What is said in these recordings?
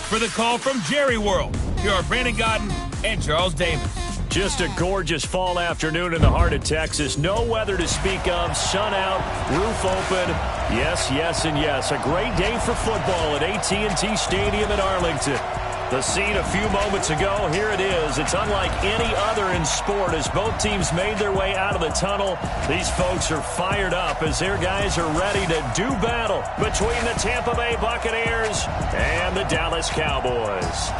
For the call from Jerry World, here are Brandon Godden and Charles Davis. Just a gorgeous fall afternoon in the heart of Texas. No weather to speak of. Sun out, roof open. Yes, yes, and yes. A great day for football at AT&T Stadium in Arlington. The scene a few moments ago, here it is. It's unlike any other in sport as both teams made their way out of the tunnel. These folks are fired up as their guys are ready to do battle between the Tampa Bay Buccaneers and the Dallas Cowboys.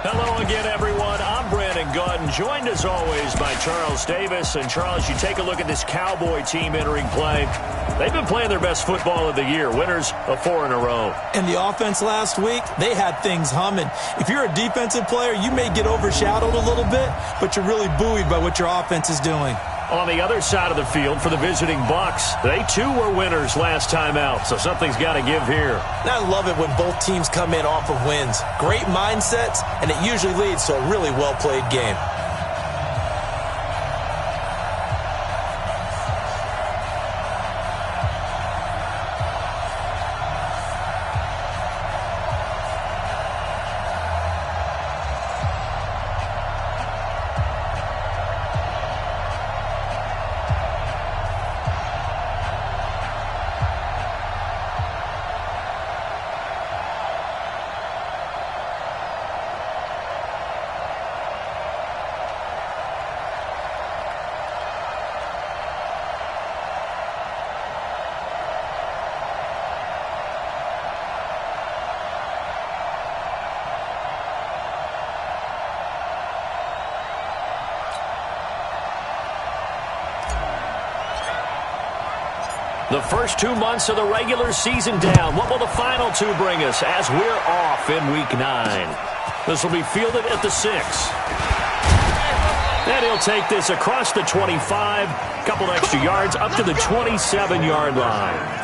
Hello again, everyone. I'm Brandon Godden, joined as always by Charles Davis. And Charles, you take a look at this Cowboy team entering play. They've been playing their best football of the year, winners of 4 in a row. And the offense last week, they had things humming. If you're a defensive player, you may get overshadowed a little bit, but you're really buoyed by what your offense is doing. On the other side of the field for the visiting Bucs, they too were winners last time out, so something's got to give here. And I love it when both teams come in off of wins. Great mindsets, and it usually leads to a really well-played game. The first 2 months of the regular season down. What will the final 2 bring us as we're off in Week 9? This will be fielded at the 6. And he'll take this across the 25. A couple extra yards up to the 27-yard line.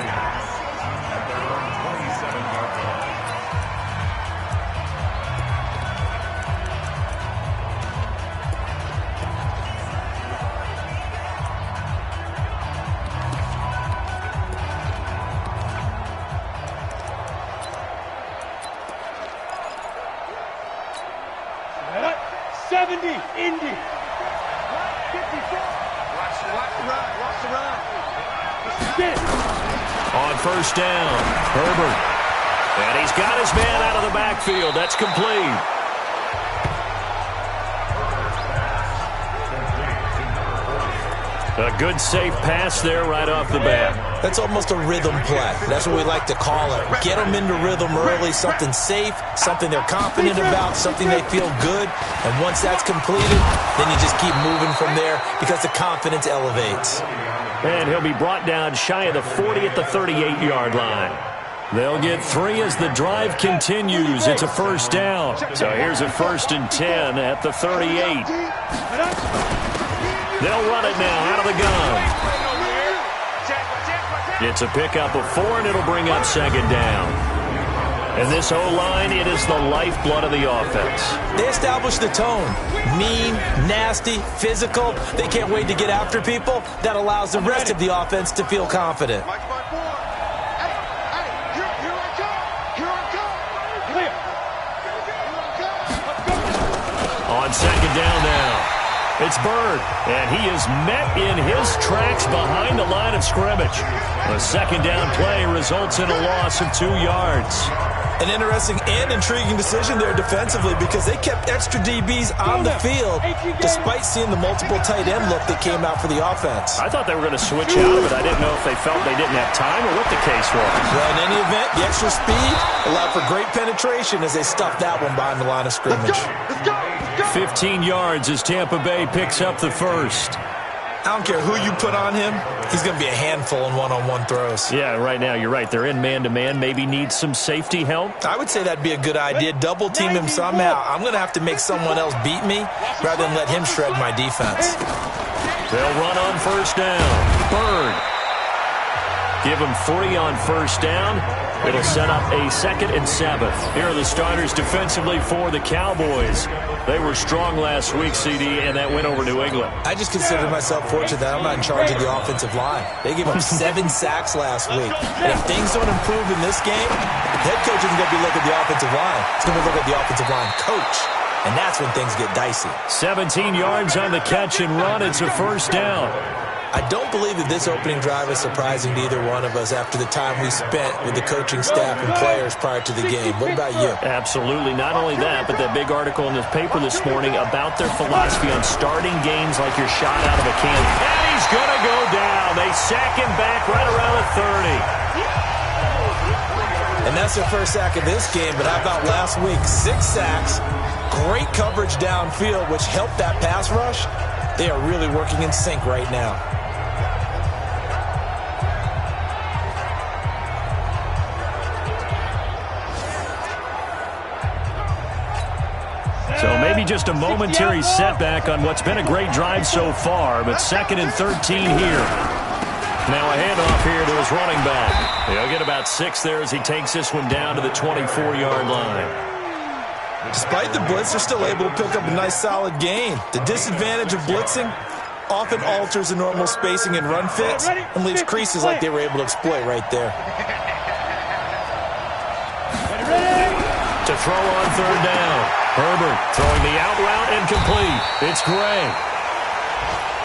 On first down, Herbert. And he's got his man out of the backfield. That's complete. A good, safe pass there right off the bat. That's almost a rhythm play. That's what we like to call it. Get them into rhythm early, something safe, something they're confident about, something they feel good. And once that's completed, then you just keep moving from there because the confidence elevates. And he'll be brought down shy of the 40 at the 38-yard line. They'll get 3 as the drive continues. It's a first down. So here's a 1st and 10 at the 38. They'll run it now out of the gun. It's a pickup of 4, and it'll bring up 2nd down. And this O-line, it is the lifeblood of the offense. They establish the tone. Mean, nasty, physical. They can't wait to get after people. That allows the rest of the offense to feel confident. On 2nd down now. It's Bird, and he is met in his tracks behind the line of scrimmage. A 2nd down play results in a loss of 2 yards. An interesting and intriguing decision there defensively because they kept extra DBs on the field despite seeing the multiple tight end look that came out for the offense. I thought they were going to switch out of it. I didn't know if they felt they didn't have time or what the case was. Well, in any event, the extra speed allowed for great penetration as they stuffed that one behind the line of scrimmage. 15 yards as Tampa Bay picks up the first. I don't care who you put on him, he's going to be a handful in one-on-one throws. Yeah, right now you're right. They're in man-to-man. Maybe needs some safety help. I would say that'd be a good idea. Double team him somehow. I'm going to have to make someone else beat me rather than let him shred my defense. They'll run on first down. Bird. Give him 3 on first down. It'll set up a 2nd and 7. Here are the starters defensively for the Cowboys. They were strong last week, CD, and that win over New England. I just consider myself fortunate that I'm not in charge of the offensive line. They gave up 7 sacks last week. And if things don't improve in this game, The head coach isn't going to be looking at the offensive line. He's going to look at the offensive line coach. And that's when things get dicey. 17 yards on the catch and run. It's a first down. I don't believe that this opening drive is surprising to either one of us after the time we spent with the coaching staff and players prior to the game. What about you? Absolutely. Not only that, but that big article in this paper this morning about their philosophy on starting games like you're shot out of a cannon. And he's going to go down. They sack him back right around the 30. And that's their first sack of this game, but how about last week? 6 sacks, great coverage downfield, which helped that pass rush. They are really working in sync right now. So maybe just a momentary setback on what's been a great drive so far, but 2nd and 13 here. Now a handoff here to his running back. He'll get about 6 there as he takes this one down to the 24-yard line. Despite the blitz, they're still able to pick up a nice solid gain. The disadvantage of blitzing often alters the normal spacing and run fits and leaves creases like they were able to exploit right there. To throw on 3rd down. Herbert throwing the out route incomplete. It's Gray.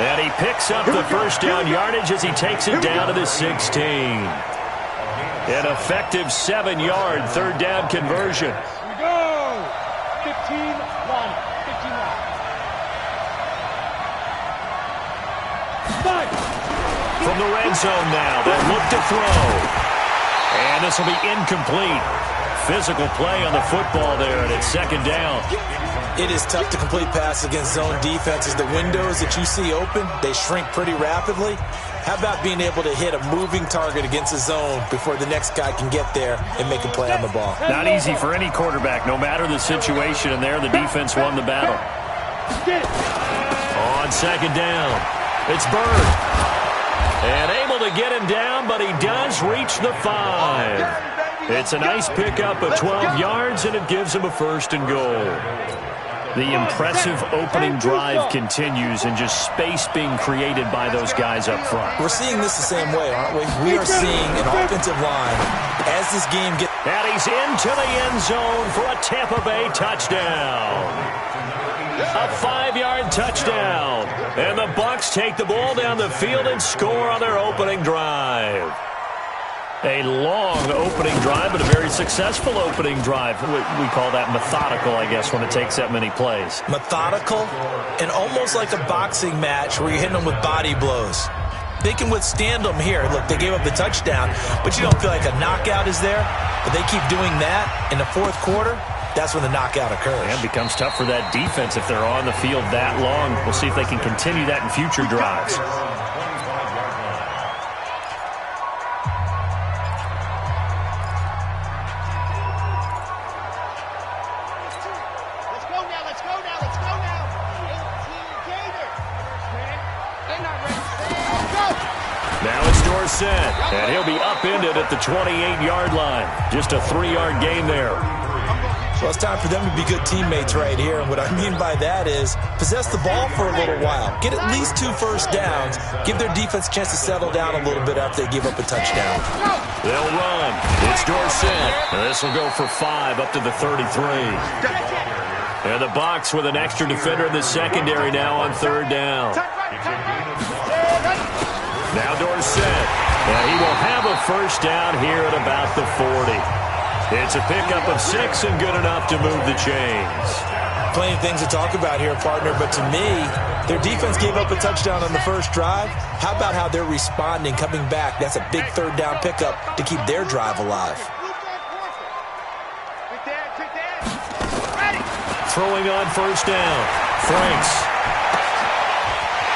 And he picks up the first down yardage as he takes it down to the 16. An effective 7-yard 3rd down conversion. Here we go. 15-1. 15-1. From the red zone now, they look to throw. And this will be incomplete. Physical play on the football there, and it's 2nd down. It is tough to complete passes against zone defenses. The windows that you see open, they shrink pretty rapidly. How about being able to hit a moving target against a zone before the next guy can get there and make a play on the ball? Not easy for any quarterback, no matter the situation, and there the defense won the battle. On 2nd down, it's Bird. And able to get him down, but he does reach the 5. It's a nice pickup of 12 yards, and it gives him a 1st and goal. The impressive opening drive continues, and just space being created by those guys up front. We're seeing this the same way, aren't we? We are seeing an offensive line as this game gets... And he's into the end zone for a Tampa Bay touchdown. A 5-yard touchdown. And the Bucs take the ball down the field and score on their opening drive. A long opening drive, but a very successful opening drive. We call that methodical, I guess, when it takes that many plays. Methodical and almost like a boxing match where you're hitting them with body blows. They can withstand them here. Look, they gave up the touchdown, but you don't feel like a knockout is there. But they keep doing that in the 4th quarter. That's when the knockout occurs. And it becomes tough for that defense if they're on the field that long. We'll see if they can continue that in future drives. And he'll be upended at the 28-yard line. Just a 3-yard gain there. Well, it's time for them to be good teammates right here. And what I mean by that is possess the ball for a little while. Get at least 2 first downs. Give their defense a chance to settle down a little bit after they give up a touchdown. They'll run. It's Dorsett. And this will go for 5 up to the 33. And the Bucs with an extra defender in the secondary now on 3rd down. Now Dorsett. And he will have a first down here at about the 40. It's a pickup of 6 and good enough to move the chains. Plenty of things to talk about here, partner, but to me, their defense gave up a touchdown on the first drive. How about how they're responding, coming back? That's a big 3rd down pickup to keep their drive alive. Throwing on first down. Franks.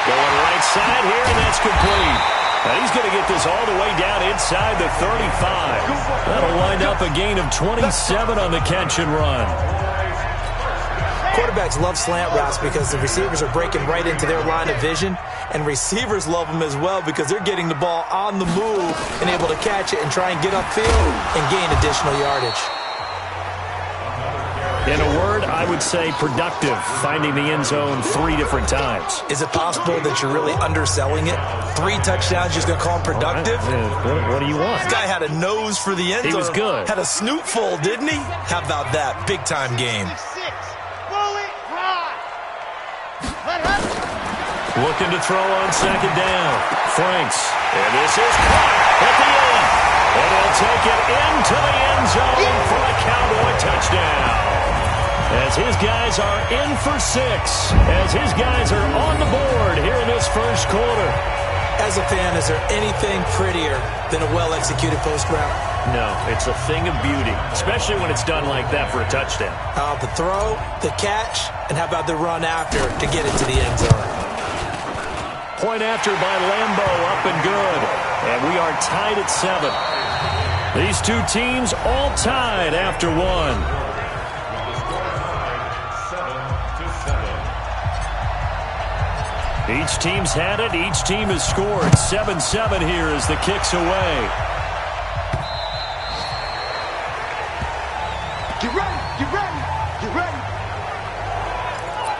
Going right side here, and that's complete. And he's going to get this all the way down inside the 35. That'll wind up a gain of 27 on the catch and run. Quarterbacks love slant routes because the receivers are breaking right into their line of vision, and receivers love them as well because they're getting the ball on the move and able to catch it and try and get upfield and gain additional yardage. In a word, I would say productive, finding the end zone 3 different times. Is it possible that you're really underselling it? 3 touchdowns, just going to call him productive? What do you want? This guy had a nose for the end zone. He was good. Had a snootful, didn't he? How about that? Big-time game. Looking to throw on second down. Franks. And this is caught at the end. And he'll take it into the end zone for a Cowboy touchdown. As his guys are in for 6. As his guys are on the board here in this first quarter. As a fan, is there anything prettier than a well-executed post route? No, it's a thing of beauty, especially when it's done like that for a touchdown. The throw, the catch, and how about the run after to get it to the end zone? Point after by Lambeau, up and good. And we are tied at 7. These two teams all tied after 1. Each team's had it. Each team has scored. 7-7 here as the kick's away. Get ready, get ready, get ready.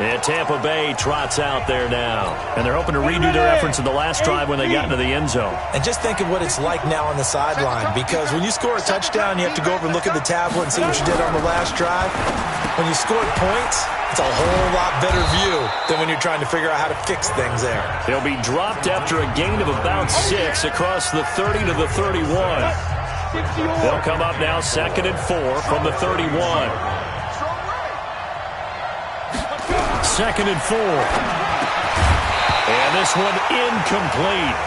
And Tampa Bay trots out there now. And they're hoping to redo their efforts in the last drive when they got into the end zone. And just think of what it's like now on the sideline, because when you score a touchdown, you have to go over and look at the tablet and see what you did on the last drive. When you scored points, it's a whole lot better view than when you're trying to figure out how to fix things there. They'll be dropped after a gain of about 6 across the 30 to the 31. They'll come up now 2nd and 4 from the 31. 2nd and 4. And this one incomplete.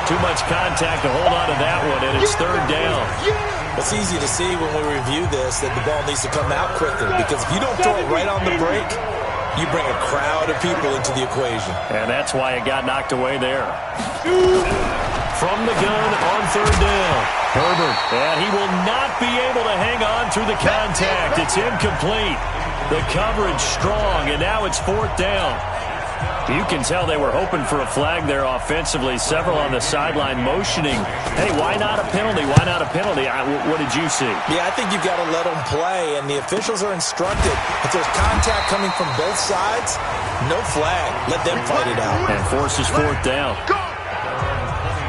Too much contact to hold on to that one, and it's 3rd down. It's easy to see when we review this that the ball needs to come out quicker, because if you don't throw it right on the break, you bring a crowd of people into the equation. And that's why it got knocked away there. From the gun on 3rd down. Herbert, and he will not be able to hang on through the contact. It's incomplete. The coverage strong, and now it's 4th down. You can tell they were hoping for a flag there offensively. Several on the sideline motioning, hey, why not a penalty? Why not a penalty? What did you see? Yeah, I think you've got to let them play, and the officials are instructed. If there's contact coming from both sides, no flag. Let them fight it out. And forces 4th down.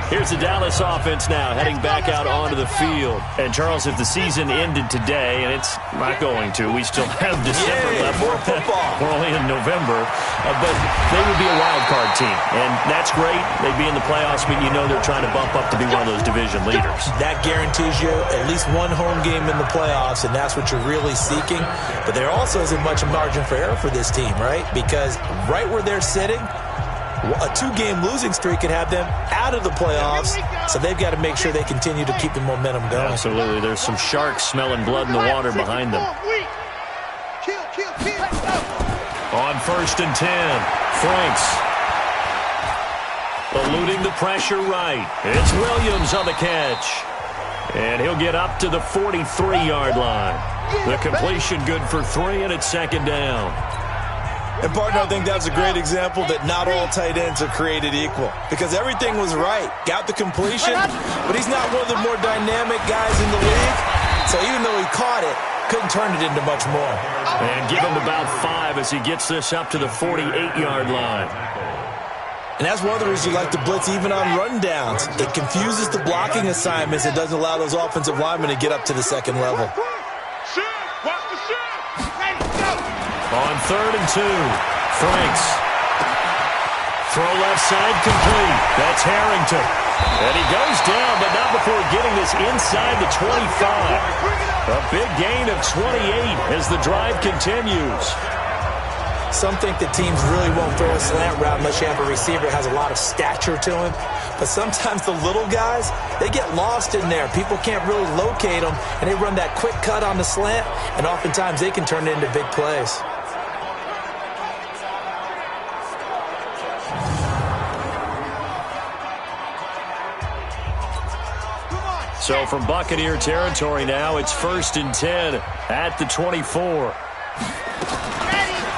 Here's the Dallas offense now, heading back out onto the field. And, Charles, if the season ended today, and it's not going to, we still have December left. More football. We're only in November. But they would be a wild card team. And that's great. They'd be in the playoffs, but you know they're trying to bump up to be one of those division leaders. That guarantees you at least one home game in the playoffs, and that's what you're really seeking. But there also isn't much margin for error for this team, right? Because right where they're sitting, a 2-game losing streak could have them out of the playoffs, so they've got to make sure they continue to keep the momentum going. Absolutely. There's some sharks smelling blood in the water behind them. On 1st and 10, Franks. Eluding the pressure right. It's Williams on the catch. And he'll get up to the 43-yard line. The completion good for 3, and it's 2nd down. And, partner, I think that's a great example that not all tight ends are created equal, because everything was right. Got the completion, but he's not one of the more dynamic guys in the league. So even though he caught it, couldn't turn it into much more. And give him about 5 as he gets this up to the 48-yard line. And that's one of the reasons you like to blitz even on rundowns. It confuses the blocking assignments. It doesn't allow those offensive linemen to get up to the 2nd level. On 3rd and 2, Franks. Throw left side complete. That's Harrington. And he goes down, but not before getting this inside the 25. A big gain of 28 as the drive continues. Some think that teams really won't throw a slant route unless you have a receiver that has a lot of stature to him. But sometimes the little guys, they get lost in there. People can't really locate them, and they run that quick cut on the slant, and oftentimes they can turn it into big plays. So from Buccaneer territory now, it's 1st and 10 at the 24.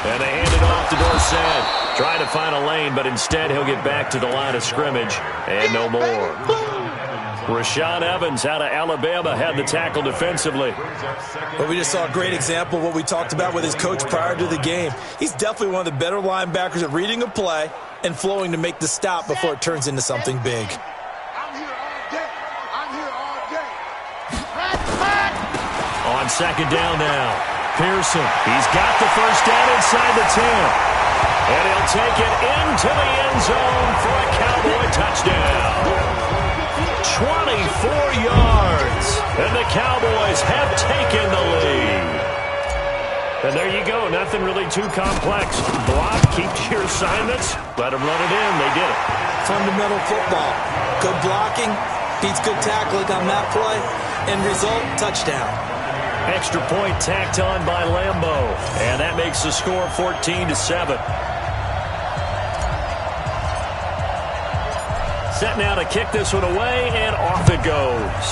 And they hand it off to Dorsett. Trying to find a lane, but instead he'll get back to the line of scrimmage. And no more. Rashaan Evans out of Alabama had the tackle defensively. Well, we just saw a great example of what we talked about with his coach prior to the game. He's definitely one of the better linebackers at reading a play and flowing to make the stop before it turns into something big. On second down now, Pearson. He's got the first down inside the 10. And he'll take it into the end zone for a Cowboy touchdown. 24 yards. And the Cowboys have taken the lead. And there you go. Nothing really too complex. Block, keep to your assignments, let them run it in. They did it. Fundamental football. Good blocking, beats good tackling on that play. End result, touchdown. Extra point tacked on by Lambeau. And that makes the score 14-7. Set now to kick this one away, and off it goes.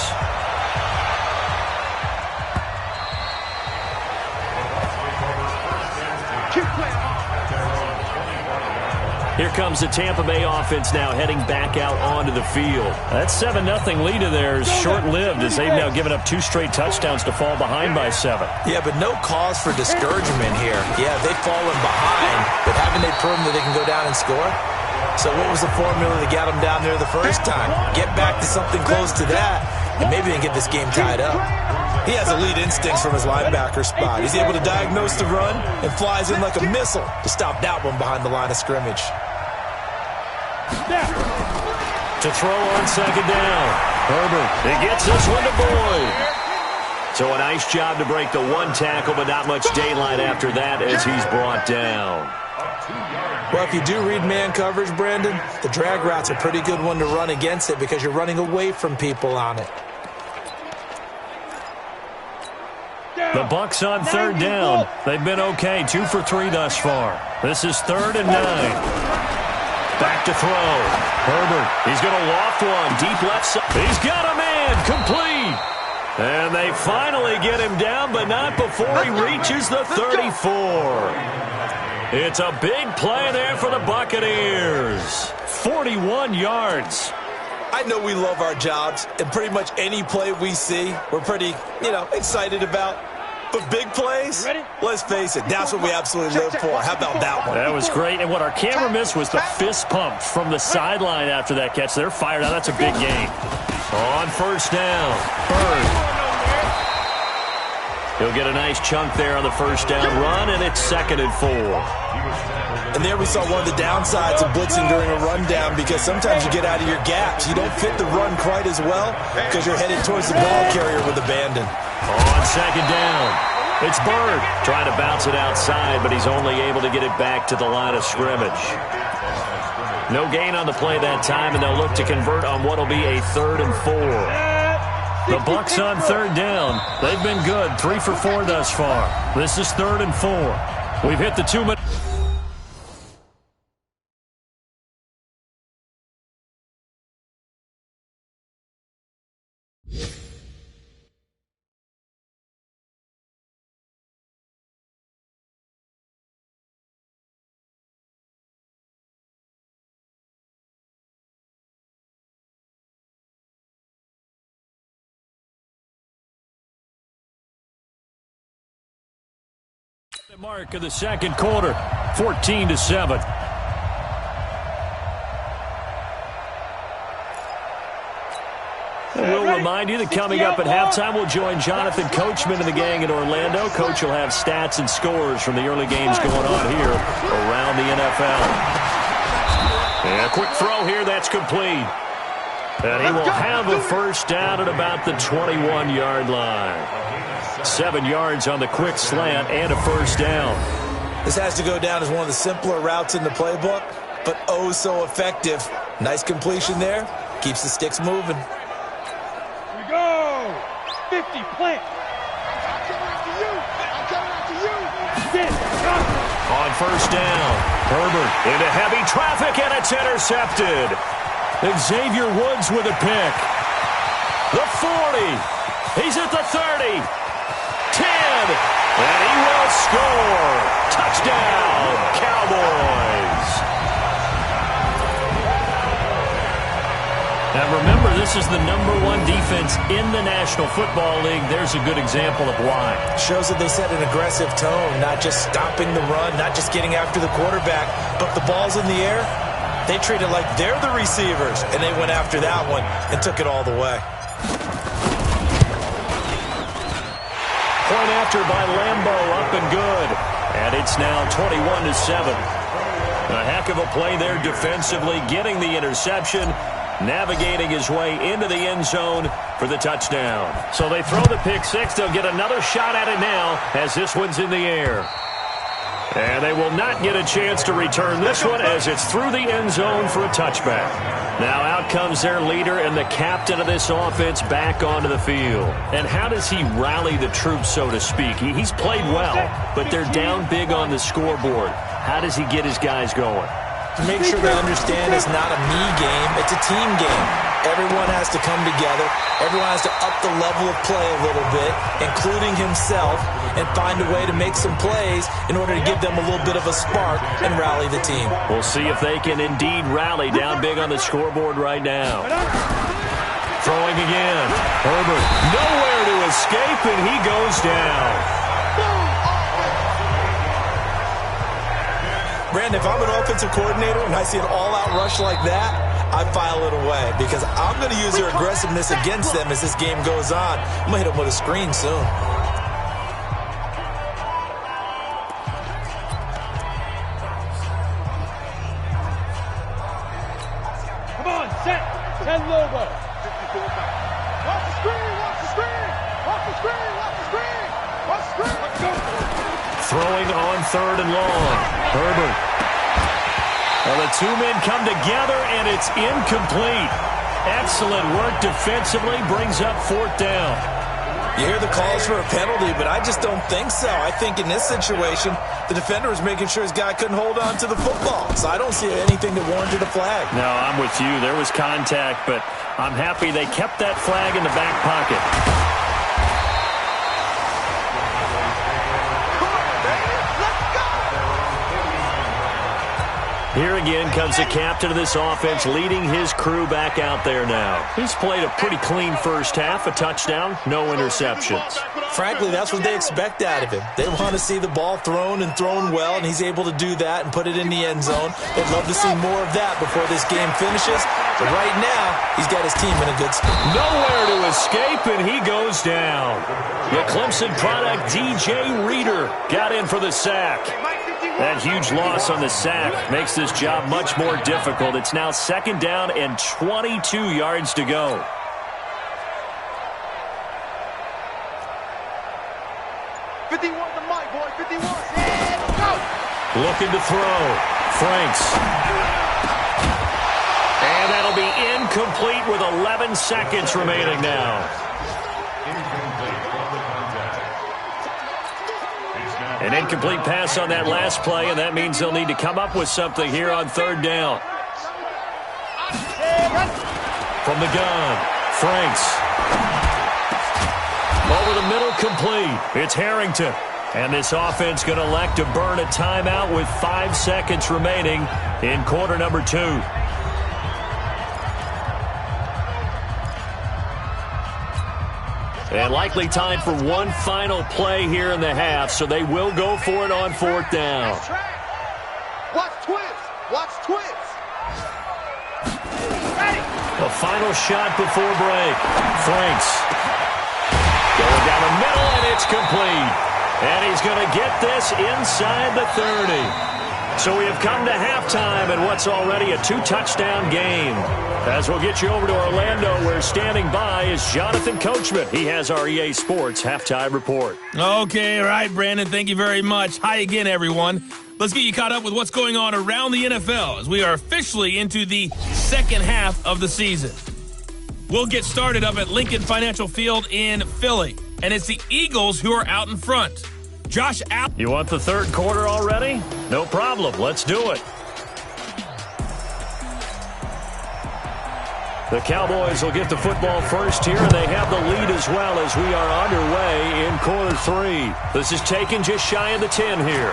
Here comes the Tampa Bay offense now heading back out onto the field. That 7-0 lead of theirs short-lived as they've now given up 2 straight touchdowns to fall behind by 7. Yeah, but no cause for discouragement here. Yeah, they've fallen behind, but haven't they proven that they can go down and score? So what was the formula that got them down there the first time? Get back to something close to that, and maybe they can get this game tied up. He has elite instincts from his linebacker spot. He's able to diagnose the run and flies in like a missile to stop that one behind the line of scrimmage. To throw on second down. Herbert, he gets this one to Boyd. So a nice job to break the one tackle, but not much daylight after that as he's brought down. Well, if you do read man coverage, Brandon, the drag route's a pretty good one to run against it because you're running away from people on it. The Bucs on third down. They've been okay, 2 for 3 thus far. This is 3rd and 9. Back to throw. Herbert, he's going to loft one. Deep left side. He's got a man. Complete. And they finally get him down, but not before he reaches the 34. It's a big play there for the Buccaneers. 41 yards. I know we love our jobs, and pretty much any play we see, we're pretty, excited about. But big plays, let's face it, that's what we absolutely live for. How about that one? That was great. And what our camera missed was the fist pump from the sideline after that catch. They're fired out. That's a big gain. On first down, Bird. He'll get a nice chunk there on the first down run, and it's 2nd and 4. And there we saw one of the downsides of blitzing during a rundown because sometimes you get out of your gaps. You don't fit the run quite as well because you're headed towards the ball carrier with abandon. On second down, it's Bird trying to bounce it outside, but he's only able to get it back to the line of scrimmage. No gain on the play that time, and they'll look to convert on what will be a 3rd and 4. The Bucs on third down. They've been good, 3 for 4 thus far. This is 3rd and 4. We've hit the 2-minute. Mark of the second quarter, 14-7. And we'll remind you that coming up at halftime, we'll join Jonathan Coachman and the gang in Orlando. Coach will have stats and scores from the early games going on here around the NFL. And a quick throw here, that's complete. And he will have a first down at about the 21-yard line. 7 yards on the quick slant and a first down. This has to go down as one of the simpler routes in the playbook, but oh so effective. Nice completion there. Keeps the sticks moving. Here we go. 50, plant. I'm coming after you. I'm coming after you. On first down, Herbert into heavy traffic, and it's intercepted. Xavier Woods with a pick. The 40. He's at the 30. 10, and he will score. Touchdown, Cowboys. Now And remember, this is the #1 defense in the National Football League. There's a good example of why. Shows that they set an aggressive tone, not just stopping the run, not just getting after the quarterback, but the ball's in the air. They treat it like they're the receivers, and they went after that one and took it all the way. Point after by Lambeau, up and good. And it's now 21-7. A heck of a play there defensively, getting the interception, navigating his way into the end zone for the touchdown. So they throw the pick six. They'll get another shot at it now as this one's in the air. And they will not get a chance to return this one as it's through the end zone for a touchback. Now out comes their leader and the captain of this offense back onto the field. And how does he rally the troops, so to speak? He's played well, but they're down big on the scoreboard. How does he get his guys going? To make sure they understand it's not a me game, it's a team game. Everyone has to come together. Everyone has to up the level of play a little bit, including himself, and find a way to make some plays in order to give them a little bit of a spark and rally the team. We'll see if they can indeed rally down big on the scoreboard right now. Throwing again. Herbert nowhere to escape, and he goes down. Brandon, if I'm an offensive coordinator and I see an all-out rush like that, I file it away because I'm going to use their aggressiveness against them as this game goes on. I'm going to hit them with a screen soon. Come on, set. Send Lobo. Watch the screen, watch the screen. Watch the screen, watch the screen. Watch the screen. Let's go. Throwing on 3rd and long. Herbert. Well, the two men come together, and it's incomplete. Excellent work defensively, brings up 4th down. You hear the calls for a penalty, but I just don't think so. I think in this situation, the defender was making sure his guy couldn't hold on to the football. So I don't see anything that warranted a flag. No, I'm with you. There was contact, but I'm happy they kept that flag in the back pocket. Here again comes the captain of this offense, leading his crew back out there now. He's played a pretty clean first half, a touchdown, no interceptions. Frankly, that's what they expect out of him. They want to see the ball thrown and thrown well, and he's able to do that and put it in the end zone. They'd love to see more of that before this game finishes. But right now, he's got his team in a good spot. Nowhere to escape, and he goes down. The Clemson product, DJ Reader, got in for the sack. That huge loss on the sack makes this job much more difficult. It's now 2nd down and 22 yards to go. Looking to throw. Franks. And that'll be incomplete with 11 seconds remaining now. An incomplete pass on that last play, and that means they'll need to come up with something here on 3rd down. From the gun, Franks. Over the middle, complete. It's Harrington. And this offense going to elect to burn a timeout with 5 seconds remaining in quarter number 2. And likely time for one final play here in the half, so they will go for it on 4th down. Watch twins. Watch twins. A final shot before break. Franks. Going down the middle, and it's complete. And he's going to get this inside the 30. So we have come to halftime in what's already a 2-touchdown game. As we'll get you over to Orlando, where standing by is Jonathan Coachman. He has our EA Sports halftime report. Okay, all right, Brandon, thank you very much. Hi again, everyone. Let's get you caught up with what's going on around the NFL as we are officially into the second half of the season. We'll get started up at Lincoln Financial Field in Philly, and it's the Eagles who are out in front. Josh Allen. You want the third quarter already? No problem. Let's do it. The Cowboys will get the football first here, and they have the lead as well as we are underway in quarter 3. This is taken just shy of the 10 here.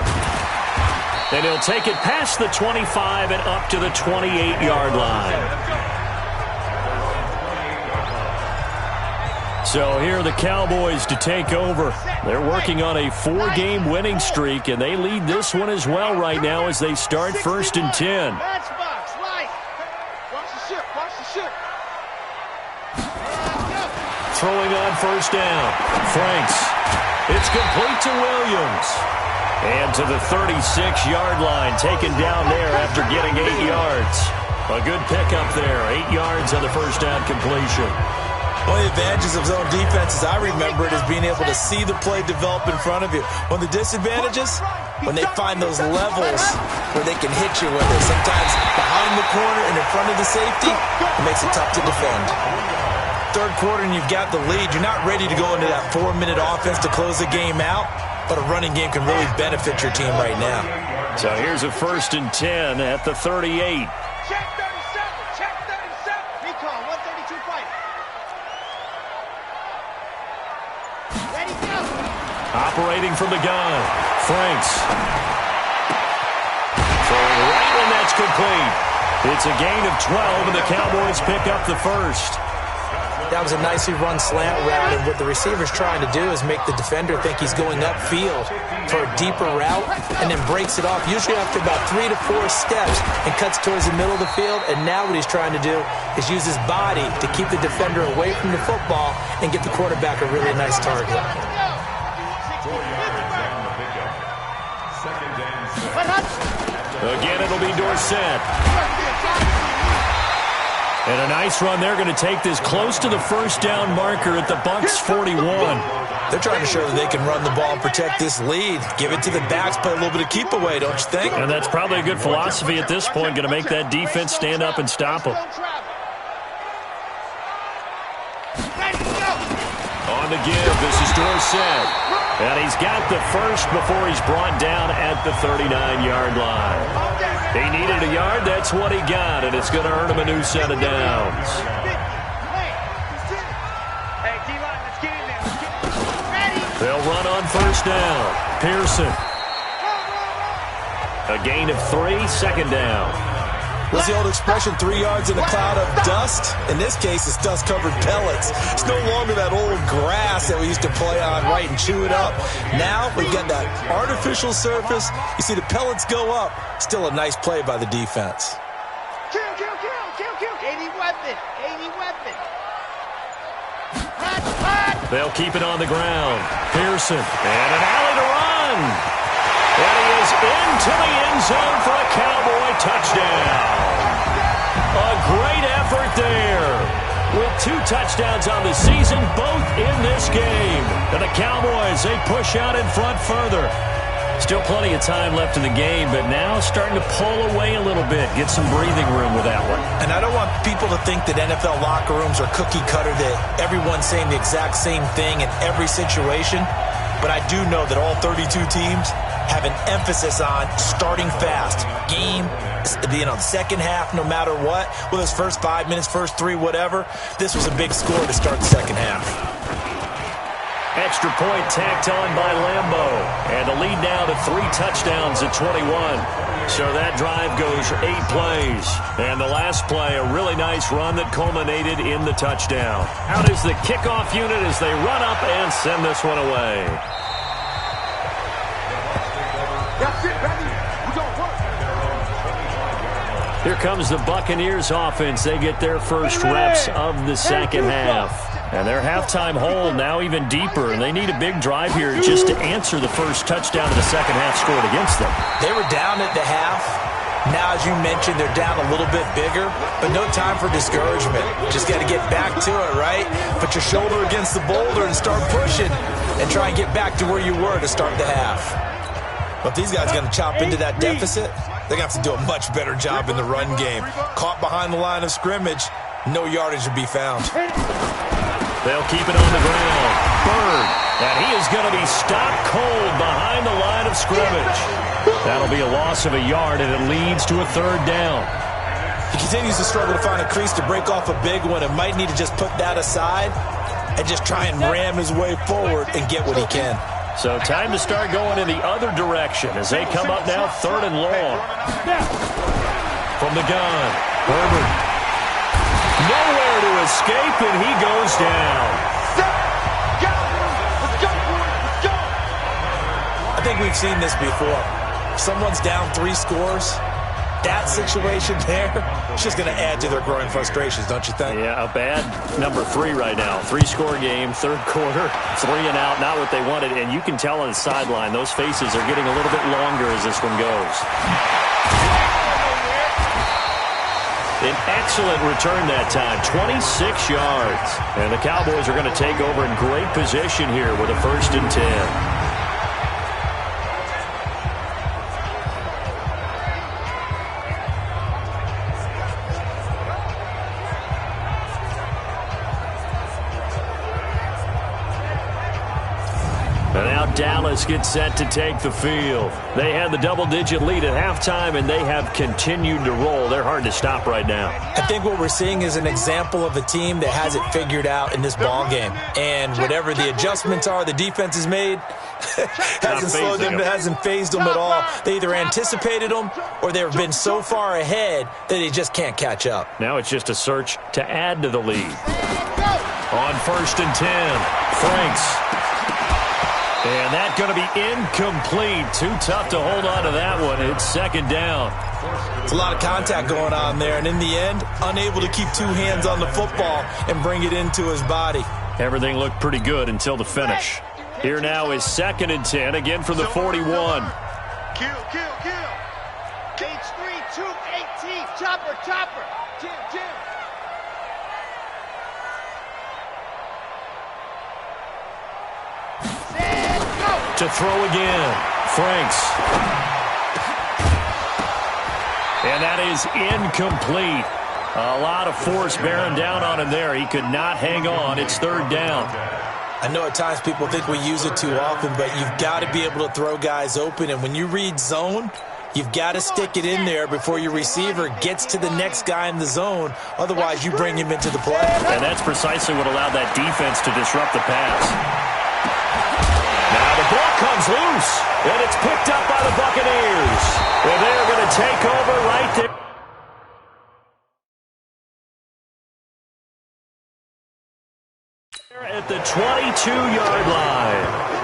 And he'll take it past the 25 and up to the 28-yard line. So here are the Cowboys to take over. They're working on a 4-game winning streak, and they lead this one as well right now as they start 1st and 10. Throwing on 1st down. Franks. It's complete to Williams. And to the 36-yard line, taken down there after getting 8 yards. A good pickup there. 8 yards on the 1st down completion. One of the advantages of zone defense, as I remember it, is being able to see the play develop in front of you. One of the disadvantages, when they find those levels where they can hit you with it. Sometimes behind the corner and in front of the safety, it makes it tough to defend. Third quarter and you've got the lead. You're not ready to go into that 4-minute offense to close the game out, but a running game can really benefit your team right now. So here's a 1st and 10 at the 38. Check 37, check 37. Recall, 132 fight. Ready, go. Operating from the gun. Franks. Throwing right when that's complete. It's a gain of 12, and the Cowboys pick up the 1st. That was a nicely run slant route, and what the receiver's trying to do is make the defender think he's going upfield for a deeper route, and then breaks it off, usually after about 3 to 4 steps, and cuts towards the middle of the field. And now what he's trying to do is use his body to keep the defender away from the football and get the quarterback a really nice target. Again, it'll be Dorsett. And a nice run. They're going to take this close to the 1st down marker at the Bucs 41. They're trying to show that they can run the ball and protect this lead. Give it to the backs, play a little bit of keep away, don't you think? And that's probably a good philosophy at this point, going to make that defense stand up and stop them. On the give, this is Dorsett. And he's got the 1st before he's brought down at the 39-yard line. He needed a yard, that's what he got, and it's going to earn him a new set of downs. They'll run on 1st down. Pearson. A gain of 3, 2nd down. What's the old expression, 3 yards in a cloud of dust? In this case, it's dust-covered pellets. It's no longer that old grass that we used to play on, right, and chew it up. Now we've got that artificial surface. You see the pellets go up. Still a nice play by the defense. Kill, kill, kill, kill, kill. 80 weapon, 80 weapon. They'll keep it on the ground. Pearson. And an alley to run. And he is into the end zone for a Cowboy touchdown. A great effort there. With 2 touchdowns on the season, both in this game. And the Cowboys, they push out in front further. Still plenty of time left in the game, but now starting to pull away a little bit. Get some breathing room with that one. And I don't want people to think that NFL locker rooms are cookie cutter, that everyone's saying the exact same thing in every situation. But I do know that all 32 teams have an emphasis on starting fast. Game, the second half, no matter what. Whether it's first 5 minutes, first 3, whatever. This was a big score to start the second half. Extra point tacked on by Lambo. And the lead now to 3 touchdowns at 21. So that drive goes 8 plays. And the last play, a really nice run that culminated in the touchdown. Out is the kickoff unit as they run up and send this one away. That's it, baby. We gonna work. Here comes the Buccaneers offense. They get their first reps of the second half. And their halftime hole now even deeper, and they need a big drive here just to answer the first touchdown of the second half scored against them. They were down at the half. Now, as you mentioned, they're down a little bit bigger, but no time for discouragement. Just got to get back to it, right? Put your shoulder against the boulder and start pushing and try and get back to where you were to start the half. But if these guys are going to chop into that deficit, they're going to have to do a much better job in the run game. Caught behind the line of scrimmage, no yardage to be found. They'll keep it on the ground. Bird, and he is going to be stopped cold behind the line of scrimmage. That'll be a loss of a yard, and it leads to a 3rd down. He continues to struggle to find a crease to break off a big one and might need to just put that aside and just try and ram his way forward and get what he can. So time to start going in the other direction as they come up now 3rd and long. From the gun, Herbert. Nowhere to escape, and he goes down. I think we've seen this before. If someone's down 3 scores, that situation there, it's just going to add to their growing frustrations, don't you think? Yeah, a bad number 3 right now. 3-score game, third quarter, 3 and out, not what they wanted. And you can tell on the sideline, those faces are getting a little bit longer as this one goes. An excellent return that time, 26 yards. And the Cowboys are going to take over in great position here with a 1st and 10. And now Dallas gets set to take the field. They had the double-digit lead at halftime, and they have continued to roll. They're hard to stop right now. I think what we're seeing is an example of a team that has it figured out in this ball game. And whatever the adjustments are the defense has made, hasn't slowed them, hasn't phased them at all. They either anticipated them or they've been so far ahead that they just can't catch up. Now it's just a search to add to the lead. On 1st and 10, Franks. And that's going to be incomplete. Too tough to hold on to that one. It's 2nd down. It's a lot of contact going on there, and in the end, unable to keep 2 hands on the football and bring it into his body. Everything looked pretty good until the finish. Here now is 2nd and 10, again from the 41. Kill. Cage 3, 2, 18. Chopper. Jim. To throw again, Franks. And that is incomplete. A lot of force bearing down on him there. He could not hang on. It's 3rd down. I know at times people think we use it too often, but you've got to be able to throw guys open. And when you read zone, you've got to stick it in there before your receiver gets to the next guy in the zone. Otherwise, you bring him into the play. And that's precisely what allowed that defense to disrupt the pass. Now the ball comes loose, and it's picked up by the Buccaneers. And they're going to take over right there at the 22-yard line.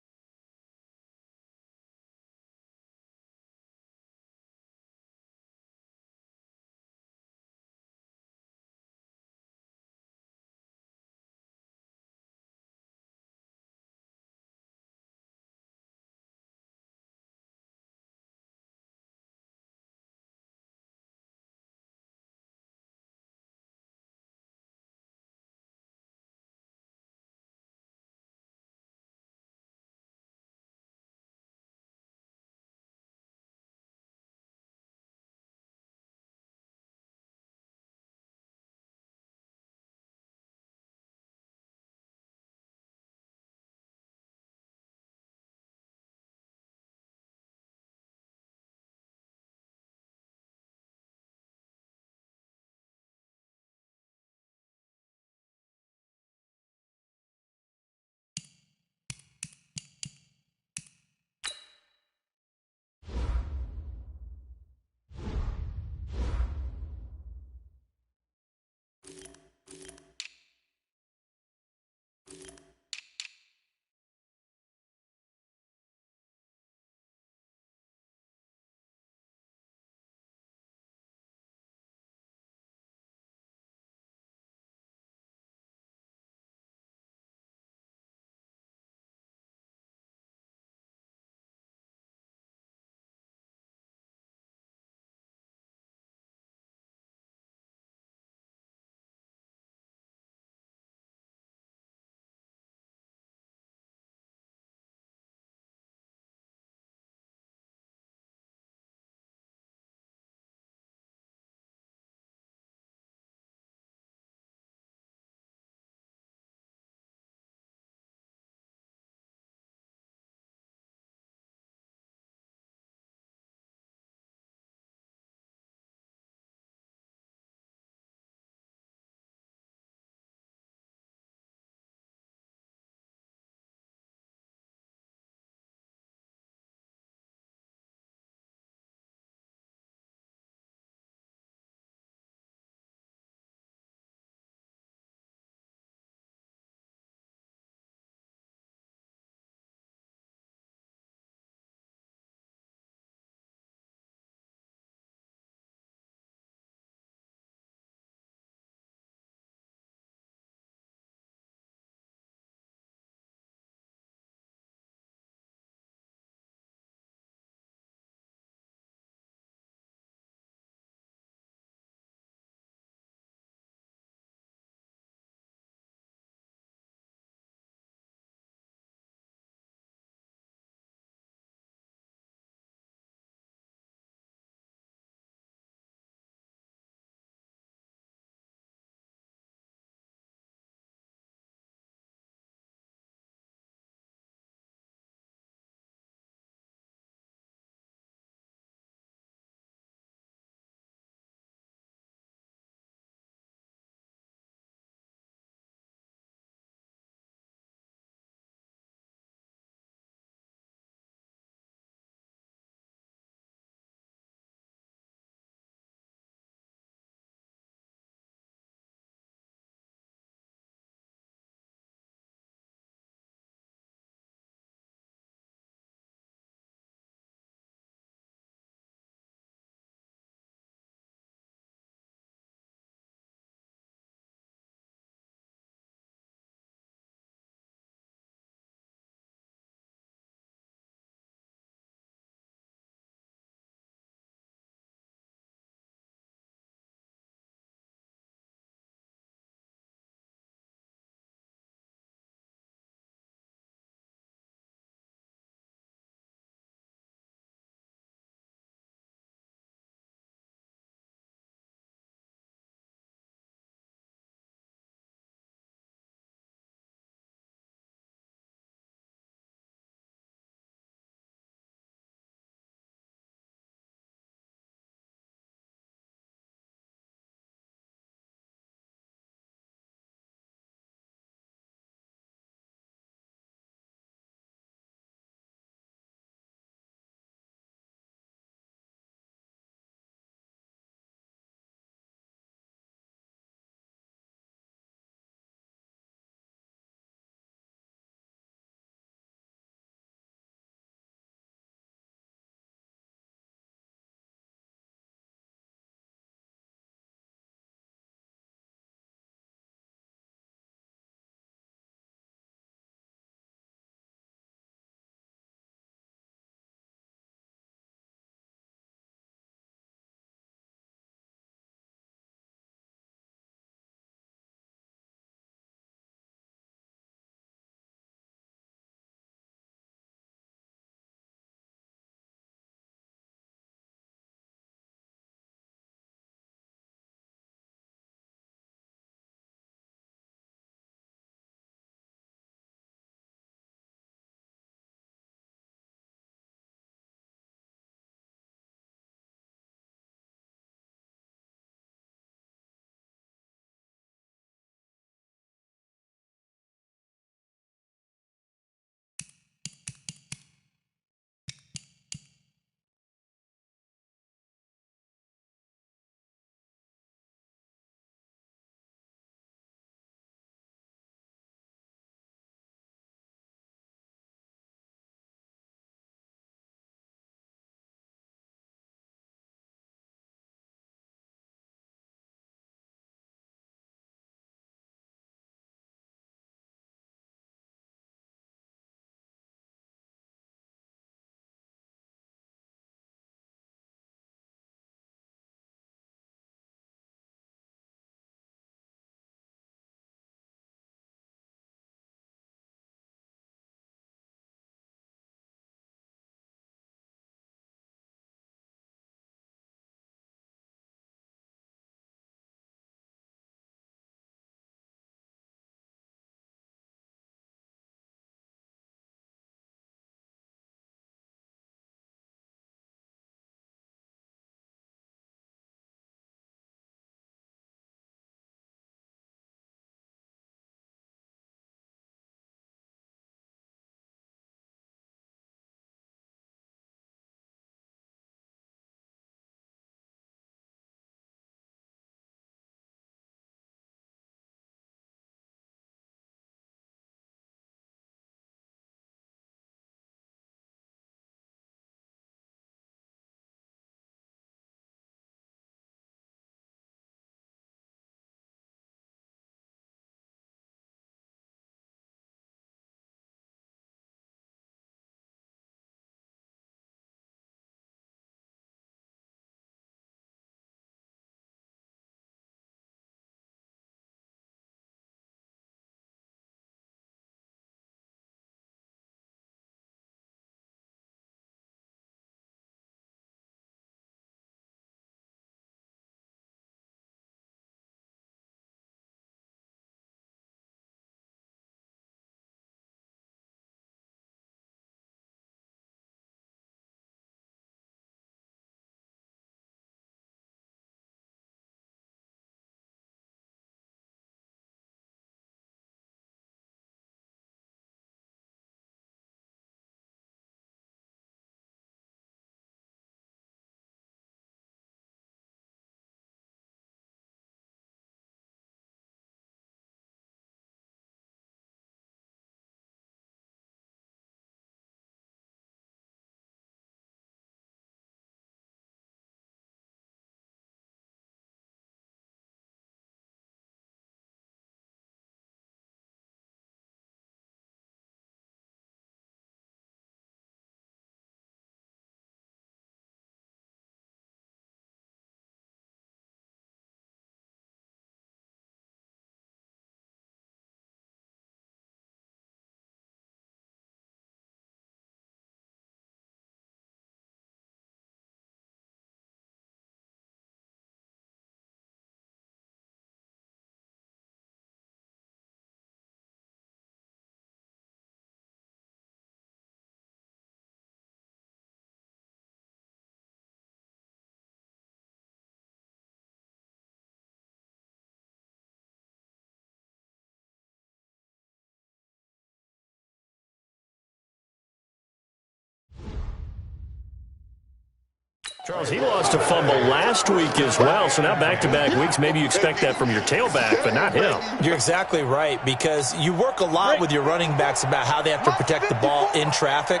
Charles, he lost a fumble last week as well, so now back-to-back weeks, maybe you expect that from your tailback, but not him. You're exactly right, because you work a lot with your running backs about how they have to protect the ball in traffic,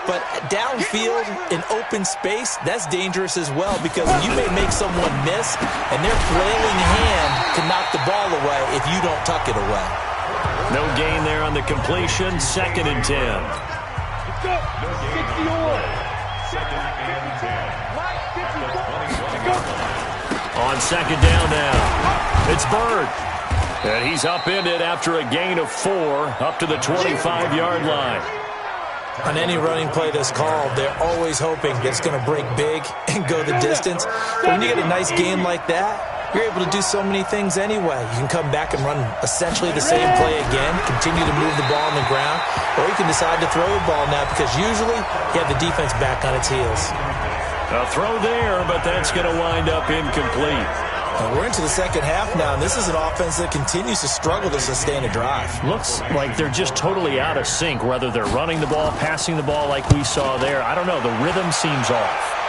but downfield in open space, that's dangerous as well, because you may make someone miss, and their flailing hand can knock the ball away if you don't tuck it away. No gain there on the completion, 2nd and 10. Let's go. 60-on. On 2nd down now, it's Bird. And he's upended after a gain of 4 up to the 25-yard line. On any running play that's called, they're always hoping that it's going to break big and go the distance. But when you get a nice game like that, you're able to do so many things anyway. You can come back and run essentially the same play again, continue to move the ball on the ground, or you can decide to throw the ball now because usually you have the defense back on its heels. A throw there, but that's going to wind up incomplete. We're into the second half now, and this is an offense that continues to struggle to sustain a drive. Looks like they're just totally out of sync, whether they're running the ball, passing the ball like we saw there. I don't know. The rhythm seems off.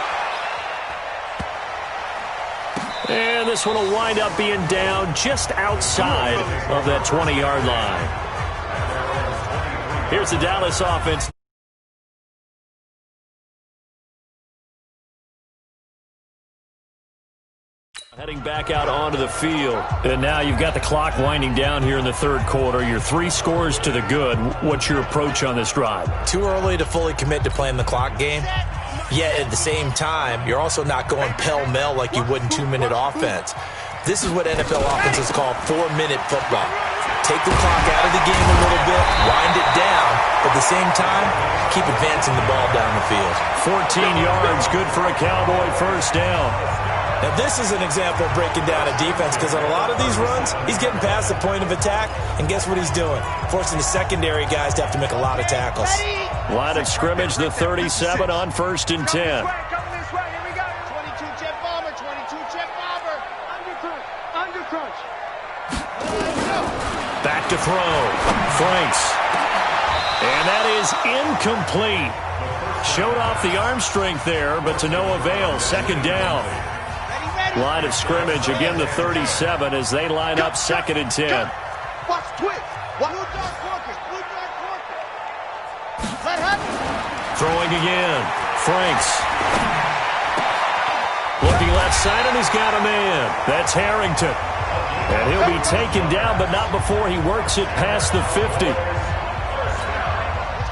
And this one will wind up being down just outside of that 20-yard line. Here's the Dallas offense. Heading back out onto the field. And now you've got the clock winding down here in the third quarter. You're 3 scores to the good. What's your approach on this drive? Too early to fully commit to playing the clock game. Yet at the same time, you're also not going pell-mell like you would in 2-minute offense. This is what NFL offenses call 4-minute football. Take the clock out of the game a little bit, wind it down, but at the same time, keep advancing the ball down the field. 14 yards, good for a Cowboy first down. Now, this is an example of breaking down a defense because on a lot of these runs, he's getting past the point of attack, and guess what he's doing? Forcing the secondary guys to have to make a lot of tackles. Line of scrimmage, the 37 on 1st and 10. Coming this way. Here we go. 22 jet bomber. 22 jet bomber. Under crunch. Back to throw. Franks. And that is incomplete. Showed off the arm strength there, but to no avail. 2nd down. Line of scrimmage, again the 37 as they line up 2nd and 10. Watch twist. Blue dart working. Blue dart working. Let happen. Throwing again. Franks. Looking left side, and he's got a man. That's Harrington. And he'll be taken down, but not before he works it past the 50.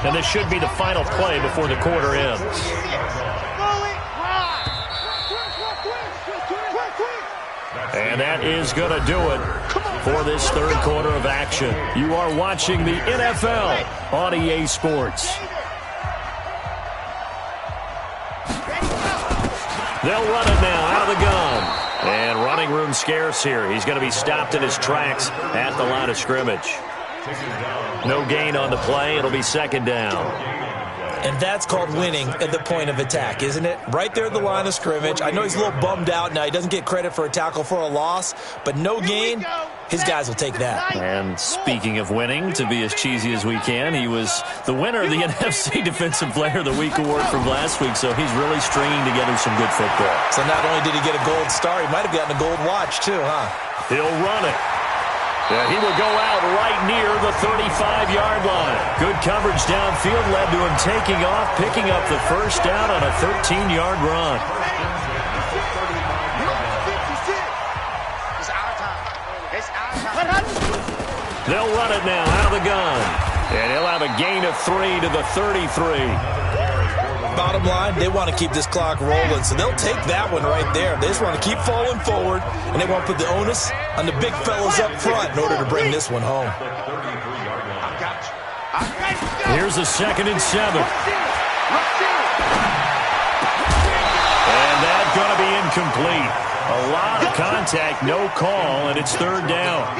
And this should be the final play before the quarter ends. And that is going to do it for this third quarter of action. You are watching the NFL on EA Sports. They'll run it now out of the gun. And running room scarce here. He's going to be stopped in his tracks at the line of scrimmage. No gain on the play. It'll be 2nd down. And that's called winning at the point of attack, isn't it? Right there at the line of scrimmage. I know he's a little bummed out now. He doesn't get credit for a tackle for a loss, but no gain, his guys will take that. And speaking of winning, to be as cheesy as we can, he was the winner of the NFC Defensive Player of the Week award from last week, so he's really stringing together some good football. So not only did he get a gold star, he might have gotten a gold watch too, huh? He'll run it. Yeah, he will go out right near the 35-yard line. Good coverage downfield led to him taking off, picking up the first down on a 13-yard run. They'll run it now out of the gun. And he'll have a gain of 3 to the 33. Bottom line, they want to keep this clock rolling, so they'll take that one right there. They just want to keep falling forward, and they want to put the onus on the big fellas up front in order to bring this one home. Here's a 2nd and 7. And that's going to be incomplete. A lot of contact, no call, and it's 3rd down.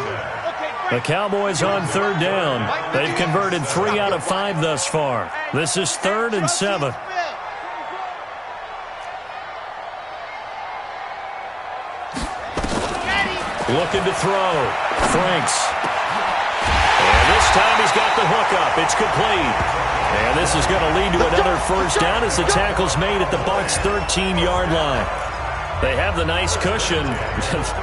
The Cowboys on 3rd down. They've converted 3 out of 5 thus far. This is 3rd and 7. Looking to throw. Franks. And this time he's got the hook up. It's complete. And this is going to lead to another first down as the tackle's made at the Bucs' 13-yard line. They have the nice cushion.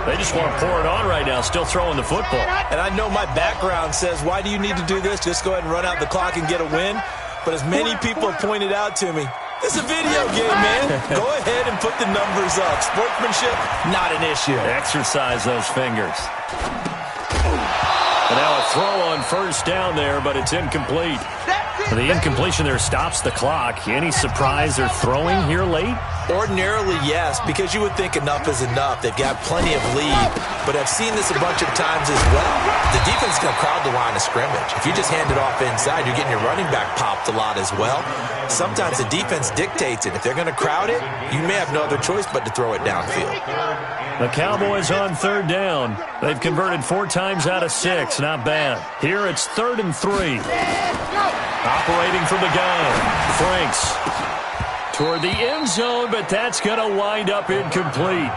They just want to pour it on right now, still throwing the football. And I know my background says, why do you need to do this? Just go ahead and run out the clock and get a win. But as many people have pointed out to me, it's a video game, man. Go ahead and put the numbers up. Sportsmanship, not an issue. Exercise those fingers. And now a throw on first down there, but it's incomplete. The incompletion there stops the clock. Any surprise they're throwing here late? Ordinarily, yes, because you would think enough is enough. They've got plenty of lead, but I've seen this a bunch of times as well. The defense is going to crowd the line of scrimmage. If you just hand it off inside, you're getting your running back popped a lot as well. Sometimes the defense dictates it. If they're going to crowd it, you may have no other choice but to throw it downfield. The Cowboys on third down. They've converted 4 times out of 6. Not bad. Here it's 3rd and 3. Operating from the gun. Franks toward the end zone, but that's going to wind up incomplete.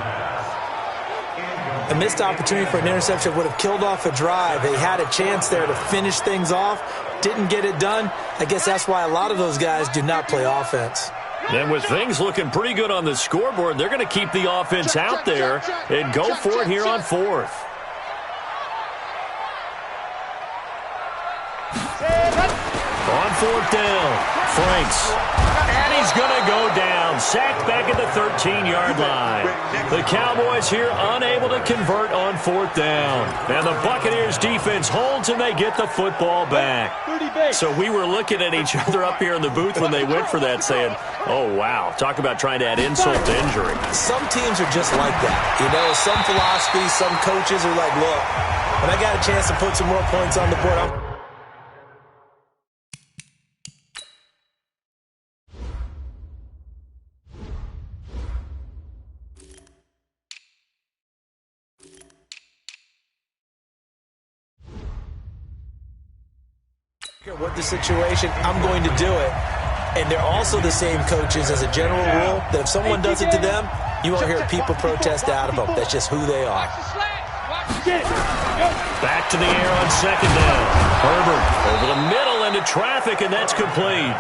A missed opportunity for an interception would have killed off a drive. They had a chance there to finish things off. Didn't get it done. I guess that's why a lot of those guys do not play offense. And with things looking pretty good on the scoreboard, they're going to keep the offense out there and go for it here on 4th. On 4th down, Franks. And he's going to go down. Sacked back at the 13-yard line. The Cowboys here unable to convert on 4th down. And the Buccaneers defense holds and they get the football back. So we were looking at each other up here in the booth when they went for that saying, oh, wow, talk about trying to add insult to injury. Some teams are just like that. You know, some philosophies, some coaches are like, look, when I got a chance to put some more points on the board, what the situation, I'm going to do it. And they're also the same coaches as a general rule that if someone does it to them, you won't hear people protest out of them. That's just who they are. Back to the air on 2nd down. Herbert over the middle into traffic, and that's complete.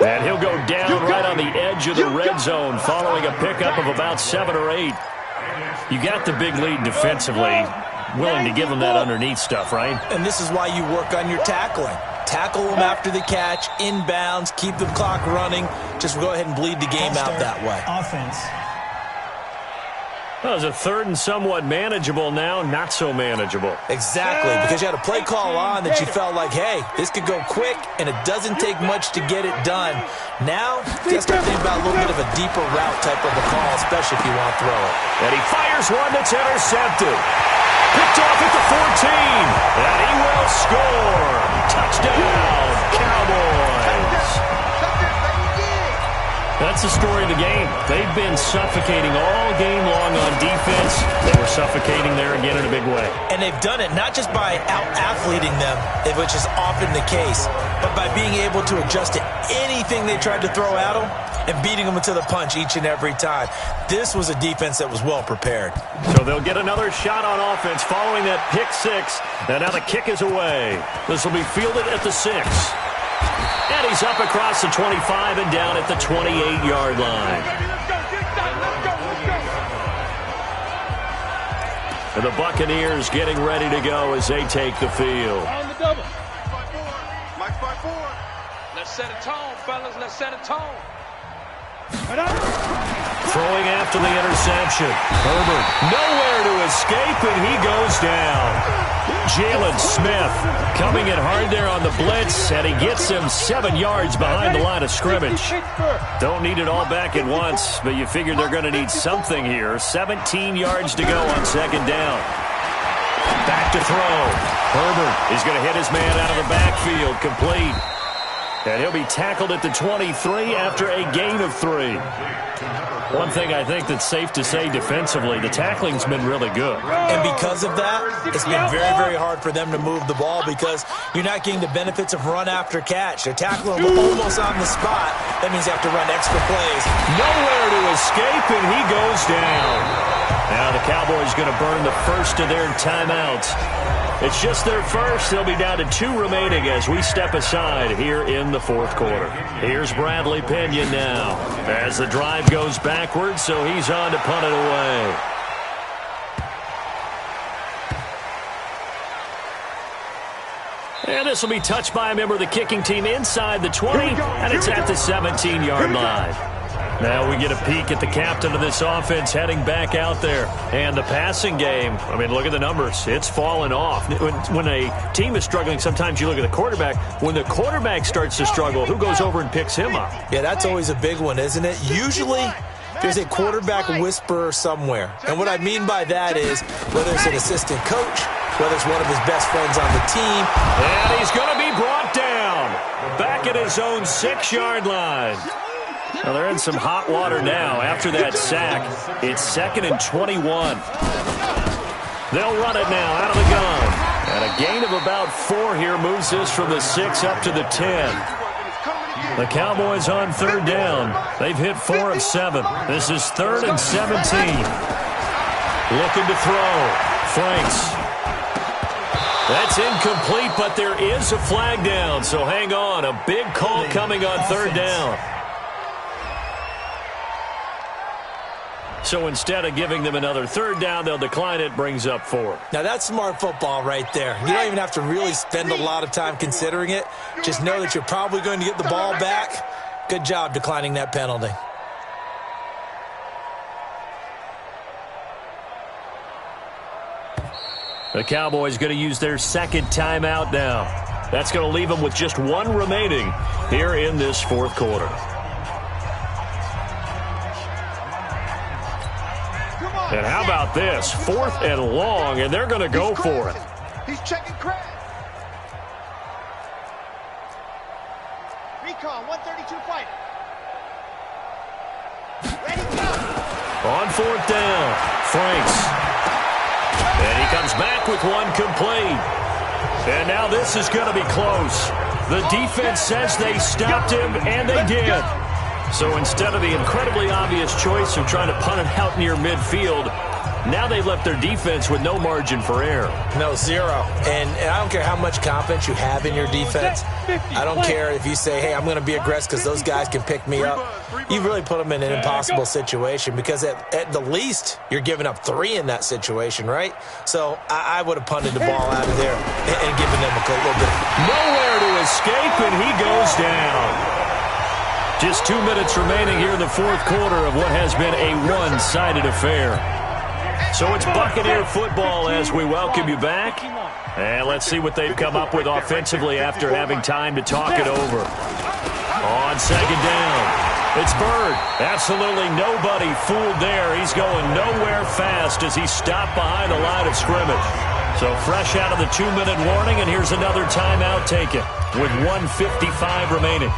And he'll go down right on the edge of the red zone following a pickup of about 7 or 8. You got the big lead defensively. Willing to give them that underneath stuff, right? And this is why you work on your tackling. Tackle them after the catch, inbounds, keep the clock running. Just go ahead and bleed the game out that way. Offense. Well, it's a 3rd and somewhat manageable now, not so manageable. Exactly, because you had a play call on that you felt like, hey, this could go quick, and it doesn't take much to get it done. Now, just got to think about a little bit of a deeper route type of a call, especially if you want to throw it. And he fires one that's intercepted. Picked off at the 14, and he will score. Touchdown, Cowboys. That's the story of the game. They've been suffocating all game long on defense. They were suffocating there again in a big way. And they've done it not just by out-athleting them, which is often the case, but by being able to adjust to anything they tried to throw at them and beating them to the punch each and every time. This was a defense that was well prepared. So they'll get another shot on offense following that pick 6. And now the kick is away. This will be fielded at the 6. And he's up across the 25 and down at the 28-yard line. And the Buccaneers getting ready to go as they take the field. On the double. Mike 5-4. Let's set a tone, fellas. Let's set a tone. Throwing after the interception. Herbert nowhere to escape, and he goes down. Jalen Smith coming in hard there on the blitz, and he gets him 7 yards behind the line of scrimmage. Don't need it all back at once, but you figure they're going to need something here. 17 yards to go on 2nd down. Back to throw. Herbert is going to hit his man out of the backfield, complete. And he'll be tackled at the 23 after a gain of 3. One thing I think that's safe to say defensively, the tackling's been really good. And because of that, it's been very, very hard for them to move the ball because you're not getting the benefits of run after catch. They're tackling them almost on the spot. That means you have to run extra plays. Nowhere to escape, and he goes down. Now the Cowboys going to burn the first of their timeouts. It's just their first. They'll be down to 2 remaining as we step aside here in the fourth quarter. Here's Bradley Pinion now as the drive goes backwards, so he's on to punt it away. And this will be touched by a member of the kicking team inside the 20, and it's at the 17-yard line. Now we get a peek at the captain of this offense heading back out there. And the passing game, I mean, look at the numbers. It's fallen off. When a team is struggling, sometimes you look at the quarterback. When the quarterback starts to struggle, who goes over and picks him up? Yeah, that's always a big one, isn't it? Usually there's a quarterback whisperer somewhere. And what I mean by that is whether it's an assistant coach, whether it's one of his best friends on the team. And he's going to be brought down back at his own 6-yard line. Well, they're in some hot water now after that sack. It's 2nd and 21. They'll run it now out of the gun. And a gain of about 4 here moves this from the 6 up to the 10. The Cowboys on 3rd down. They've hit 4 of 7. This is 3rd and 17. Looking to throw. Franks. That's incomplete, but there is a flag down, so hang on. A big call coming on 3rd down. So instead of giving them another 3rd down, they'll decline it, brings up 4. Now that's smart football right there. You don't even have to really spend a lot of time considering it. Just know that you're probably going to get the ball back. Good job declining that penalty. The Cowboys going to use their 2nd timeout now. That's going to leave them with just 1 remaining here in this 4th quarter. And how about this? 4th and long, and they're going to go for it. He's checking Craig. Recon, 132 fighter. Ready, go. On 4th down, Franks. And he comes back with 1 complete. And now this is going to be close. The defense says they stopped him, and they did. So instead of the incredibly obvious choice of trying to punt it out near midfield, now they've left their defense with no margin for error. No, 0. And I don't care how much confidence you have in your defense. I don't care if you say, hey, I'm going to be aggressive because those guys can pick me up. You really put them in an impossible situation because at the least you're giving up 3 in that situation, right? So I would have punted the ball out of there and given them a little bit. Nowhere to escape, and he goes down. Just 2 minutes remaining here in the 4th quarter of what has been a one-sided affair. So it's Buccaneer football as we welcome you back. And let's see what they've come up with offensively after having time to talk it over. On 2nd down, it's Bird. Absolutely nobody fooled there. He's going nowhere fast as he stopped behind the line of scrimmage. So fresh out of the 2-minute warning, and here's another timeout taken with 1:55 remaining.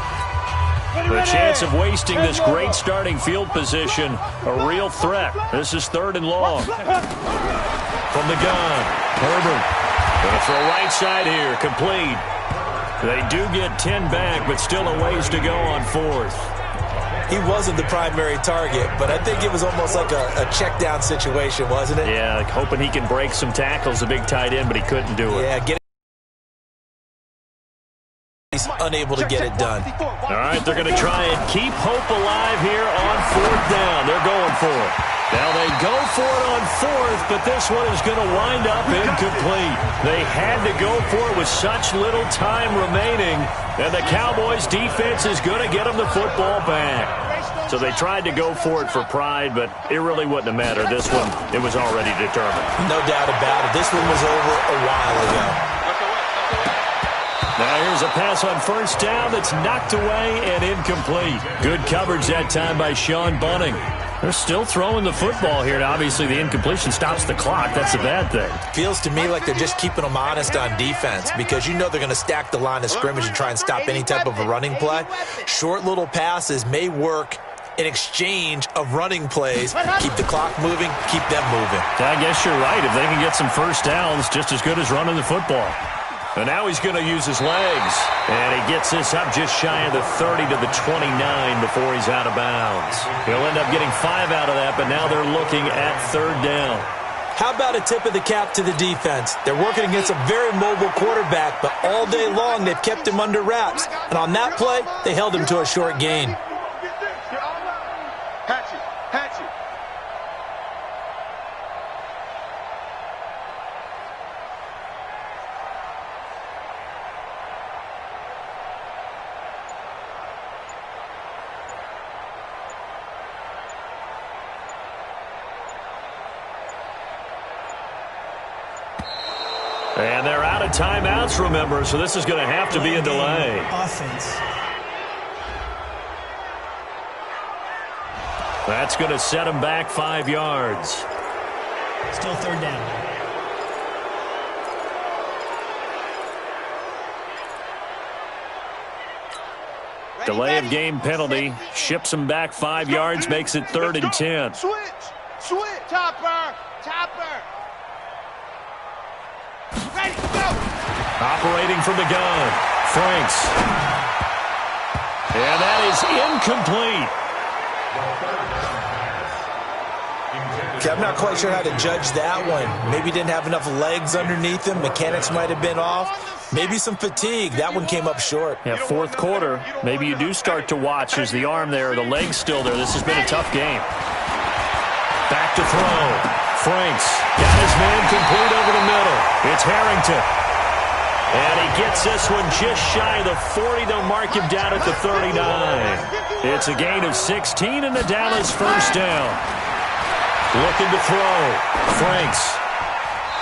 The chance of wasting this great starting field position, a real threat. This is 3rd and long. From the gun, Herbert. Going to throw right side here, complete. They do get 10 back, but still a ways to go on 4th. He wasn't the primary target, but I think it was almost like a check down situation, wasn't it? Yeah, like hoping he can break some tackles, a big tight end, but he couldn't do it. Yeah, he's unable to get it done. All right, they're going to try and keep hope alive here on 4th down. They're going for it. Now they go for it on 4th, but this one is going to wind up incomplete. They had to go for it with such little time remaining, and the Cowboys defense is going to get them the football back. So they tried to go for it for pride, but it really wouldn't have mattered. This one, it was already determined. No doubt about it. This one was over a while ago. Now here's a pass on 1st down that's knocked away and incomplete. Good coverage that time by Sean Bunning. They're still throwing the football here, and obviously the incompletion stops the clock. That's a bad thing. Feels to me like they're just keeping them honest on defense because you know they're going to stack the line of scrimmage and try and stop any type of a running play. Short little passes may work in exchange of running plays. Keep the clock moving, keep them moving. I guess you're right. If they can get some 1st downs, just as good as running the football. And now he's going to use his legs. And he gets this up just shy of the 30 to the 29 before he's out of bounds. He'll end up getting 5 out of that, but now they're looking at 3rd down. How about a tip of the cap to the defense? They're working against a very mobile quarterback, but all day long they've kept him under wraps. And on that play, they held him to a short gain. And they're out of timeouts, remember, so this is going to have to be a delay. Offense. That's going to set them back 5 yards. Still third down. Delay of game penalty. Ships them back 5 yards, makes it 3rd and 10. Switch. Topper. Ready, go. Operating from the gun. Franks. And that is incomplete. Okay, I'm not quite sure how to judge that one. Maybe didn't have enough legs underneath him. Mechanics might have been off. Maybe some fatigue. That one came up short. Yeah, 4th quarter. Maybe you do start to watch as the arm there, the leg's still there. This has been a tough game. Back to throw. Franks got his man complete over the middle. It's Harrington. And he gets this one just shy of the 40. They'll mark him down at the 39. It's a gain of 16 and the Dallas first down. Looking to throw. Franks.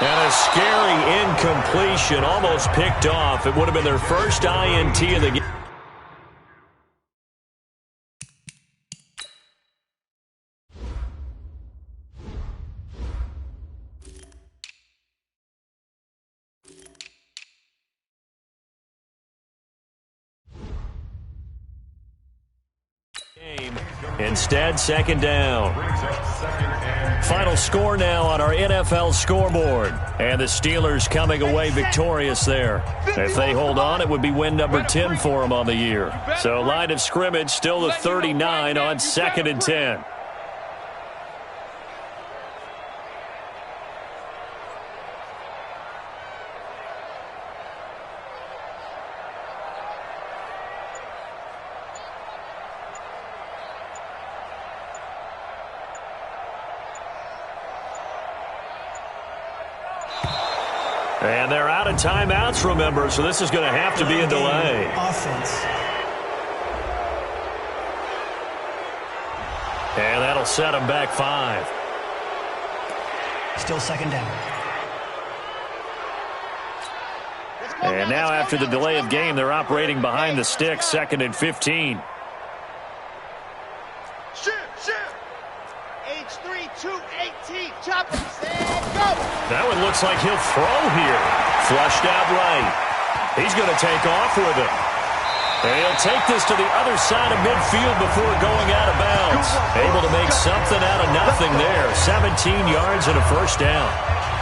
And a scary incompletion, almost picked off. It would have been their first INT of the game. Instead, 2nd down. Final score now on our NFL scoreboard. And the Steelers coming away victorious there. If they hold on, it would be win number 10 for them on the year. So line of scrimmage still the 39 on 2nd and 10. And they're out of timeouts, remember, so this is going to have to be a delay. Offense. And that'll set them back 5. Still 2nd down. And now after the delay of game, they're operating behind the stick, 2nd and 15. Shoot. H3, 218. Chopper, and go. That one looks like he'll throw here. Flushed out right. He's going to take off with it. And he'll take this to the other side of midfield before going out of bounds. Able to make something out of nothing there. 17 yards and a first down.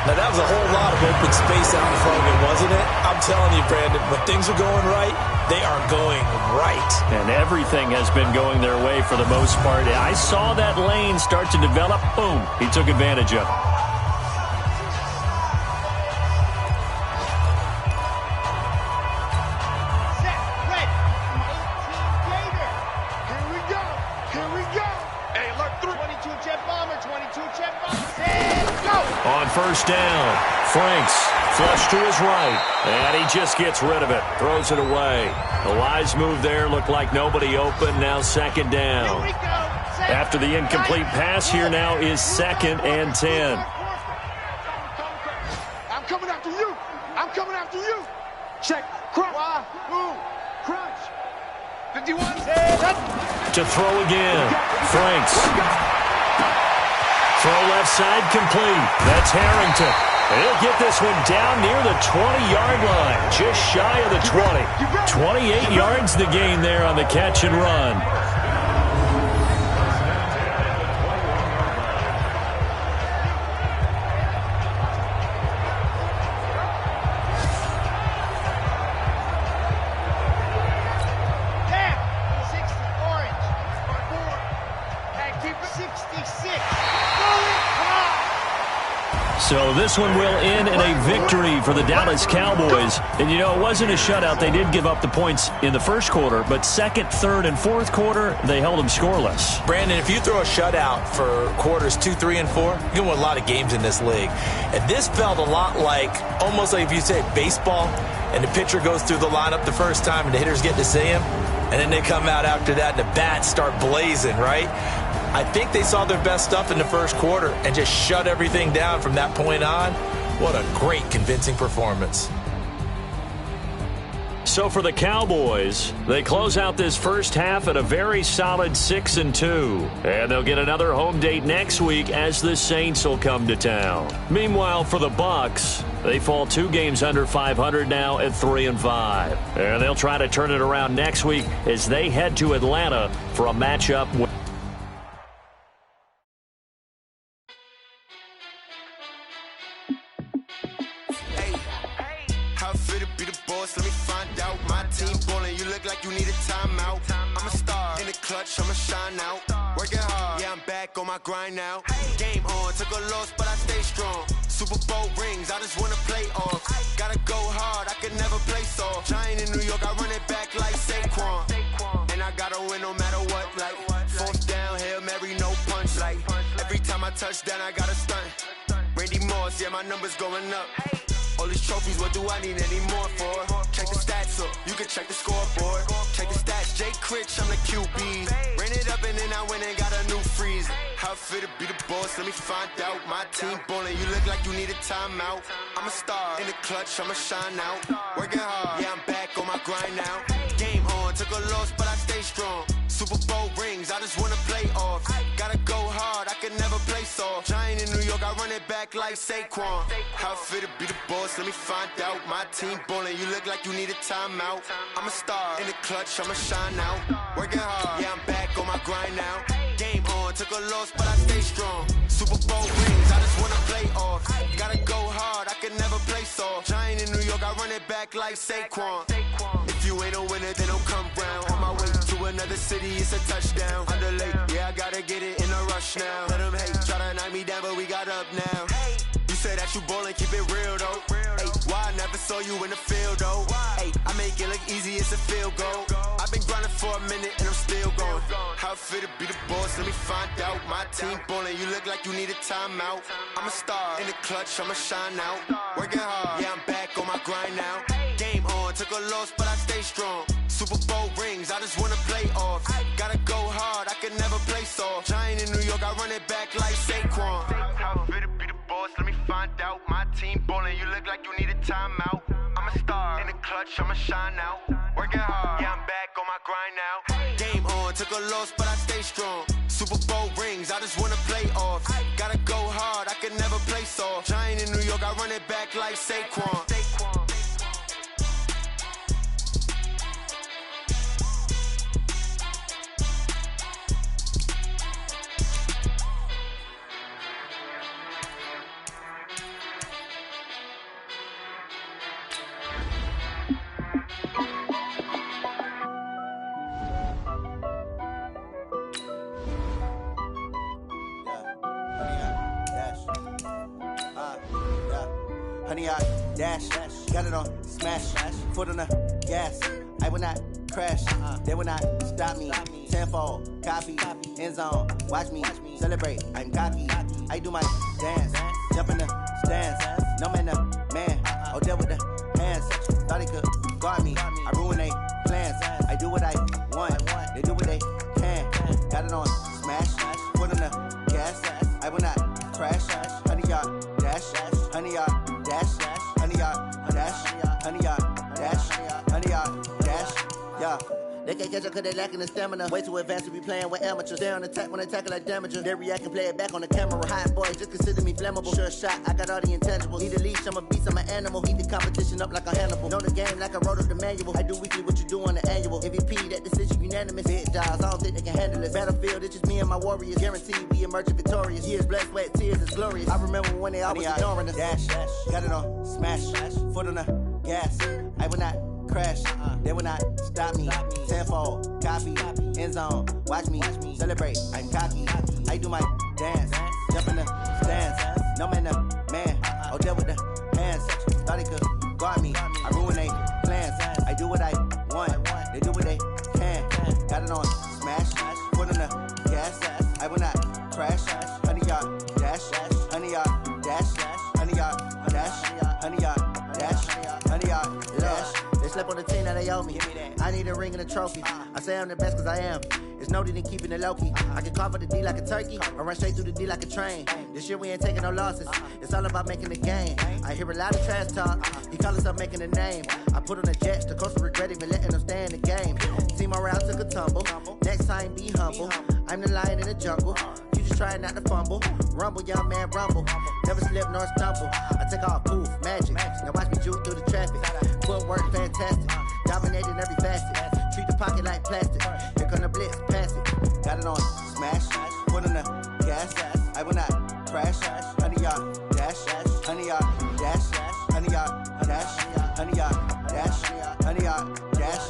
Now, that was a whole lot of open space out in front of him, wasn't it? I'm telling you, Brandon, when things are going right, they are going right. And everything has been going their way for the most part. I saw that lane start to develop. Boom. He took advantage of it. On first down, Franks flush to his right, and he just gets rid of it, throws it away. A wise move there, looked like nobody open, now 2nd down. After the incomplete pass, here now is 2nd and 10. I'm coming after you. Check. Crunch. Crunch. 51. To throw again, Franks. Throw left side complete. That's Harrington. And he'll get this one down near the 20-yard line, just shy of the 20. 28 yards the gain there on the catch and run. So this one will end in a victory for the Dallas Cowboys. And, you know, it wasn't a shutout. They did give up the points in the first quarter, but second, third, and fourth quarter, they held them scoreless. Brandon, if you throw a shutout for quarters 2, 3, and 4, you can win a lot of games in this league. And this felt a lot like, almost like if you say baseball, and the pitcher goes through the lineup the first time and the hitters get to see him, and then they come out after that and the bats start blazing, right? I think they saw their best stuff in the first quarter and just shut everything down from that point on. What a great, convincing performance. So for the Cowboys, they close out this first half at a very solid 6-2. And they'll get another home date next week as the Saints will come to town. Meanwhile, for the Bucs, they fall 2 games under 500 now at 3-5. And they'll try to turn it around next week as they head to Atlanta for a matchup with I'ma shine out, working hard, yeah, I'm back on my grind now. Game on, took a loss, but I stay strong. Super Bowl rings, I just wanna play off. Gotta go hard, I can never play soft. Giant in New York, I run it back like Saquon. And I gotta win no matter what, like fourth down, Hail Mary, no punch. Like every time I touch down, I gotta stunt. Randy Moss, yeah, my numbers going up. All these trophies, what do I need any more for? Check the stats up, you can check the scoreboard. Check the stats, Jay Critch, I'm the QB. Ran it up and then I went and got a new freeze. How it feel to be the boss, let me find out. My team ballin', you look like you need a timeout. I'm a star, in the clutch, I'ma shine out. Working hard, yeah, I'm back on my grind now. Game on, took a loss, but I stay strong. Super Bowl rings, I just wanna play off. Gotta go hard, I can never play soft. Giant in New York, I run it back like Saquon. How it feel to be the boss, let me find out. My team ballin', you look like you need a timeout. I'm a star, in the clutch, I'ma shine out. Working hard, yeah, I'm back on my grind now. Game on, took a loss, but I stay strong. Super Bowl rings, I just wanna play off. Gotta go hard, I can never play soft. Giant in New York, I run it back like Saquon. If you ain't a winner, then don't come round. On my way to another city, it's a touchdown. Underlay, yeah, I gotta get it in a rush now. Let them hate, try to knock me down, but we got up now. You say that you ballin', keep it real though. Hey, why I never saw you in the field though? Hey, I make it look easy, it's a field goal. I've been grinding for a minute and I'm still going. How it feel to be the boss, let me find out. My team ballin', you look like you need a timeout. I'm a star, in the clutch, I'ma shine out. Working hard, yeah, I'm back on my grind now. Game on, took a loss, but I stay strong. Super Bowl rings, I just wanna play off. Gotta go hard, I can never play soft. Giant in New York, I run it back like Saquon. How it feel to be the boss, let me find out. My team ballin', you look like you need a timeout. I'm a star, in the clutch, I'ma shine out. Working hard, yeah, I'm back on my grind now. Game on, took a loss, but I stay strong. Super Bowl rings, I just wanna play off. Gotta go hard, I can never play soft. Giant in New York, I run it back like Saquon. Honey, I dash, got it on smash, foot on the gas. I will not crash, they will not stop me. Tenfold, copy, end zone, watch me celebrate. I'm cocky, I do my dance, jump in the stands. No man, the man, oh, deal with the hands. Thought he could guard me, I ruin they plans. I do what I want, they do what they can. Got it on smash, foot on the gas. I will not crash, honey, y'all dash, honey, y'all dash, honey, y'all dash, honey, y'all dash, honey, y'all dash, yeah. They can't catch up cause they lacking the stamina. Way too advanced to be playing with amateurs. Stay on attack when they tackle like damager. They react and play it back on the camera. Hot boy, just consider me flammable. Sure shot, I got all the intangibles. Need a leash, I'm a beast, I'm an animal. Heat the competition up like a Hannibal. Know the game like I wrote up the manual. I do weekly what you do on the annual. MVP, that decision unanimous. Big dials, I don't think they can handle it. Battlefield, it's just me and my warriors. Guaranteed we emerge victorious. Years, blood, sweat, tears, it's glorious. I remember when they always ignoring us. Dash, got it on smash, foot on the gas. I will not crash, they will not stop me. Tenfold, copy, end zone, watch me celebrate. I'm cocky, I do my dance, jump in the stands. No man, the man. Oh, there with the hands. Thought they could guard me. I ruin they plans. I do what I want. They do what they can. Got it on smash. Put on the gas. I will not crash. 100 yard dash. 100 yard dash. 100 yard dash. 100 yard dash. 100 yard dash. They slept on the team that they owe me. I need a ring and a trophy. I say I'm the best cause I am. It's no need in keeping it low-key. I can cover the D like a turkey or run straight through the D like a train. This year we ain't taking no losses. It's all about making the game. I hear a lot of trash talk. He call himself making a name. I put on the Jets. The coach will regret even letting them stay in the game. Team morale took a tumble. Next time be humble. I'm the lion in the jungle. You just trying not to fumble. Rumble, young man, rumble. Never slip nor stumble. I take off, poof, magic. Now watch me juke through the traffic. Footwork fantastic. Dominating every facet. Treat the pocket like plastic. Here come the blitz, pass it. Got it on smash. Put on the gas. I will not crash. 100 yard dash. 100 yard dash. 100 yard dash. 100 yard dash. 100 yard dash.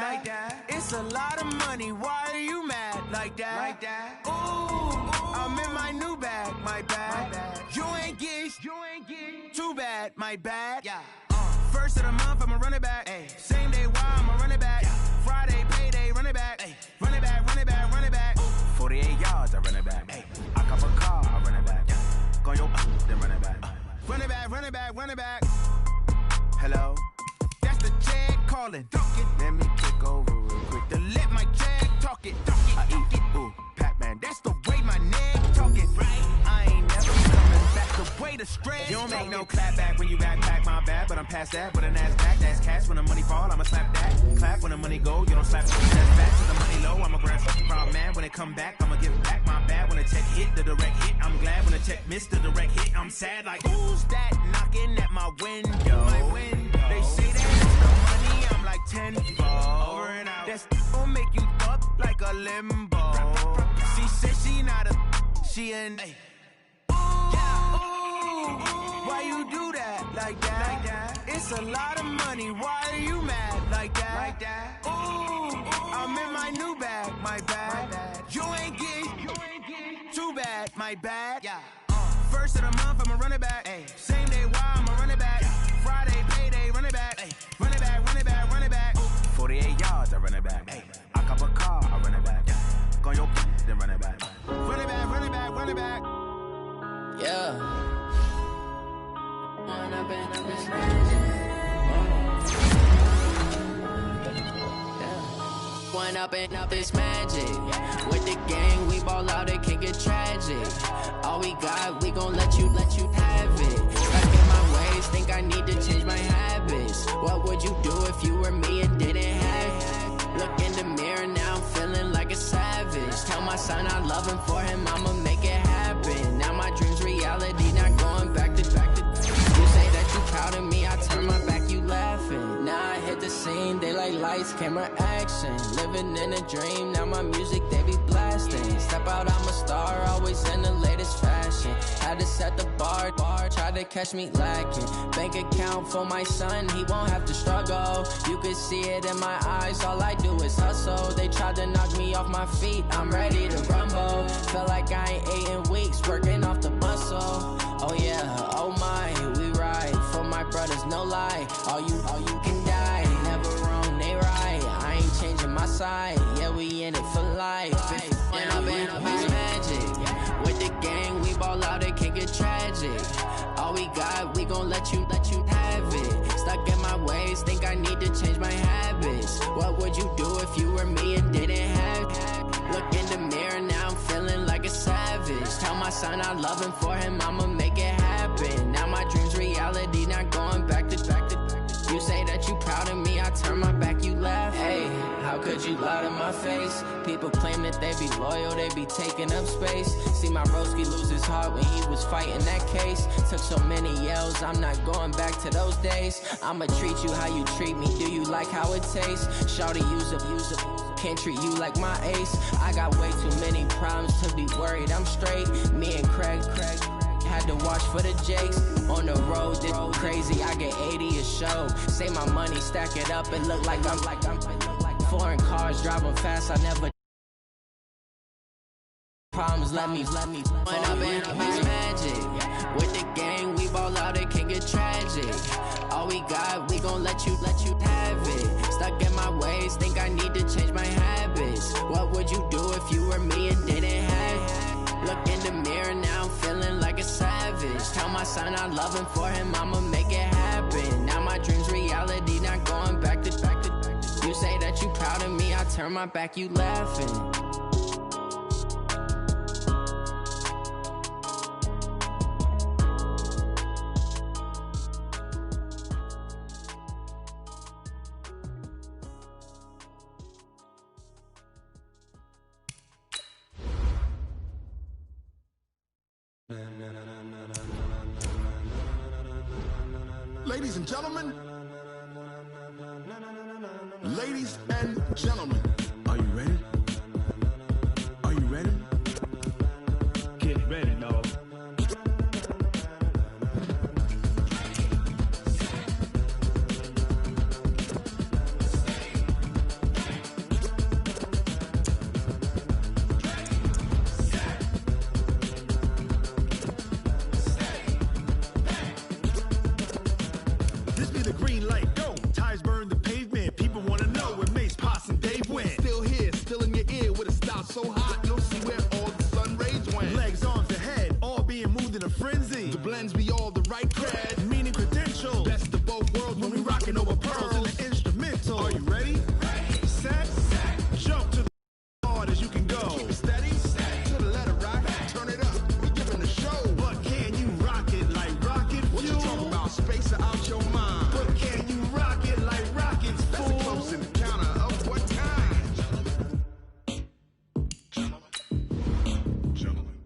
Like that. It's a lot of money. Why are you mad like that? Ooh, I'm in my new bag, my bad. You ain't get too bad, my bad. Yeah. First of the month, I'ma run it back. Same day, why I'ma run it back. Friday, payday, run it back. Run it back, run it back, run it back. 48 yards, I run it back. I cop a car, I run it back. Go your then run it back. Run it back, run it back, run it back. Hello? That's the jag calling. Let me kick over real quick. To let my jag talk it. I eat it. Ooh, Pac-Man. That's the way my neck talking. Right? I ain't never coming back the way the stretch. You don't make no clap back when you backpack my bad, but I'm past that. With an ass back, that's cash. When the money fall, I'ma slap that. Clap when the money go, you don't slap that. That's back to the money low. I'ma grab something from man. When it come back, I'ma give back my bad. When the check hit, the direct hit. I'm glad when the check missed the direct hit. I'm sad like who's that knocking at my window? My window. They say that. 10-fold. Over and out. That's gon' make you up like a limbo. She said she not a, she an. Ooh, why you do that like that? It's a lot of money. Why are you mad like that? Ooh, I'm in my new bag, my bad. You ain't get too bad, my bad. Yeah. First of the month, I'ma run it back. Same day, why I'ma run it back. Friday, payday, run it back. Run it back, run it back, run it back. 48 yards, I run it back. I cop a car, I run it back. Go your then run it back. Run it back, run it back, run it back. Yeah. One up and up is magic. With the gang, we ball out, it can get tragic. All we got, we gon' let you have it. Stuck in my ways, think I need to change my habits. What would you do if you were me and didn't have it? Look in the mirror, now I'm feeling like a savage. Tell my son I love him, for him I'ma make it happen. Now my dream's reality, not going back to. You say that you proud of me, I turn my back, you laughing. Now I hit the scene, they like lights, camera, action. Living in a dream, now my music, they be blasting. Step out, I'm a star, always in the latest fashion. Had to set the bar, try to catch me lacking. Bank account for my son, he won't have to struggle. You could see it in my eyes, all I do is hustle. They tried to knock me off my feet, I'm ready to rumble. Feel like I ain't ate in weeks, working off the muscle. Oh yeah, oh my, we ride for my brothers, no lie. All you can die, never wrong, they right. I ain't changing my side, yeah, we in it for life. And up is magic. With the gang, we ball out, it can get tragic. All we got, we gon' let you have it. Stuck in my ways, think I need to change my habits. What would you do if you were me and didn't have it? Look in the mirror, now I'm feeling like a savage. Tell my son I love him, for him I'ma make it happen. Now my dream's reality, not going back to. You say that you proud of me, I turn my back, you laugh. Hey, I How could you lie to my face? People claim that they be loyal, they be taking up space. See my broski lose his heart when he was fighting that case. Took so many yells, I'm not going back to those days. I'ma treat you how you treat me, do you like how it tastes? Shawty, use up, can't treat you like my ace. I got way too many problems to be worried, I'm straight. Me and Craig had to watch for the Jakes. On the road, this crazy, I get 80 a show. Say my money, stack it up, and look like I'm foreign cars, driving fast, I never problems, let me when I've been magic. With the gang, we ball out, it can get tragic. All we got, we gon' let you have it. Stuck in my ways, think I need to change my habits. What would you do if you were me and didn't have it? Look in the mirror, now I'm feeling like a savage. Tell my son I love him, for him I'ma make it happen. Now my dream's reality, not going back to. You say that you proud of me, I turn my back, you laughing. Ladies and gentlemen, ladies and gentlemen, are you ready? Are you ready? Get ready, dog. This be the green light, go. Tires burn the pavement. People wanna know where Mace, Pops, and Dave went. Still here, still in your ear with a style so hot, you'll see where all the sun rays went. Legs, arms, and head, all being moved in a frenzy. The blends be all the right cred, meaning credential. Best of both worlds when we rockin' over pearls in the instrumental. Are you ready? Set, jump to the hard as you can go. Keep it steady, to the letter rock, turn it up. We giving the show. But can you rock it like rocket fuel? What you talking about? Space or out your mind? But can you rock it like rockets, fool? That's a close encounter of what kind?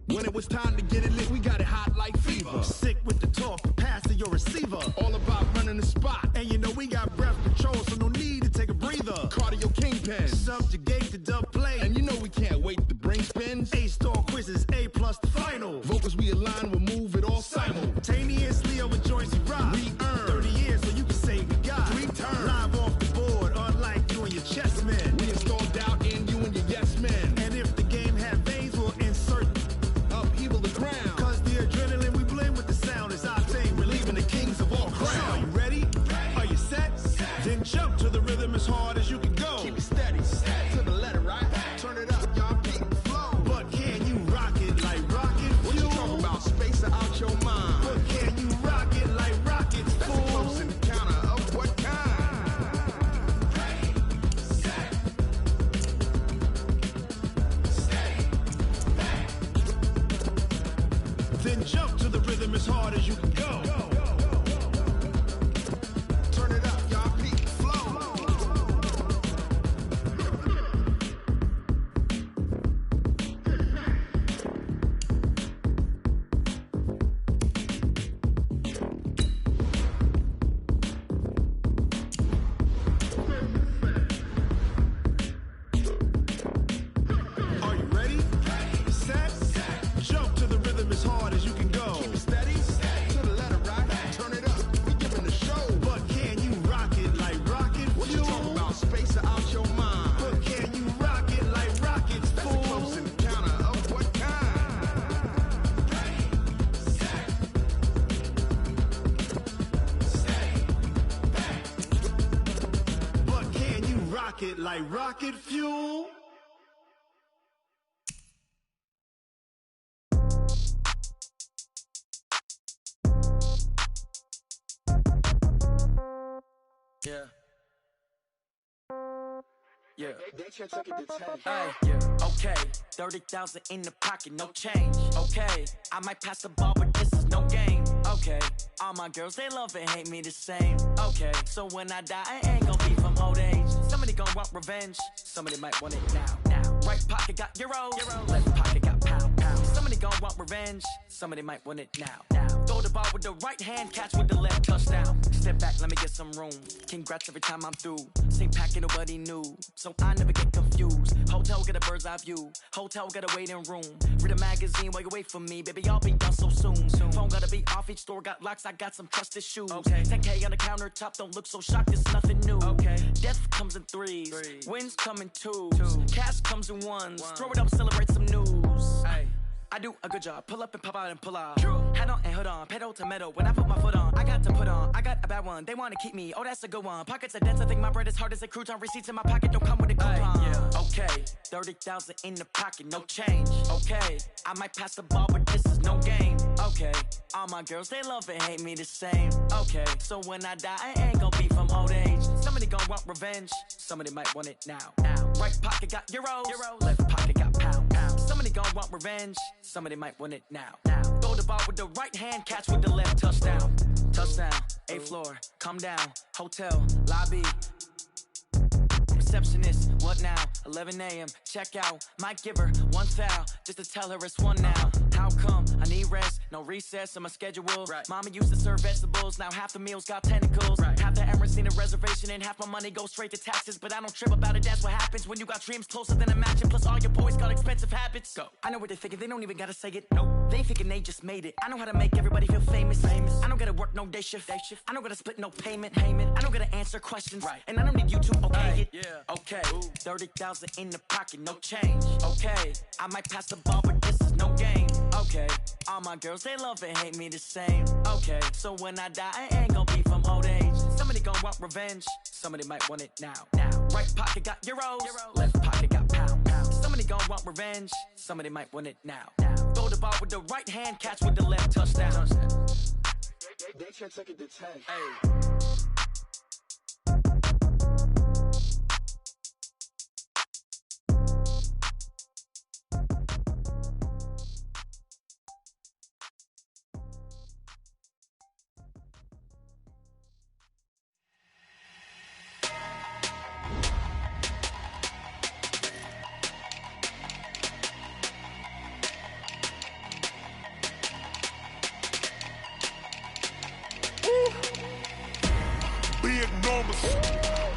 When it was time to get it lit, we got it hot like fever. Sick with the talk, pass to your receiver. All about running the spot. And you know we got breath control, so no need to take a breather. Cardio kingpin, subjugate the dub play. And you know we can't wait to bring spins. A-star quizzes, A+ the final. Vocals we align, we'll move it all simultaneously over joints we rock. We earn 30 years, so you can say we got 3 turns. Live off the board, unlike you and your chess men. We install doubt in you and your yes men. And if the game had veins, we'll insert upheaval the ground. Cause the adrenaline we blend with the sound is our thing, relieving the kings of all crowns. So are you ready? Are you set? Then jump to the rhythm as hard as you can go. Keep it steady, to the letter, right? Turn it up, y'all keep the flow. But can you rock it like rocket fuel? What you talking about? Space or out your mind? But can you rock it like rockets, fool? That's a close encounter of what kind? Then jump to the rhythm as hard as you can go. Turn it up, y'all peak flow. Are you ready? Set, jump to the rhythm as hard as you can go. Keep it steady, to the letter rock, turn it up, we giving the show. But can you rock it like rocket fuel? What you talking about? Space or out your mind? But can you rock it like rockets, fool? That's a close encounter of what kind? But can you rock it like rocket fuel? Yeah. Yeah. Hey, yeah. Okay. 30,000 in the pocket, no change. Okay. I might pass the ball, but this is no game. Okay. All my girls, they love and hate me the same. Okay. So when I die, I ain't gonna be from old age. Somebody gonna walk revenge. Somebody might want it now. Right pocket got euros, left pocket got pound. Somebody gon' want revenge. Somebody might want it now. Throw the ball with the right hand, catch with the left, touchdown. Step back, let me get some room. Congrats every time I'm through. Same packet, nobody knew, so I never get confused. Hotel get a bird's eye view. Hotel got a waiting room. Read a magazine while you wait for me, baby. I'll be done so soon. Phone gotta be off. Each store got locks. I got some trusted shoes. 10K on the countertop. Don't look so shocked. It's nothing new. Death comes in threes. Wins come in twos. Cash comes in ones. Throw it up, celebrate some news. I do a good job. Pull up and pop out and pull out. Head on and hood on. Pedal to metal. When I put my foot on, I got to put on. I got a bad one. They want to keep me. Oh, that's a good one. Pockets are dense. I think my bread is hard as a crouton. Receipts in my pocket don't come with a coupon. Okay, 30,000 in the pocket, no change. Okay, I might pass the ball, but this is no game. Okay, all my girls, they love and hate me the same. Okay, so when I die, I ain't gonna be from old age. Somebody gon' want revenge. Somebody might want it now. Right pocket got euros. Left pocket got pound. Somebody gon' want revenge. Somebody might want it now. Throw the ball with the right hand, catch with the left, touchdown. Touchdown, 8th floor, come down, hotel, lobby. Receptionist, what now? 11 a.m., check out. Might give her one foul, just to tell her it's one now. How come? I need rest, no recess in my schedule. Mama used to serve vegetables, now half the meals got tentacles. Half the Emirates need a reservation and half my money goes straight to taxes. But I don't trip about it, that's what happens when you got dreams closer than a match. Plus all your boys got expensive habits. Go. I know what they're thinking, they don't even gotta say it. Nope. They thinking they just made it. I know how to make everybody feel famous. I don't gotta work no day shift. I don't gotta split no payment. I don't gotta answer questions. And I don't need you to okay it. Okay, 30,000 in the pocket, no change. Okay, I might pass the ball, but this is no game. Okay, all my girls, they love and hate me the same. Okay, so when I die, I ain't gonna be from old age. Somebody gon' want revenge. Somebody might want it now. Right pocket got euros. Left pocket got pound. Somebody gon' want revenge. Somebody might want it now. Throw the ball with the right hand, catch with the left, touchdown. They can't take it to 10.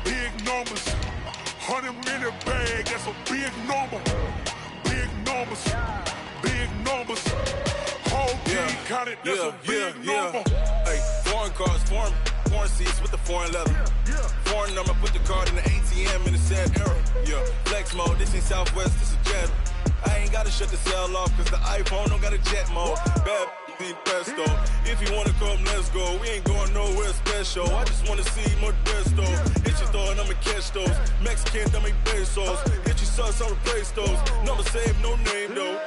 Big numbers, 100-minute bag, that's a big number. Big numbers, whole team counted, that's a big number. Hey, foreign cars, foreign seats with the foreign leather. Foreign number, put the card in the ATM in the sad era. Flex mode, this ain't Southwest, this is Jet. I ain't gotta shut the cell off, cause the iPhone don't got a jet mode. Bad pesto. If you wanna come, let's go. We ain't going nowhere special. I just wanna see Modesto. Hit your throw and I'ma catch those. Mexican, I make pesos. Hit your sauce, I'll replace those. Number save, no name though.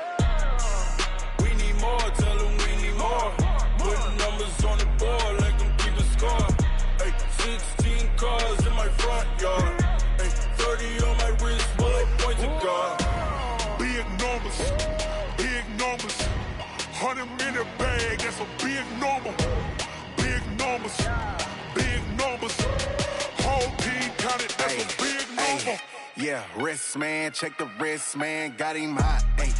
We need more, tell them we need more. Putting numbers on the board, like them keep a score. Hey, 16 cars in my front yard. Hey, 30 on my wrist, bullet point to God. Big numbers, 100-minute bag, that's a big number. Big numbers, whole team counted, that's a big number. Yeah, wrist man, check the wrist man, got him hot. Ay,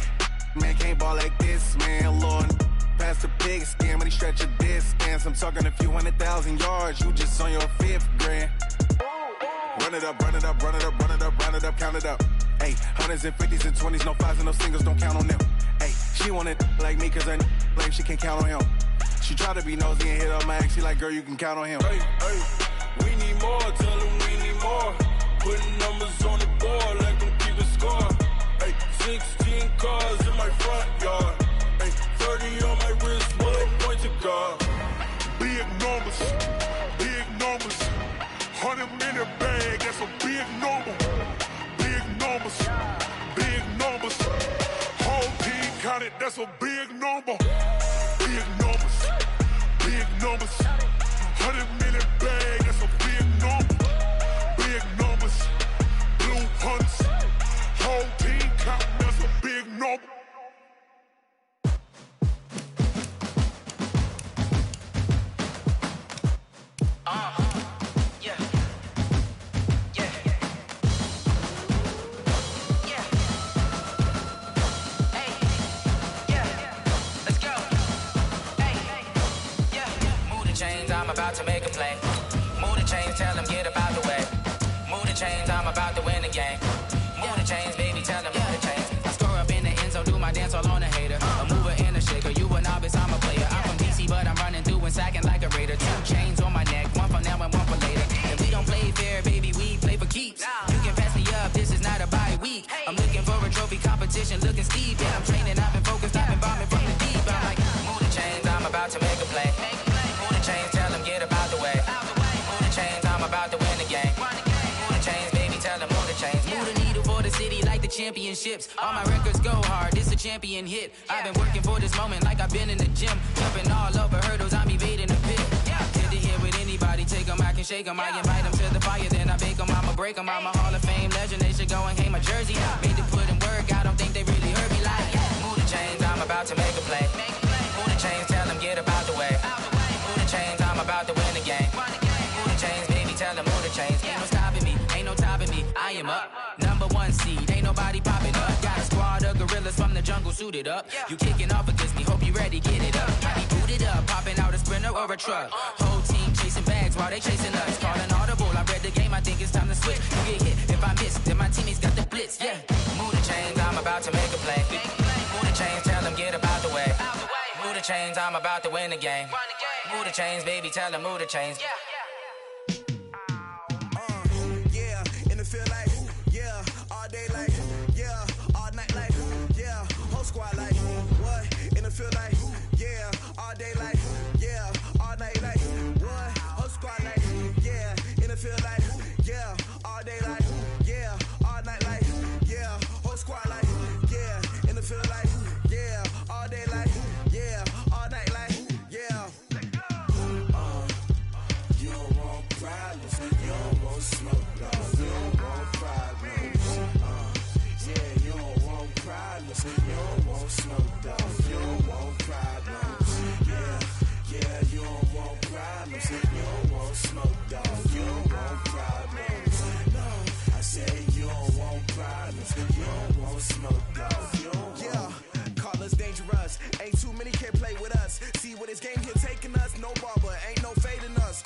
man can't ball like this, man. Lord, past the pig skin when he stretch a distance. I'm talking a few 100,000 yards, you just on your 5th grand. Run it up, count it up. Ay, 100s and 50s and 20s, no 5s and no singles, don't count on them. Ay, she want it like me cause her blame, she can't count on him. She try to be nosy and hit up my ex, she like, girl, you can count on him. Hey, we need more, tell them we need more. Putting numbers on the board, like them keep a score. Hey, 16 cars in my front yard. Hey, 30 on my wrist, bullet point to God. Big numbers, 100-minute bag, that's a big number. Big numbers, whole team counted, that's a big number. Big numbers, 100-minute bag, that's a big number. Big numbers, blue hunts, whole team counting, that's a big number. I'm about to make a play. Move the chains, tell them get up out the way. Move the chains, I'm about to win the game. Move the chains, baby, tell them move the chains. I score up in the end zone, do my dance all on a hater. A mover and a shaker, you a novice, I'm a player. I'm from DC, but I'm running through and sacking like a raider. 2 chains on my neck, one for now and one for later. If we don't play fair, baby, we play for keeps. You can pass me up, this is not a bye week. I'm looking for a trophy competition, looking steep. Yeah, I'm training, I've been focused, I've been bombing from the deep. I'm like, move the chains, I'm about to make a play. Move the chains, tell them get up out the way. Move the chains, I'm about to win the game. Move the chains, baby, tell them move the chains. Move the needle for the city like the championships. All my records go hard, this a champion hit. I've been working for this moment like I've been in the gym. Jumping all over hurdles, I'm evading the pit. Good to hear with anybody, take them, I can shake them. I invite them to the fire, then I bake them, I'ma break them. I'm a Hall of Fame legend, they should go and hang my jersey. Made to put in work, I don't think they really heard me like. Move the chains, I'm about to make a play. Move the chains, tell them get up out the way. Move the chains, I'm about to win the game. Move the chains, baby, tell them move the chains. Ain't no stopping me, ain't no topping me, I am up. Number 1 seed, ain't nobody popping up. Got a squad of gorillas from the jungle suited up. You kicking off against me, hope you ready, get it up. I be booted up, popping out a sprinter or a truck. Whole team chasing bags while they chasing us. Calling audible, I read the game, I think it's time to switch. You get hit, if I miss, then my teammates got the blitz, yeah. Move the chains, I'm about to make a play. Move the chains, tell them get up out the way. Move the chains, I'm about to win the game. Move the chains, baby, tell them move the chains. Yeah, in the field like, yeah, all day like, yeah, all night like, yeah, whole squad like, what? In the field like, yeah, all day like, yeah, all night like, what? Whole squad like, yeah, in the field like, yeah, all day like, yeah, all night like, yeah, whole squad like, yeah, in the field like, yeah, all day like, yeah, all night like, yeah. You don't want problems, you don't want smoke, dog. You don't want problems. Yeah, you don't want problems, you don't want smoke, dog. You don't want problems. Yeah, you don't want problems, you don't want smoke, dog. You don't want problems. No, I say you don't want problems, you don't want smoke, dog. You don't want. Call us dangerous. Ain't too many can play with us. See where this game here taking us. No barber, ain't no fading us.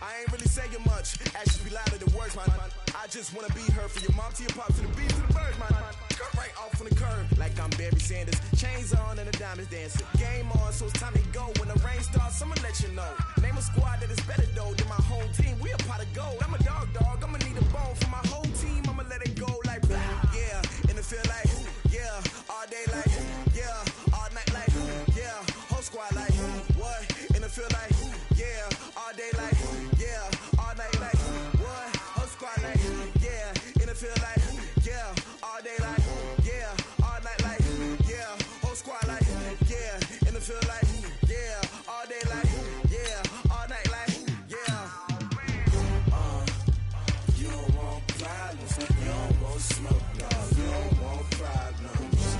I ain't really saying much. Actions be louder than words, man. I just wanna be heard from your mom to your pop to the beat to the birds, man. Cut right off on the curb like I'm Barry Sanders. Chains on and the diamonds dancing. Game on, so it's time to go. When the rain starts, I'ma let you know. Name a squad that is better though than my whole team. We a pot of gold. I'm a dog. I'ma need a bone for my whole team. I'ma let it go like blah. Yeah, in the field like, yeah, all day like, yeah, all night like, yeah, whole squad like, what? In the field like, yeah, all day like, yeah, all night like, what? Whole squad like, yeah, in the field like, yeah, all day like, yeah, all night like, yeah, whole squad like, yeah, in the field like, yeah, all day like, yeah, all night like, yeah. You don't want problems, you don't want smoke, dog. You don't want problems.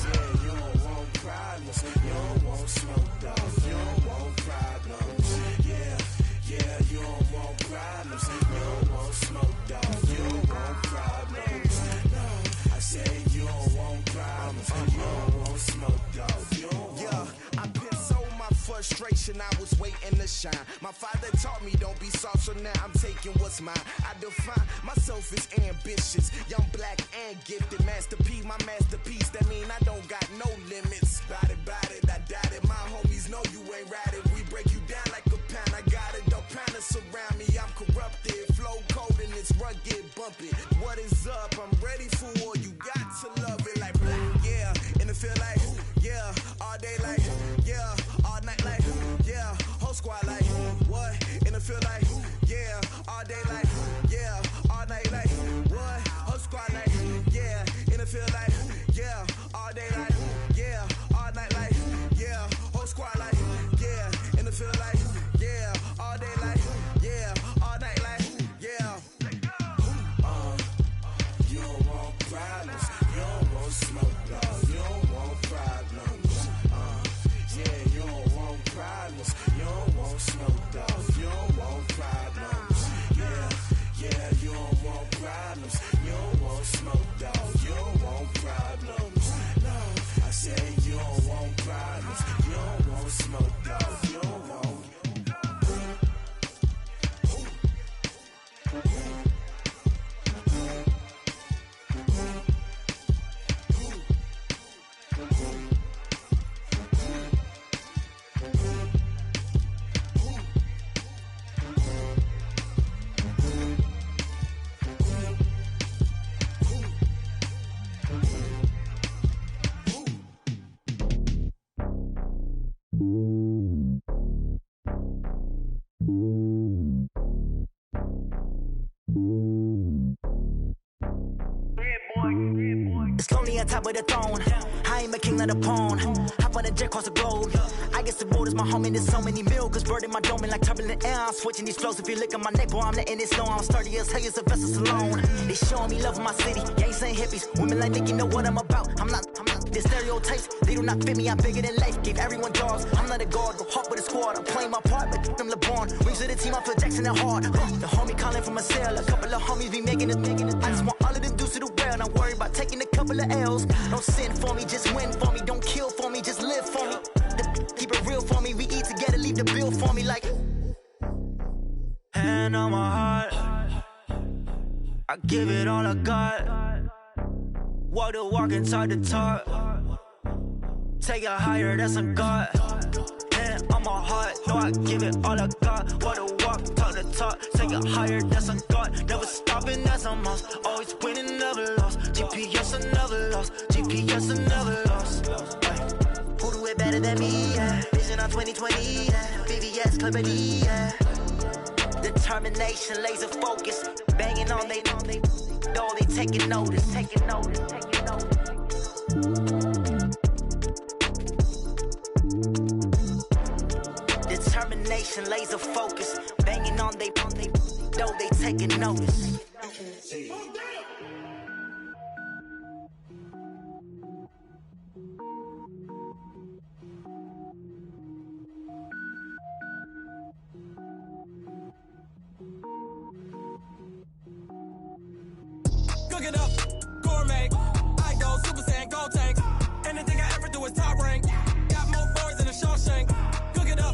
Yeah, you don't want problems, you don't want smoke, dog. You don't want problems. Yeah, you don't want problems, you don't want smoke, dog. You don't want problems. No, I say you don't want problems, you don't want smoke, dog. You don't want. Yeah, I've been so my frustration, I was waiting to shine. My father taught me don't be soft, so now I'm taking what's mine. I define myself as ambitious, young, black, and gifted. Master P, my masterpiece. That mean I don't got no limits. Bout it, I doubt it. My homies know you ain't ratted. We break you down like a pound. I got it, don't pound to surround me. I'm corrupted, flow cold and it's rugged, bumpy. What is up? I'm ready for war. You got to love it like blah. Yeah, in the field like, yeah, all day like, yeah, all night like, yeah, whole squad like, what? In the field like, yeah, all day like, yeah, all night like, what? Whole squad like, yeah, in the field like, yeah, all day like, yeah, all night like, yeah, whole squad like, yeah, in the field like, yeah, all day like, yeah, all night like, yeah. You don't want problems, you don't want smoke, dog. You don't want problems. Yeah, you don't want problems, you don't want smoke, dog. You don't want problems. Yeah, you don't want problems, you don't want smoke, dog. You don't want problems. No, I say you don't want problems, you don't want smoke, dog. You don't want. me on top of the throne. I ain't a king of the pawn. Hop on a jet across the globe. I guess the road is my home and there's so many miracles burning my dome like turbulent air. I'm switching these flows. If you look at my neck, boy, I'm letting it slow. I'm sturdy as hell, it's a vessel alone. They showing me love in my city. Gang saying hippies. Women like Nick, you know what I'm about. I'm not the stereotypes. They do not fit me. I'm bigger than life. Gave everyone jobs. I'm not a guard. Go hard with a squad. I'm playing my part, but I'm LeBron. Wings of the team, I feel Jackson and hard. The homie calling from a cell. A couple of homies be making it. I just want all of them dudes to the well. Not worry about taking a couple of L's. Don't sin for me, just win for me. Don't kill for me, just live for me. Keep it real for me. We eat together, leave the bill for me like. Hand on my heart, I give it all I got. Walk the walk and talk the talk. Take it higher, that's a God. Hand on my heart, no, I give it all I got. Walk the walk, talk the talk. Take it higher, that's a God. Never stopping, that's a must. Always winning, never lost. GPS, I never lost. GPS, I never lost. Who do it better than me? Yeah. Vision on 2020. Yeah. VVS, Clippity. Yeah. Determination, laser focus, banging on they door, they taking notice. Determination, laser focus, banging on they door, they taking notice. Cook it up, gourmet. I go Super Saiyan, gold tank. Anything I ever do is top rank. Got more boys than a Shawshank. Cook it up,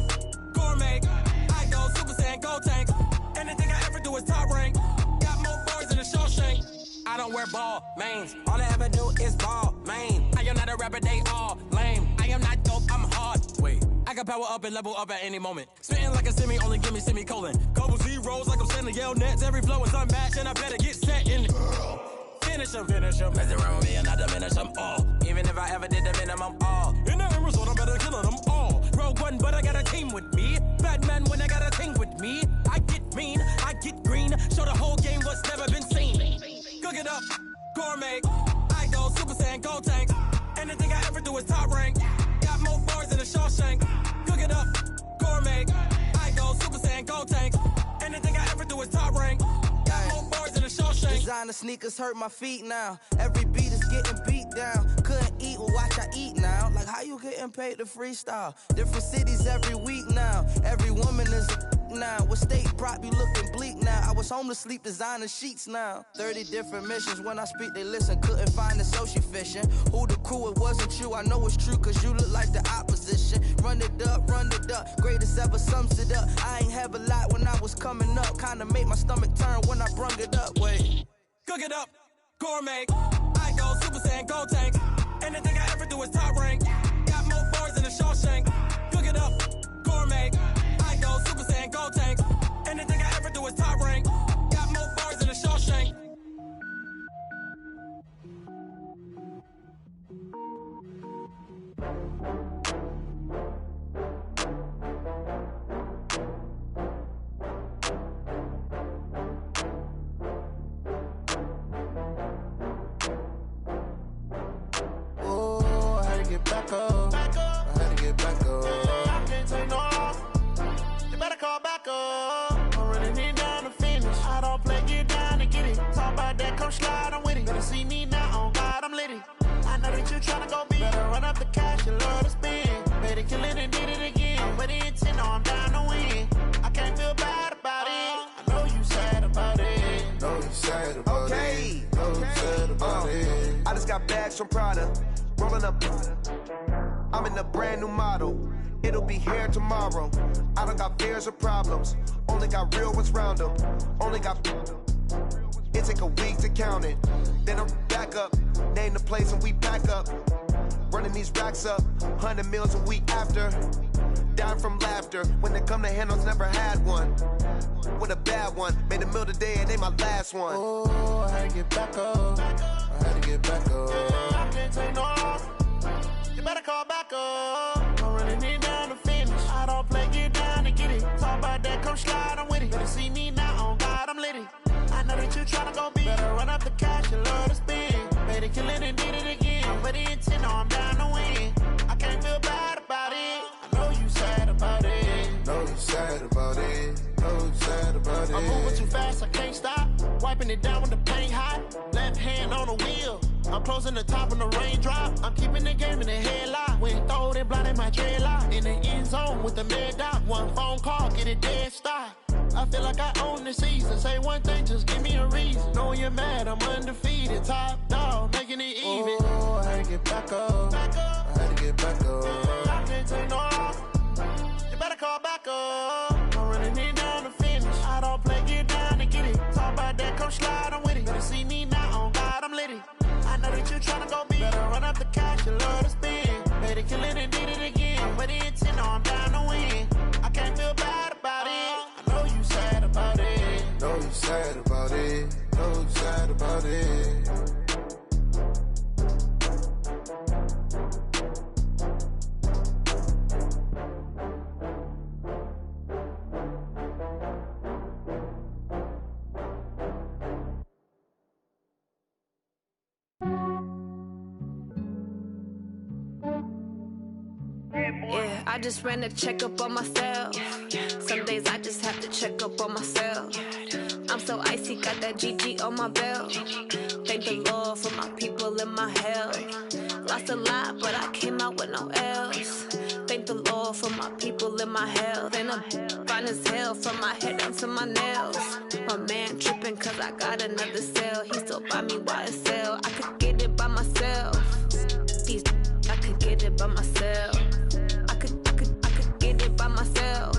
gourmet. I go Super Saiyan, gold tank. Anything I ever do is top rank. Got more boys than a Shawshank. I don't wear ball mains. All I ever do is ball main. I am not a rapper, they all lame. I am not dope, I'm hard. Wait, I can power up and level up at any moment. Spitting like a semi, only give me semicolon. Couple zeros like I'm sending yell nets. Every flow is unmatched and I better get set in. Finish them. Mess around with me and I diminish them all. Even if I ever did the minimum all. In the end result, I'm better killing them all. Rogue One, but I got a team with me. Batman when I got a thing with me. I get mean, I get green. Show the whole game what's never been seen. Cook it up, gourmet. I go Super Saiyan, gold tank. Anything I ever do is top rank. Got more bars than a Shawshank. Cook it up, gourmet. I go Super Saiyan, gold tank. Anything I ever do is top rank. Got more bars than a Shawshank. Designer sneakers hurt my feet now. Every beat is getting beat down. Couldn't eat, well watch I eat now. Like how you getting paid to freestyle? Different cities every week now. Every woman is a now. With state prop, you looking bleak now. I was home to sleep, designer sheets now. 30 different missions. When I speak, they listen. Couldn't find the social fishing. Who the crew, it wasn't you. I know it's true, cause you look like the opposition. Run it up. Greatest ever sums it up. I ain't have a lot when I was coming up. Kinda made my stomach turn when I brung it up. Wait. Cook it up, gourmet. I go Super Saiyan, gold tank. Anything I ever do is top rank. Got more bars than a Shawshank. Cook it up, gourmet. I go Super Saiyan, gold tank. Anything I ever do is top rank. Got more bars than a Shawshank. Back up. I had to get back up. I can't take no loss. You better call back up. I'm running it down to finish. I don't play, get down and get it. Talk about that, come slide, I'm with it. Better see me now, on God, I'm litty. I know that you tryna go big. Better run up the cash, you love to spend. Better kill it and did it again. But the intent, no, I'm down to win. I can't feel bad about it. I know you sad about it. Know you sad about it. Know you sad about it. I just got bags from Prada. Rolling up, I'm in a brand new model. It'll be here tomorrow. I don't got fears or problems. Only got real ones round them. Only got. It take a week to count it. Then I'm back up. Name the place and we back up. Running these racks up. 100 meals a week after. Dying from laughter. When they come to handles, never had one. With a bad one. Made a meal today and they my last one. Oh, I had to get back up. I had to get back up. I can't take no loss. You better call back up. I'm running it down to finish. I don't play, get down and get it. Talk about that, come slide, I'm with it. Better see me now, on God, I'm litty. I know that you tryna go big. Better run up the cash, you love to spend. Made a killing and did it again. But the intent, no, I'm down to win. I can't feel bad about it. I know you sad about it. Know you sad about it. Know you sad about it. I'm moving too fast, I can't stop. Wiping it down with the paint hot. Left hand on the wheel. I'm closing the top on the raindrop. I'm keeping the game in the headlock. When throwed and blinded my dreadlock. In the end zone with the mad dot. One phone call, get it dead stop. I feel like I own the season. Say one thing, just give me a reason. Knowing you're mad, I'm undefeated. Top dog, making it even. Oh, I had to get back up. I had to get back up. I can't take no off. You better call back up. I'm running it down to finish. I don't play, get down and get it. Talk about that, come slide, I'm with it. Better see me now, on God, I'm litty. I know that you tryna go big. Better run up the cash, you love to spin. Made a killing and did it again. But the intent, no, I'm down to win. I can't feel bad about it. I know you sad about it. Know you sad about it. Know you sad about it. Yeah, I just ran a checkup on myself. Some days I just have to check up on myself. I'm so icy, got that GG on my belt. Thank the Lord for my people and my health. Lost a lot, but I came out with no else. Thank the Lord for my people and my health. And I'm fine as hell from my head down to my nails. My man tripping cause I got another cell. He still buy me YSL. I could get it by myself. I could get it by myself. I could get it by myself.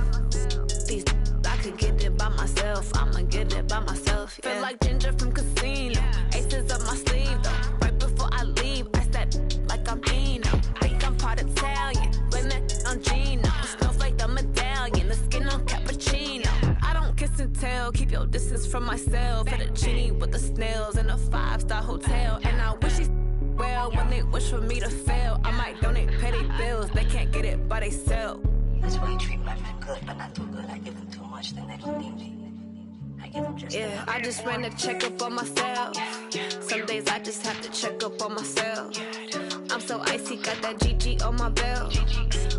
I could get it by myself. I'ma get it by myself. Yeah. Feel like Ginger from Casino. Aces up my sleeve though. Right before I leave, I step like I'm Dino. Think I'm part Italian. Blame that on Gino. Snowflake the medallion. The skin on cappuccino. I don't kiss and tell. Keep your distance from myself. Fettuccine with the snails in a 5-star hotel. And I wish he's well when they wish for me to fail. I might donate petty bills. They can't get it by they sell. That's why you treat my friend good, but not too good. I give them too much, then they don't need me. I give them just yeah, I just ran a checkup on myself. Some days I just have to check up on myself. I'm so icy, got that GG on my belt.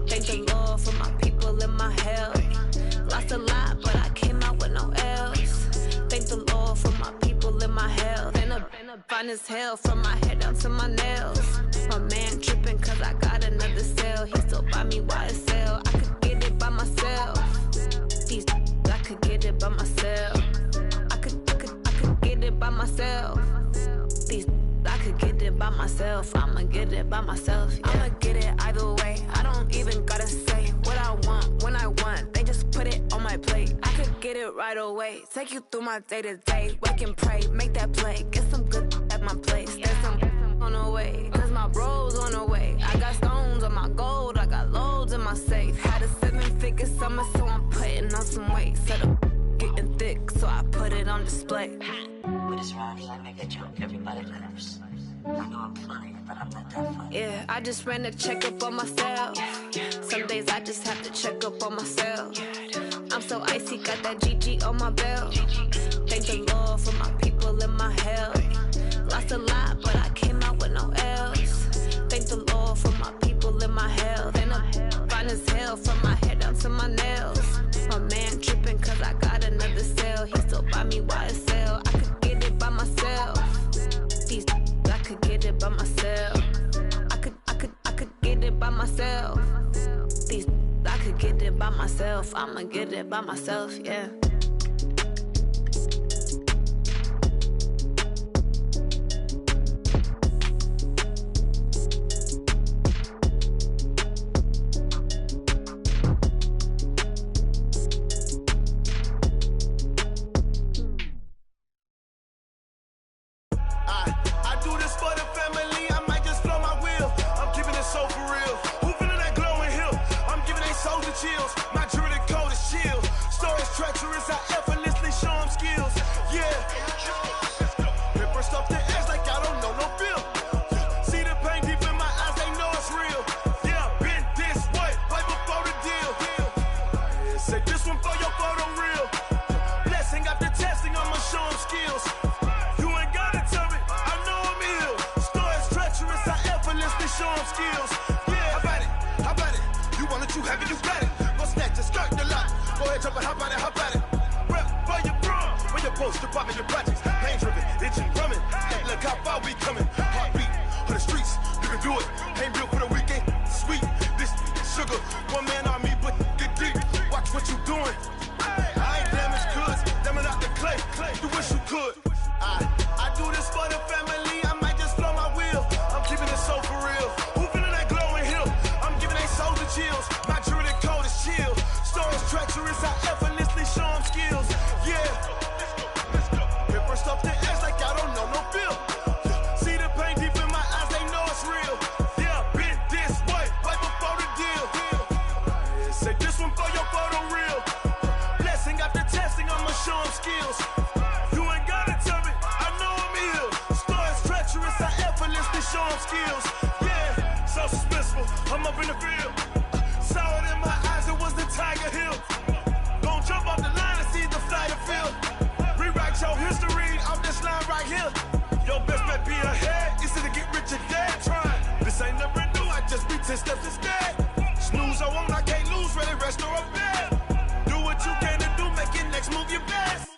Thank the Lord for my people and my health. Lost a lot, but I came out with no else. Thank the Lord for my people and my health. And I'm fine as hell from my head down to my nails. My man tripping cause I got another cell. He still buy me YSL. I could get it by myself. I could get it by myself. I could get it by myself. I could get it by myself. I'ma get it by myself. Yeah. I'ma get it either way. I don't even gotta say what I want when I want. They just put it on my plate. I could get it right away. Take you through my day to day. Wake and pray, make that play. Get some good at my place. There's some on the way. Cause my bro's on the way. I got stones on my gold. I got loads in my safe. Had a 7-figure summer, so I'm putting on some weight. Set up getting thick, so I put it on display. With this Ronnie, I make a joke, everybody laughs. I know I'm funny, but I'm not that funny. Yeah, I just ran a checkup on myself. Some days I just have to check up on myself. I'm so icy, got that GG on my belt. Thank the Lord for my people and my health. Lost a lot, but I came out with no else. Thank the Lord for my people and my health. And I'm fine as hell from my head down to my nails. My man tripping cause I got another cell. He still buy me YSL. I could get it by myself. I could get it by myself. I could get it by myself. I could get it by myself. I'ma get it by myself, yeah. I do this for the family, I might just blow my wheel. I'm keeping it so for real. Who feeling that glowing hill? I'm giving they soldier chills. My jewelry code is chill. Stories treacherous, I effortlessly show them skills. Yeah. Ripper stuff the edge like I don't know no feel. See the pain deep in my eyes, they know it's real. Yeah, been this way, right before the deal. Say this one for your photo real. Blessing after testing, I'ma show them skills. You ain't gotta tell me, I know I'm ill. skills. Yeah, how about it? You want it, you have it, you got it. Go snatch it, skirt the lot. Go ahead, jump it, how about it? Rep for your bro, when you're supposed to pop in your projects. Pain driven, itching, drumming. Look how far we coming. Heartbeat for the streets, you can do it. Ain't built for the weekend, sweet. This sugar, one man army, but get deep. Watch what you doing. I ain't damaged goods, damn it out the clay. You wish you could. I do this for the family. I might just flow my wheel. I'm keeping it so for real. Who feeling that glowing hill? I'm giving they souls the chills. My jewelry code is chill. Stones treacherous, I effortlessly show them skills. Yeah. Hit first off the edge like I don't know no feel. See the pain deep in my eyes, they know it's real. Yeah, been this way, right before the deal. Say this one for your photo reel. Blessing after testing, I'ma show them skills. You ain't gotta tell me, I know I'm ill. Stories treacherous, I effortlessly show them skills. Yeah, so suspenseful, I'm up in the field. Saw it in my eyes, it was the Tiger Hill. Gon' jump off the line and see the flight of field. Rewrite your history off this line right here. Your best bet be ahead, easy to get rich or dead trying. This ain't never new, I just be 10 steps instead. Snooze I won't, I can't lose, ready, rest or a bed. Do what you can to do, make your next move your best.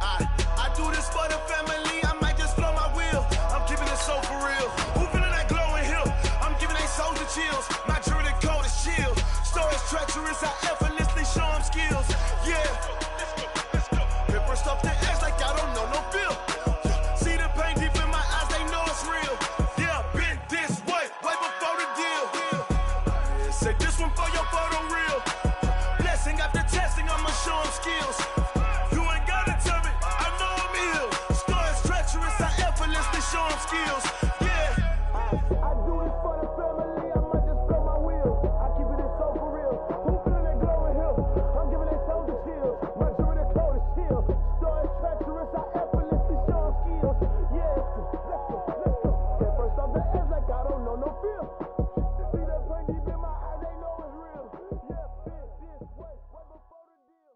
I do this for the family, I might just flow my wheel. I'm keeping it so for real. Who feeling that glowing hill? I'm giving they souls the chills. My jewelry code is chill. Stories treacherous, I effortlessly show them skills. Yeah. Hit first off the edge like I don't know no feel. See the pain deep in my eyes, they know it's real. Yeah, been this way, way before the deal. Say this one for your photo reel. Blessing after testing, I'ma show them skills. You ain't gotta tell me, I know I'm ill. Stories treacherous, I effortlessly show them skills. Yeah. I do this for the family, I might just blow my wheel. I keep it so for real. Who feeling that glowing hill? I'm giving they souls the chills. My jewelry code is chill. Stories treacherous, I effortlessly show them skills. Yeah, let's go. Hit first off the edge like I don't know no feel. See that pain deep in my eyes, they know it's real. Yeah, been this way, way before the deal.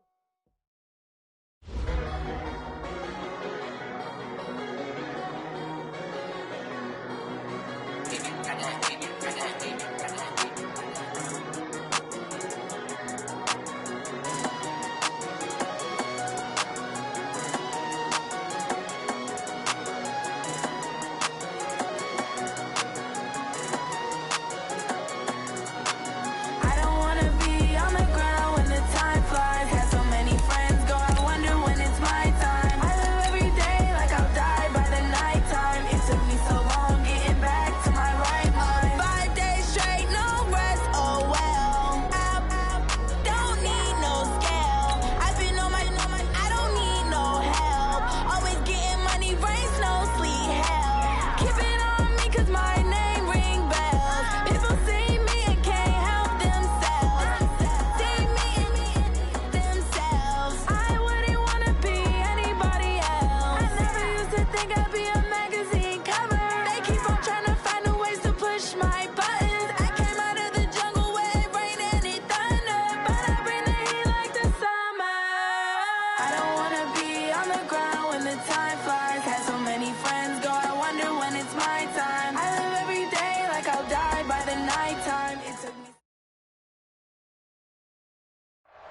I don't wanna be on the ground when the time flies. Had so many friends go, I wonder when it's my time. I live every day like I'll die by the nighttime. It took me so long getting back to my right mind. 5 days straight, no rest, oh well. Don't need no scale. I've been on my, I don't need no help. Always getting money, rain, snow, sleet, hell. Keep it on me 'cause my name ring bells. People see me and can't help themselves. See me and themselves. I wouldn't wanna be anybody else. I never used to think I'd be a magazine cover. They keep on trying to find new ways to push my buttons. I came out of the jungle where it rained and it thundered, but I bring the heat like the summer. I don't wanna be on the ground when the time flies. Had so many friends go, I wonder when it's my time. I live every day like I'll die by the nighttime. It took me.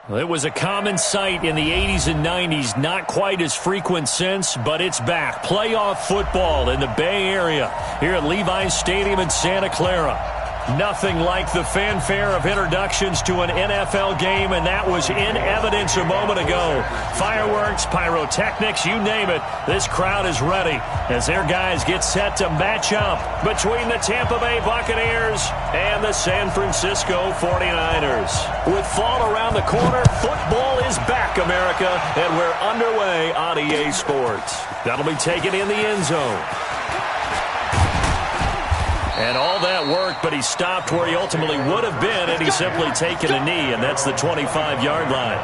Well, it was a common sight in the 80s and 90s, not quite as frequent since, but it's back. Playoff football in the Bay Area here at Levi's Stadium in Santa Clara. Nothing like the fanfare of introductions to an NFL game, and that was in evidence a moment ago. Fireworks, pyrotechnics, you name it. This crowd is ready as their guys get set to match up between the Tampa Bay Buccaneers and the San Francisco 49ers. With fall around the corner, football is back, America, and we're underway on EA Sports. That'll be taken in the end zone. And all that work, but he stopped where he ultimately would have been, and he's simply taken a knee, and that's the 25-yard line.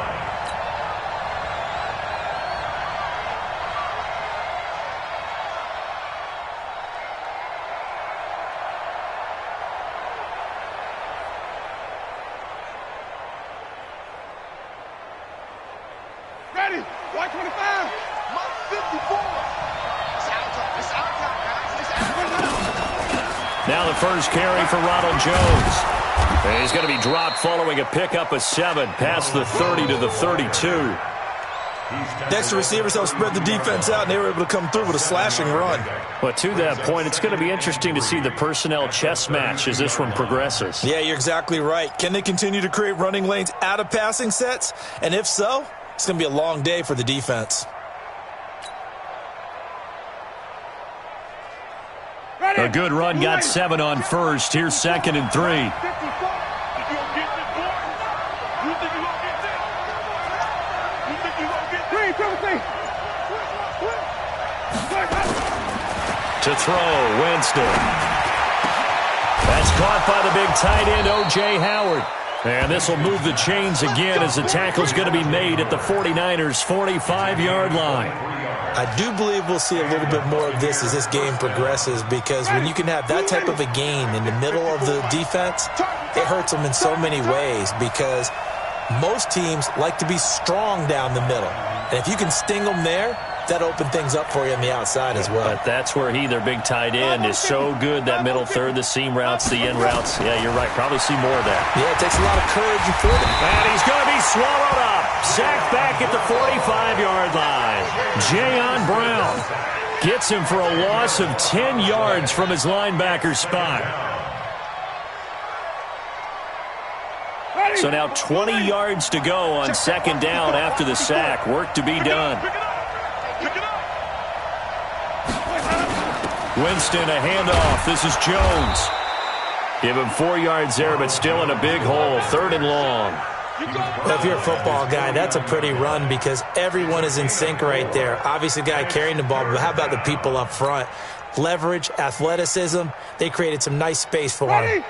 Ready? 125. Mark 54. It's our time, guys. It's our time. Now the first carry for Ronald Jones. And he's going to be dropped following a pickup of 7 past the 30 to the 32. Next receivers helped spread the defense out, and they were able to come through with a slashing run. But to that point, it's going to be interesting to see the personnel chess match as this one progresses. Yeah, you're exactly right. Can they continue to create running lanes out of passing sets? And if so, it's going to be a long day for the defense. A good run got 7 on first. Here's 2nd and 3. To throw, Winston. That's caught by the big tight end, O.J. Howard. And this will move the chains again as the tackle's going to be made at the 49ers' 45-yard line. I do believe we'll see a little bit more of this as this game progresses, because when you can have that type of a gain in the middle of the defense, it hurts them in so many ways, because most teams like to be strong down the middle. And if you can sting them there, that opened things up for you on the outside as well. But that's where their big tight end, is so good, that middle third, the seam routes, the in routes. Yeah, you're right. Probably see more of that. Yeah, it takes a lot of courage for them. And he's going to be swallowed up. Sacked back at the 45-yard line. Jayon Brown gets him for a loss of 10 yards from his linebacker spot. So now 20 yards to go on 2nd down after the sack. Work to be done. Winston, a handoff. This is Jones. Give him 4 yards there, but still in a big hole. 3rd and long. Well, if you're a football guy, that's a pretty run, because everyone is in sync right there. Obviously, the guy carrying the ball, but how about the people up front? Leverage, athleticism. They created some nice space for him.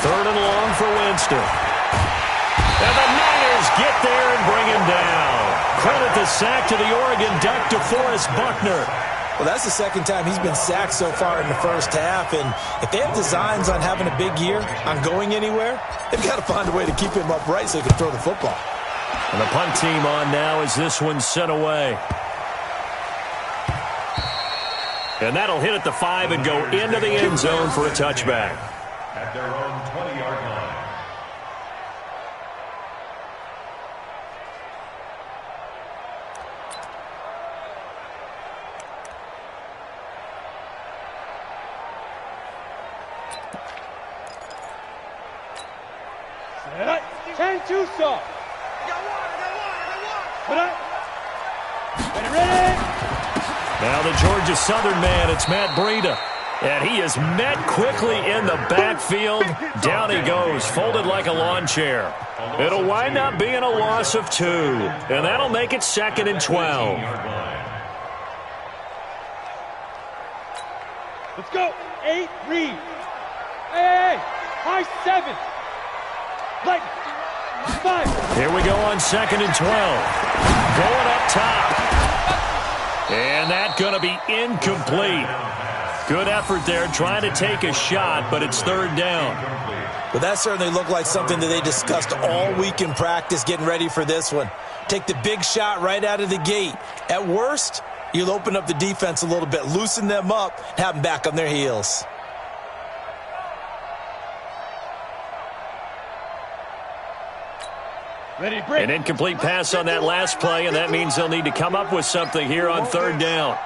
3rd and long for Winston. And the Niners get there and bring him down. Credit the sack to the Oregon Duck, DeForest Buckner. Well, that's the 2nd time he's been sacked so far in the first half. And if they have designs on having a big year, on going anywhere, they've got to find a way to keep him upright so he can throw the football. And the punt team on now as this one's sent away. And that'll hit at the 5 and go into the end zone for a touchback. At their own 20-yard line. Now the Georgia Southern man, it's Matt Breida. And he is met quickly in the backfield. Down he goes, folded like a lawn chair. It'll wind up being a loss of 2. And that'll make it 2nd and 12. Let's go. 8, read. Hey, high 7. Light. 5. Here we go on 2nd and 12. Going up top. And that's going to be incomplete. Good effort there, trying to take a shot, but it's 3rd down. Well, that certainly looked like something that they discussed all week in practice, getting ready for this one. Take the big shot right out of the gate. At worst, you'll open up the defense a little bit, loosen them up, have them back on their heels. An incomplete pass on that last play, and that means they'll need to come up with something here on 3rd down.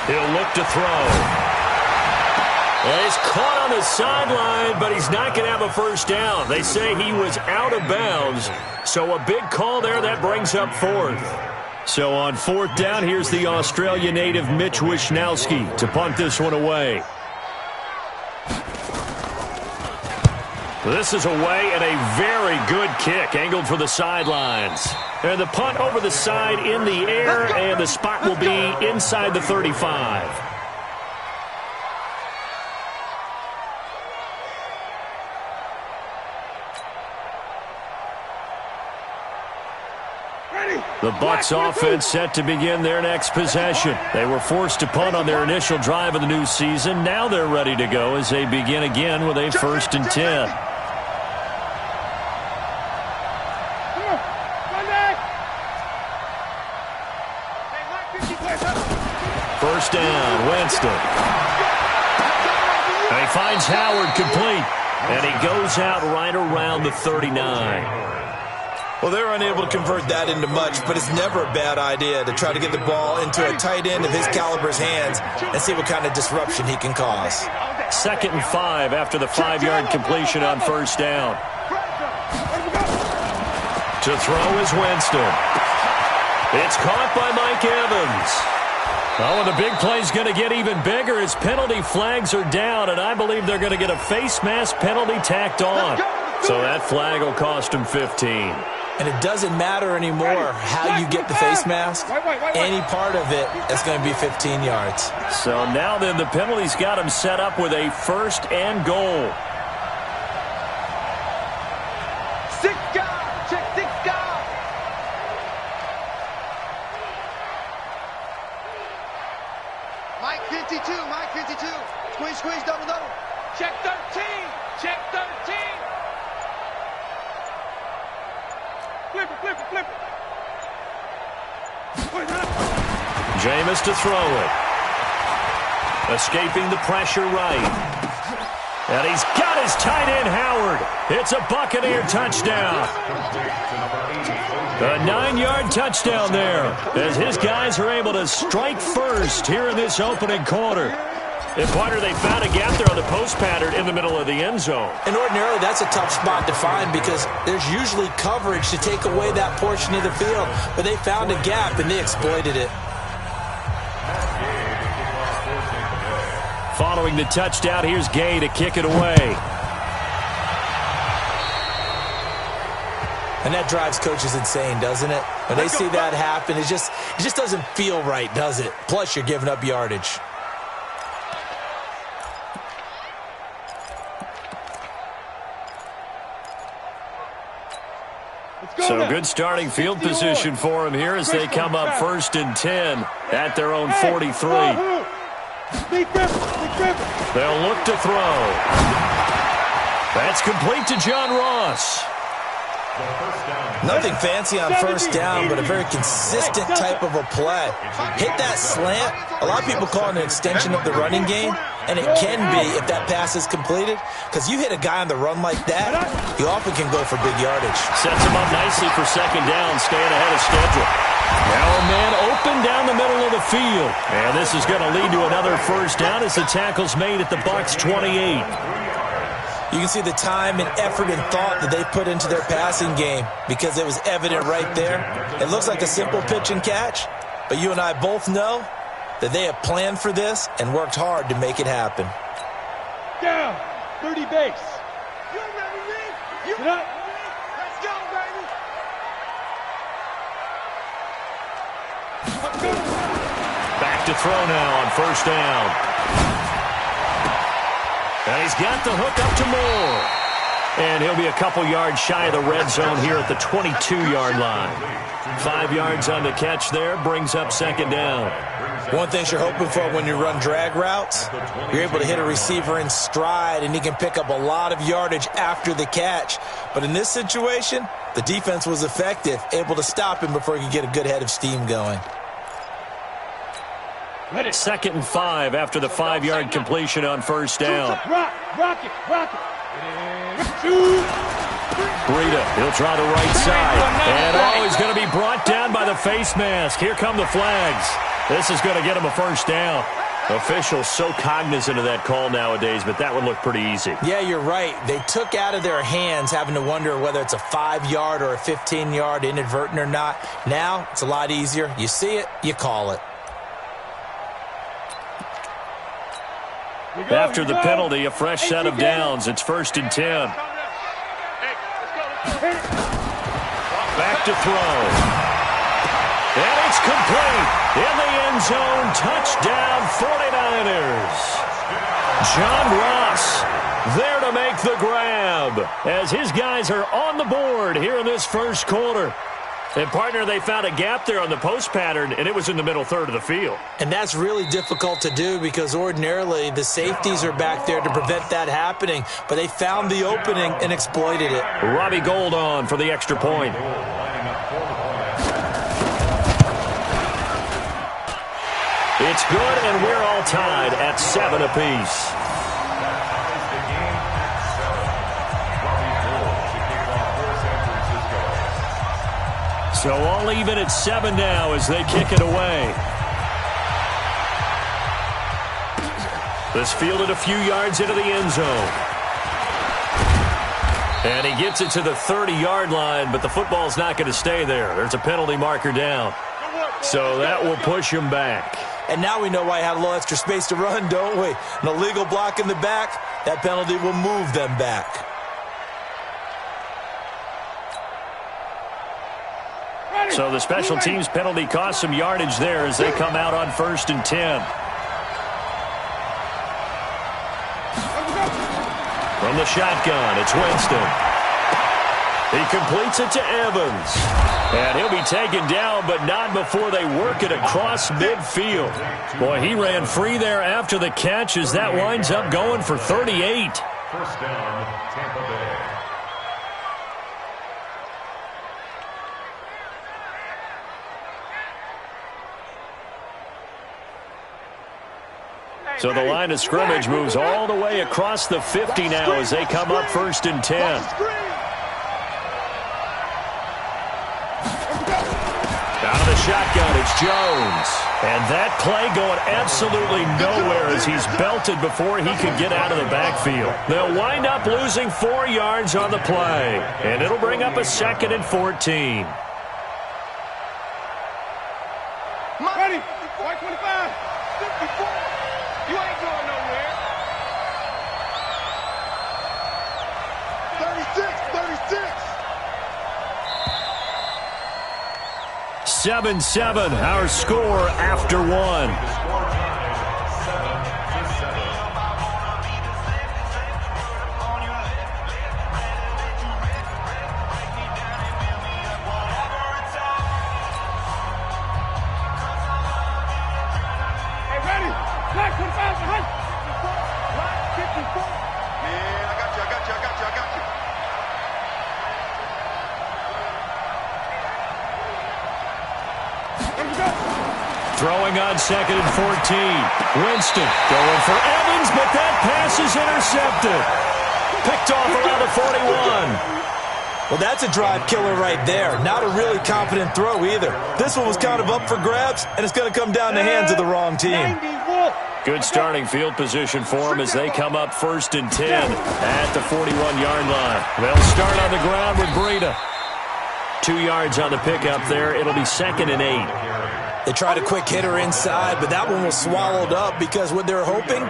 He'll look to throw. Well, he's caught on the sideline, but he's not going to have a first down. They say he was out of bounds, so a big call there. That brings up 4th. So on 4th down, here's the Australia native Mitch Wishnowski to punt this one away. This is away, and a very good kick angled for the sidelines. And the punt over the side in the air, and the spot will be inside the 35. The Bucs offense set to begin their next possession. They were forced to punt on their initial drive of the new season. Now they're ready to go as they begin again with a 1st and 10. first down. Winston. And he finds Howard complete. And he goes out right around the 39. Well, they're unable to convert that into much, but it's never a bad idea to try to get the ball into a tight end of his caliber's hands and see what kind of disruption he can cause. 2nd and 5 after the 5-yard completion on first down. To throw is Winston. It's caught by Mike Evans. Oh, and the big play's going to get even bigger as penalty flags are down, and I believe they're going to get a face mask penalty tacked on. So that flag will cost him 15. And it doesn't matter anymore how you get the face mask. Any part of it is going to be 15 yards. So now then the penalty's got him set up with a 1st and goal. 6 guard. Check 6 guard. Mike 52. Mike 52. Squeeze, squeeze, double, double. Check 13. Check 13. Flip it. Jameis to throw it. Escaping the pressure right. And he's got his tight end, Howard. It's a Buccaneer touchdown. A 9-yard touchdown there as his guys are able to strike first here in this opening quarter. And partner, they found a gap there on the post pattern in the middle of the end zone. And ordinarily, that's a tough spot to find because there's usually coverage to take away that portion of the field. But they found a gap, and they exploited it. Following the touchdown, here's Gay to kick it away. And that drives coaches insane, doesn't it? When they see that happen, it just doesn't feel right, does it? Plus, you're giving up yardage. So good starting field position for him here as they come up 1st and 10 at their own 43. They'll look to throw. That's complete to John Ross. Nothing fancy on first down, but a very consistent type of a play. Hit that slant. A lot of people call it an extension of the running game, and it can be if that pass is completed, because you hit a guy on the run like that, he often can go for big yardage. Sets him up nicely for 2nd down, staying ahead of schedule. Now a man open down the middle of the field, and this is going to lead to another first down as the tackle's made at the Bucs 28. You can see the time and effort and thought that they put into their passing game because it was evident right there. It looks like a simple pitch and catch, but you and I both know that they have planned for this and worked hard to make it happen. Down, 30 base. You ready, Lee? You Sit up. Let's go, baby. Back to throw now on first down. And he's got the hook up to Moore. And he'll be a couple yards shy of the red zone here at the 22-yard line. 5 yards on the catch there, brings up 2nd down. One thing you're hoping for when you run drag routes, you're able to hit a receiver in stride, and he can pick up a lot of yardage after the catch. But in this situation, the defense was effective, able to stop him before he could get a good head of steam going. 2nd and 5 after the 5-yard completion on first down. Rock it. Breida, he'll try the right side. And he's going to be brought down by the face mask. Here come the flags. This is going to get him a first down. Officials so cognizant of that call nowadays, but that would look pretty easy. Yeah, you're right. They took out of their hands having to wonder whether it's a 5-yard or a 15-yard inadvertent or not. Now, it's a lot easier. You see it, you call it. After the penalty, a fresh set of downs. It's 1st and 10. Back to throw. And it's complete. In the end zone, touchdown 49ers. John Ross there to make the grab as his guys are on the board here in this first quarter. And, partner, they found a gap there on the post pattern, and it was in the middle third of the field. And that's really difficult to do because ordinarily the safeties are back there to prevent that happening. But they found the opening and exploited it. Robbie Gould on for the extra point. It's good, and we're all tied at 7 apiece. So all even at 7 now as they kick it away. This fielded a few yards into the end zone. And he gets it to the 30-yard line, but the football's not going to stay there. There's a penalty marker down. So that will push him back. And now we know why he had a little extra space to run, don't we? An illegal block in the back, that penalty will move them back. So the special teams penalty cost some yardage there as they come out on 1st and 10. From the shotgun, it's Winston. He completes it to Evans. And he'll be taken down, but not before they work it across midfield. Boy, he ran free there after the catch as that winds up going for 38. First down, Tampa Bay. So the line of scrimmage moves all the way across the 50 now as they come up 1st and 10. Out of the shotgun, it's Jones. And that play going absolutely nowhere as he's belted before he could get out of the backfield. They'll wind up losing 4 yards on the play. And it'll bring up a 2nd and 14. Ready? 125, 54. You ain't going nowhere. 7-7, our score after 1. Throwing on 2nd and 14. Winston going for Evans, but that pass is intercepted. Picked off around the 41. Well, that's a drive killer right there. Not a really confident throw either. This one was kind of up for grabs, and it's going to come down the hands of the wrong team. Good starting field position for them as they come up 1st and 10 at the 41-yard line. They'll start on the ground with Breida. 2 yards on the pickup there. It'll be 2nd and 8. They tried a quick hitter inside, but that one was swallowed up because what they're hoping,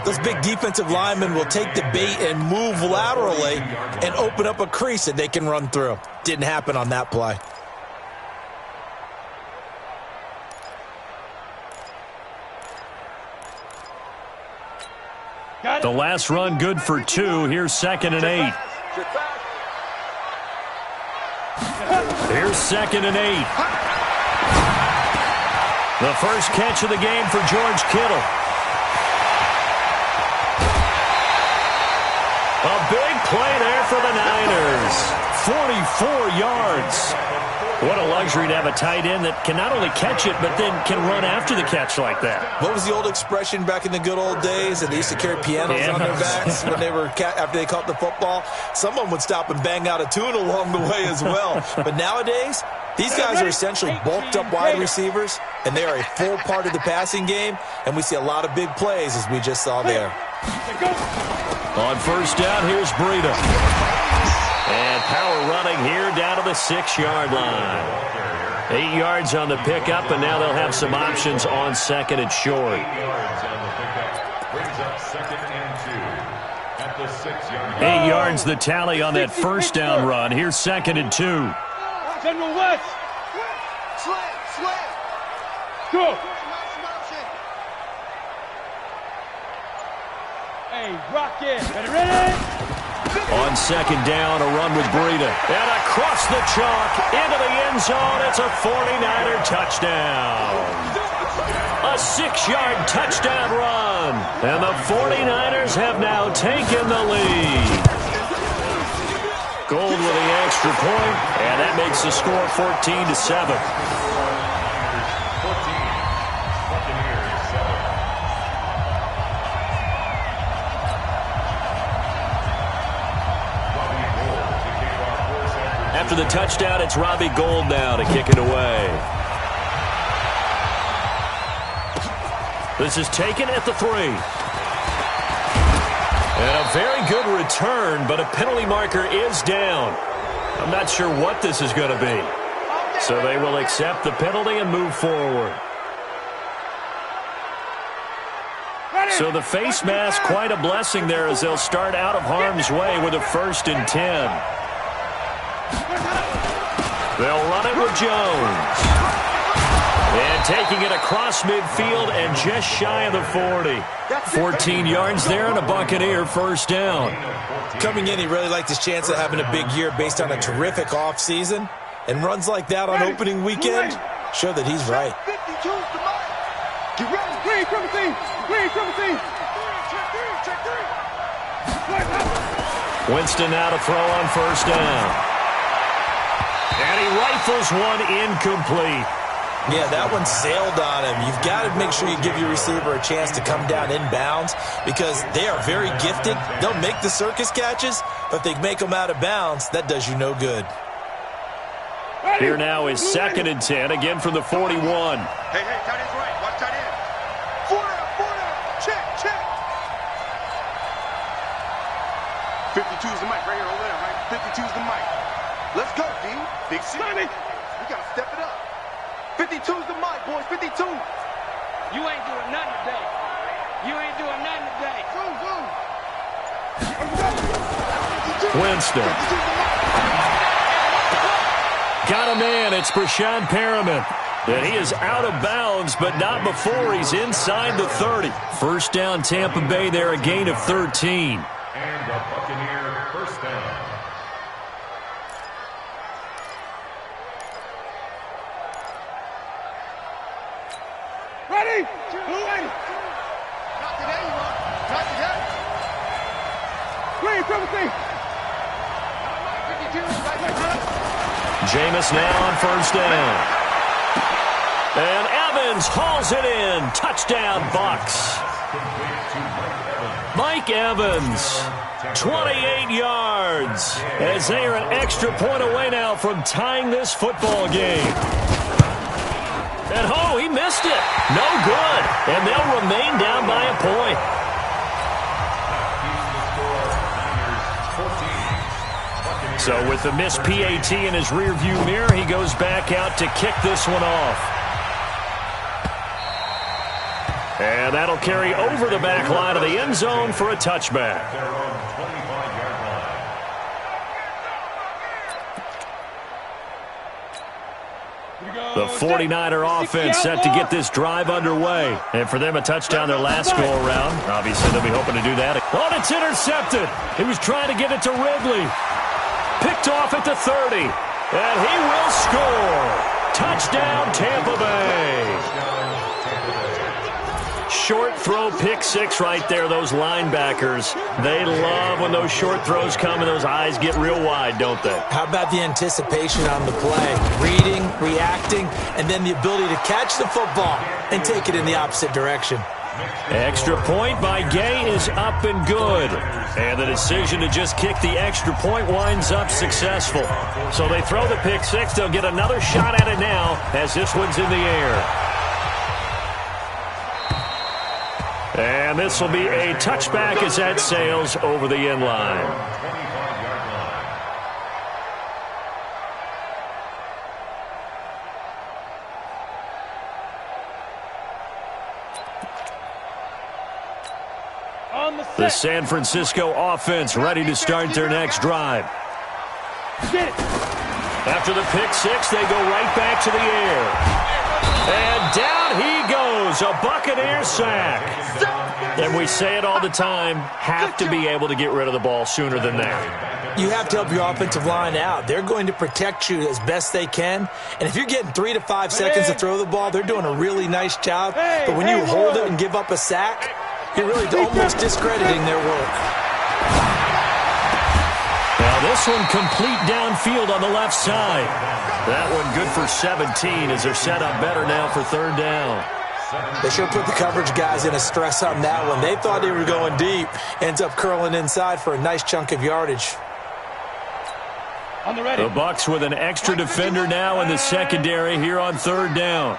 those big defensive linemen will take the bait and move laterally and open up a crease that they can run through. Didn't happen on that play. The last run good for 2. Here's 2nd and 8. Here's 2nd and 8. The first catch of the game for George Kittle. A big play there for the Niners. 44 yards. What a luxury to have a tight end that can not only catch it, but then can run after the catch like that. What was the old expression back in the good old days? And they used to carry pianos on their backs when they were after they caught the football. Someone would stop and bang out a tune along the way as well. But nowadays, these guys are essentially bulked up wide receivers, and they are a full part of the passing game, and we see a lot of big plays as we just saw there. On 1st down, here's Breida. And power running here down to the 6-yard line. 8 yards on the pickup, and now they'll have some options on 2nd and short. 8 yards on the pickup brings up 2nd and 2 at the 6-yard line. 8 yards the tally on that 1st down run. Here's 2nd and 2. General West. Slant. Go. Hey, rock it. Ready? On 2nd down, a run with Breida. And across the chalk, into the end zone. It's a 49er touchdown. A 6-yard touchdown run. And the 49ers have now taken the lead. Gold with the extra point, and that makes the score 14-7. After the touchdown, it's Robbie Gould now to kick it away. This is taken at the 3. And a very good return, but a penalty marker is down. I'm not sure what this is going to be. So they will accept the penalty and move forward. So the face mask, quite a blessing there as they'll start out of harm's way with a 1st and 10. They'll run it with Jones. And taking it across midfield and just shy of the 40. 14 yards there and a Buccaneer first down. Coming in, he really liked his chance of having a big year based on a terrific offseason. And runs like that on opening weekend show that he's right. Get ready. Green, triple team. Green, triple team. Winston now to throw on first down. And he rifles one incomplete. Yeah, that one sailed on him. You've got to make sure you give your receiver a chance to come down inbounds because they are very gifted. They'll make the circus catches, but if they make them out of bounds, that does you no good. Here now is 2nd and 10, again from the 41. Hey, tight end's right. Watch tight end. 4 down. Check. 52's the mic right here over there, right? 52's the mic. Let's go, D. Big C. We got to step it up. 52's the mic, boys. 52. You ain't doing nothing today. Winston. Got a man. It's Brashad Perriman. And he is out of bounds, but not before he's inside the 30. First down, Tampa Bay there, a gain of 13. And a Buccaneer first down. Ready? Ready. Not today, you want. Not today. Green, triple team. 52. Jameis now on first down. And Evans hauls it in. Touchdown, Bucs. Mike Evans, 28 yards, as they are an extra point away now from tying this football game. And he missed it. No good. And they'll remain down by a point. So with the missed PAT in his rearview mirror, he goes back out to kick this one off. And that'll carry over the back line of the end zone for a touchback. The 49er offense set to get this drive underway. And for them, a touchdown their last go-around. Obviously, they'll be hoping to do that. Oh, it's intercepted. He was trying to get it to Ridley. Picked off at the 30. And he will score. Touchdown, Tampa Bay. Short throw, pick six right there. Those linebackers, they love when those short throws come and those eyes get real wide, don't they? How about the anticipation on the play? Reading, reacting, and then the ability to catch the football and take it in the opposite direction. Extra point by Gay is up and good. And the decision to just kick the extra point winds up successful. So they throw the pick six. They'll get another shot at it now as this one's in the air. And this will be a touchback as that sails over the end line. The San Francisco offense ready to start their next drive. After the pick six, they go right back to the air. And down he goes, a Buccaneer sack. And we say it all the time, have to be able to get rid of the ball sooner than that. You have to help your offensive line out. They're going to protect you as best they can. And if you're getting 3 to 5 seconds to throw the ball, they're doing a really nice job. But when you hold it and give up a sack, you're really almost discrediting their work. Now this one complete downfield on the left side. That one good for 17 as they're set up better now for third down. They sure put the coverage guys in a stress on that one. They thought they were going deep. Ends up curling inside for a nice chunk of yardage. On the ready. The Bucs with an extra defender now in the secondary here on third down.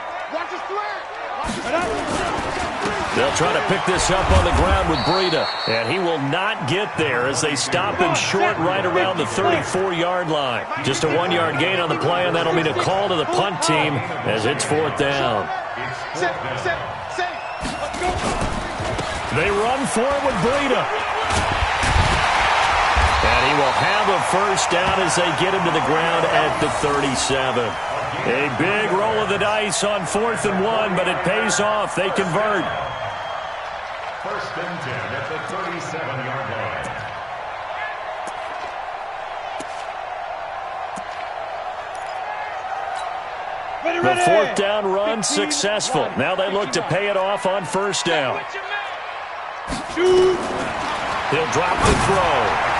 They'll try to pick this up on the ground with Breida. And he will not get there as they stop him short right around the 34-yard line. Just a 1-yard gain on the play, and that'll mean a call to the punt team as it's fourth down. They run for it with Breida. And he will have a first down as they get him to the ground at the 37. A big roll of the dice on 4th and 1, but it pays off. They convert. First and 10 at the 37-yard line. The fourth down run successful. Now they look to pay it off on first down. He'll drop the throw.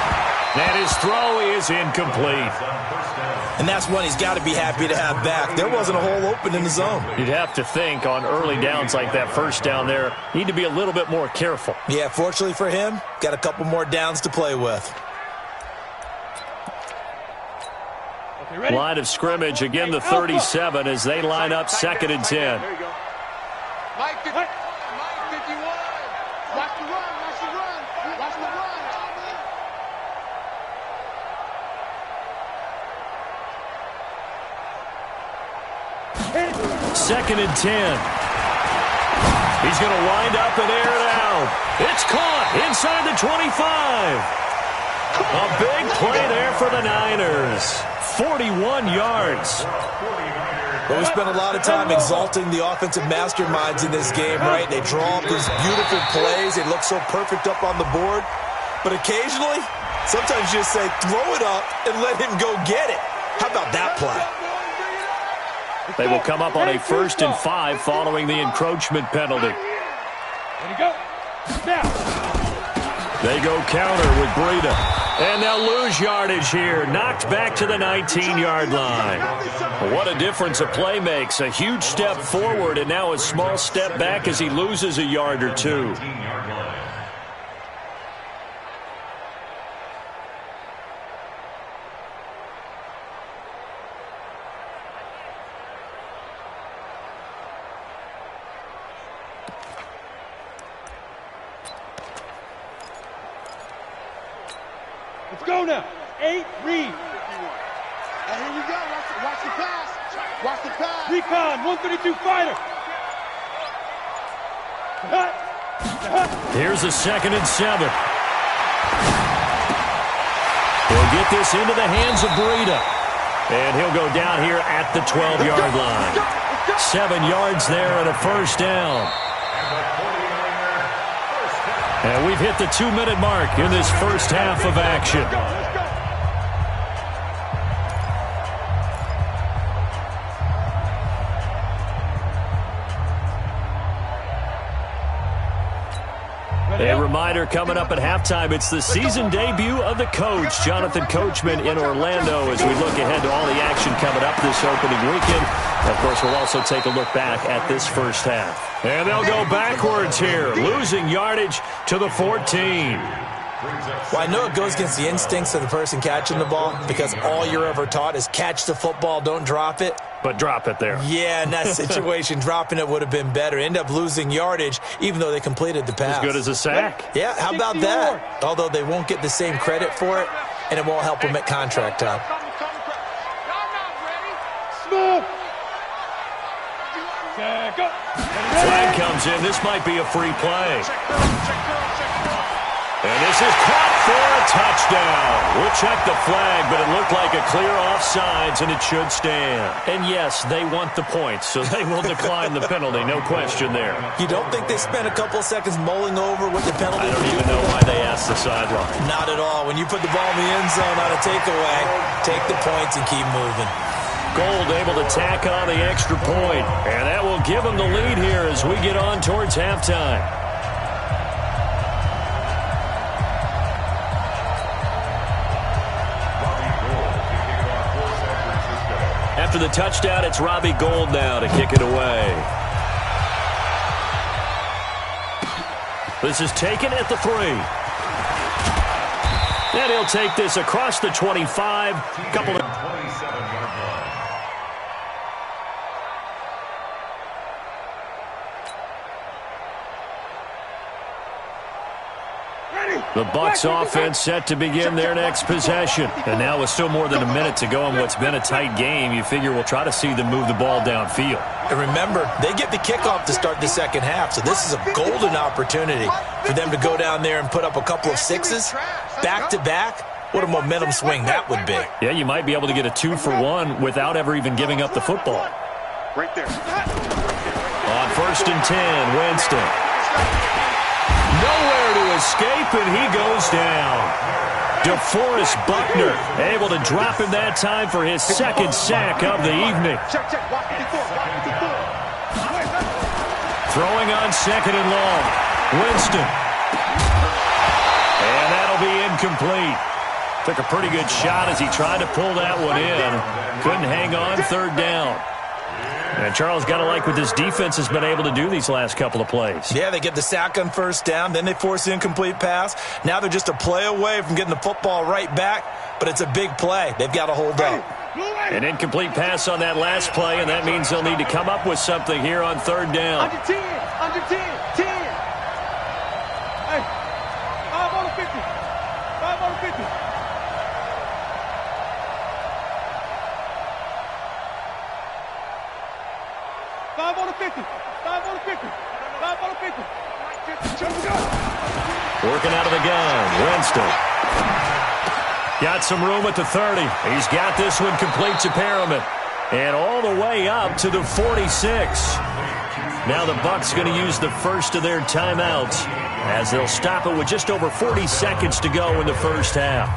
And his throw is incomplete. And that's one he's got to be happy to have back. There wasn't a hole open in the zone. You'd have to think on early downs like that first down there, need to be a little bit more careful. Yeah, fortunately for him, got a couple more downs to play with. Line of scrimmage, again the 37 as they line up 2nd and 10. There you go. Mike 51. Watch the run. Watch the run. Watch the run. 2nd and 10. He's going to wind up and air it out. It's caught inside the 25. A big play there for the Niners. 41 yards. But we spent a lot of time exalting the offensive masterminds in this game, right? They draw up these beautiful plays. They look so perfect up on the board. But occasionally, sometimes you just say, throw it up and let him go get it. How about that play? They will come up on a 1st and 5 following the encroachment penalty. There you go. Now. They go counter with Breida. And they'll lose yardage here. Knocked back to the 19-yard line. What a difference a play makes. A huge step forward and now a small step back as he loses a yard or two. Let's go now. 8, read. And here we go. Watch the pass. Watch the pass. Recon, 132 fighter. Here's a 2nd and 7. He'll get this into the hands of Breida. And he'll go down here at the 12-yard line. 7 yards there and a first down. And we've hit the 2-minute mark in this first half of action. A reminder coming up at halftime, it's the season debut of the coach, Jonathan Coachman in Orlando, as we look ahead to all the action coming up this opening weekend. Of course, we'll also take a look back at this first half. And they'll go backwards here, losing yardage to the 14. Well, I know it goes against the instincts of the person catching the ball because all you're ever taught is catch the football, don't drop it. But drop it there. Yeah, in that situation, dropping it would have been better. End up losing yardage, even though they completed the pass. As good as a sack. Yeah, how about that? Although they won't get the same credit for it, and it won't help them at contract time. Smooth. Flag comes in. This might be a free play. And this is caught for a touchdown. We'll check the flag, but it looked like a clear offsides, and it should stand. And yes, they want the points, so they will decline the penalty. No question there. You don't think they spent a couple of seconds mulling over what the penalty I don't even know why they asked the sideline. Not at all. When you put the ball in the end zone on a takeaway, take the points and keep moving. Gold able to tack on the extra point, and that will give them the lead here as we get on towards halftime. After the touchdown, it's Robbie Gould now to kick it away. This is taken at the 3. And he'll take this across the 25. Couple of 27-yard line. The Bucs offense set to begin their next possession. And now with still more than a minute to go in what's been a tight game, you figure we'll try to see them move the ball downfield. And remember, they get the kickoff to start the second half, so this is a golden opportunity for them to go down there and put up a couple of sixes back-to-back. What a momentum swing that would be. Yeah, you might be able to get a 2-for-1 without ever even giving up the football. Right there. On 1st and 10, Winston. Nowhere to escape, and he goes down. DeForest Buckner able to drop him that time for his second sack of the evening. Throwing on 2nd and long. Winston. And that'll be incomplete. Took a pretty good shot as he tried to pull that one in. Couldn't hang on 3rd down. And Charles, got to like what this defense has been able to do these last couple of plays. Yeah, they get the sack on 1st down, then they force the incomplete pass. Now they're just a play away from getting the football right back, but it's a big play. They've got to hold up. An incomplete pass on that last play, and that means they'll need to come up with something here on 3rd down. Under 10, 10. Hey, 5 on the 50. 5 on the 50. Working out of the gun, Winston. Got some room at the 30. He's got this one complete to Perriman. And all the way up to the 46. Now the Bucs going to use the first of their timeouts as they'll stop it with just over 40 seconds to go in the first half.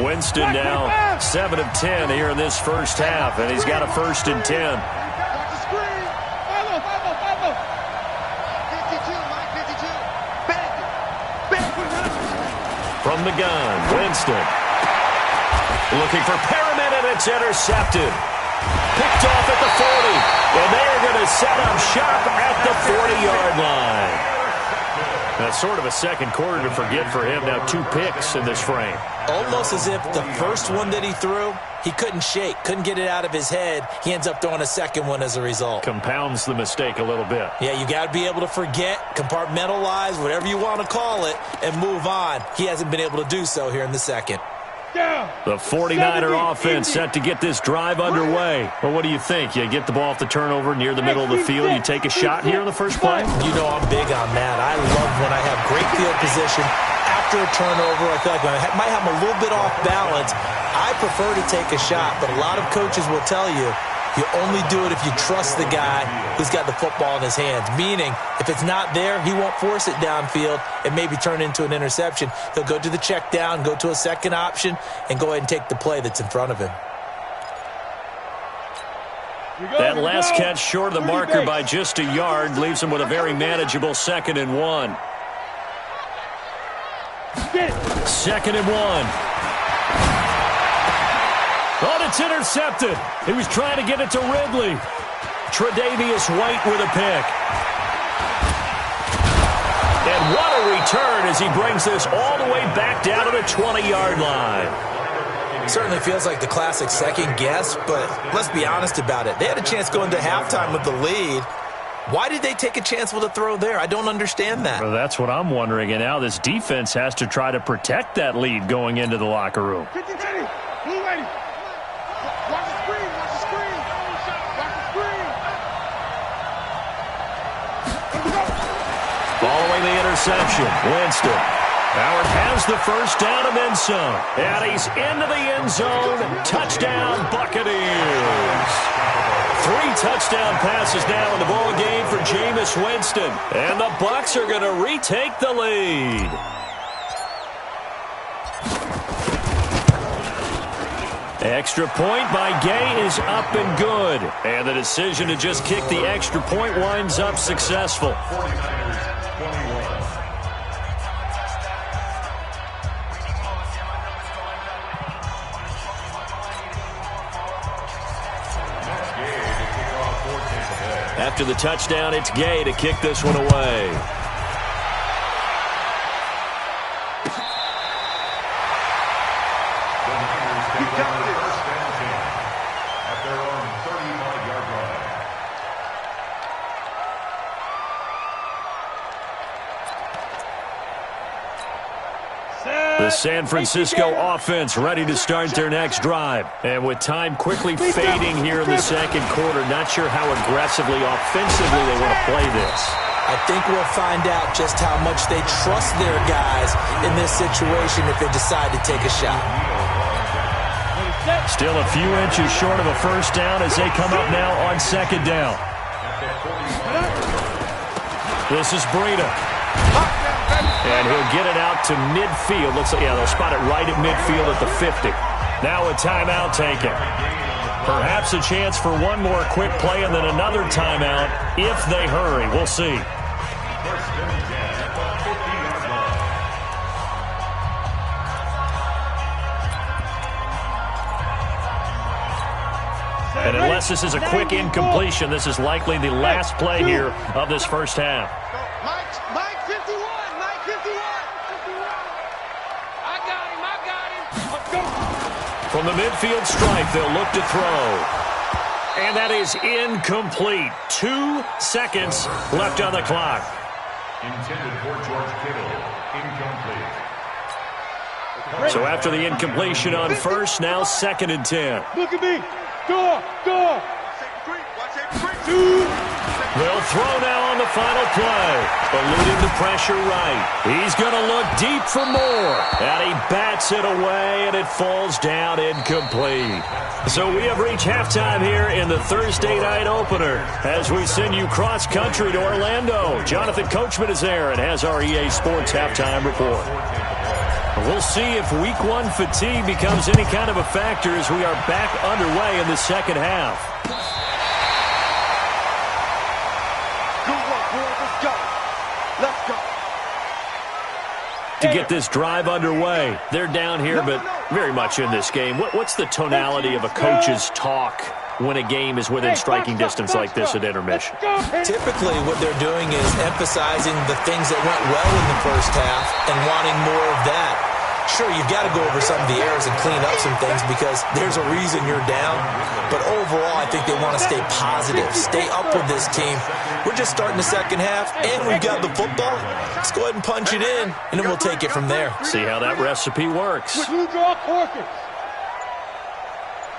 Winston now 7 of 10 here in this first half, and he's got a 1st and 10. From the gun, Winston. Looking for Perriman, and it's intercepted. Picked off at the 40, and they're going to set up shop at the 40-yard line. That's sort of a second quarter to forget for him. Now 2 picks in this frame. Almost as if the first one that he threw, he couldn't shake, couldn't get it out of his head. He ends up throwing a second one as a result. Compounds the mistake a little bit. Yeah, you got to be able to forget, compartmentalize, whatever you want to call it, and move on. He hasn't been able to do so here in the second. The 49er offense set to get this drive underway. Well, what do you think? You get the ball off the turnover near the middle of the field, you take a shot here in the first play? You know I'm big on that. I love when I have great field position after a turnover. I feel like I might have a little bit off balance. I prefer to take a shot, but a lot of coaches will tell you you only do it if you trust the guy who's got the football in his hands. Meaning, if it's not there, he won't force it downfield and maybe turn into an interception. He'll go to the check down, go to a second option, and go ahead and take the play that's in front of him. That last catch short of the marker by just a yard leaves him with a very manageable 2nd and 1. 2nd and 1. Oh, it's intercepted. He was trying to get it to Ridley. Tre'Davious White with a pick. And what a return as he brings this all the way back down to the 20-yard line. Certainly feels like the classic second guess, but let's be honest about it. They had a chance going to halftime with the lead. Why did they take a chance with a throw there? I don't understand that. Well, that's what I'm wondering. And now this defense has to try to protect that lead going into the locker room. Blue lady. Watch the screen. Watch the screen. Watch the screen. Following the interception, Winston. Howard has the first down and then some. And he's into the end zone. Touchdown, Buccaneers. 3 touchdown passes now in the ball game for Jameis Winston. And the Bucs are going to retake the lead. Extra point by Gay is up and good. And the decision to just kick the extra point winds up successful. 49ers 21. After the touchdown, it's Gay to kick this one away. The San Francisco offense ready to start their next drive. And with time quickly fading here in the second quarter, not sure how aggressively, offensively they want to play this. I think we'll find out just how much they trust their guys in this situation if they decide to take a shot. Still a few inches short of a first down as they come up now on second down. This is Breida. And he'll get it out to midfield. Looks like, yeah, they'll spot it right at midfield at the 50. Now a timeout taken. Perhaps a chance for one more quick play and then another timeout if they hurry. We'll see. And unless this is a quick incompletion, this is likely the last play here of this first half. Mike 51, Mike 51. I got him. Let's go. From the midfield stripe, they'll look to throw. And that is incomplete. 2 seconds left on the clock. Intended for George Kittle. Incomplete. So after the incompletion on first, now 2nd and 10. Look at me. Go. They'll throw now on the final play. Eluding the pressure right. He's going to look deep for more. And he bats it away, and it falls down incomplete. So we have reached halftime here in the Thursday night opener as we send you cross-country to Orlando. Jonathan Coachman is there and has our EA Sports halftime report. We'll see if Week 1 fatigue becomes any kind of a factor as we are back underway in the second half. Good work, boys. Let's go. To get this drive underway, they're down here, but very much in this game. What's the tonality of a coach's talk when a game is within striking distance like this at intermission? Typically, what they're doing is emphasizing the things that went well in the first half and wanting more of that. Sure, you've got to go over some of the errors and clean up some things because there's a reason you're down. But overall, I think they want to stay positive, stay up with this team. We're just starting the second half, and we've got the football. Let's go ahead and punch it in, and then we'll take it from there. See how that recipe works. You draw quarters.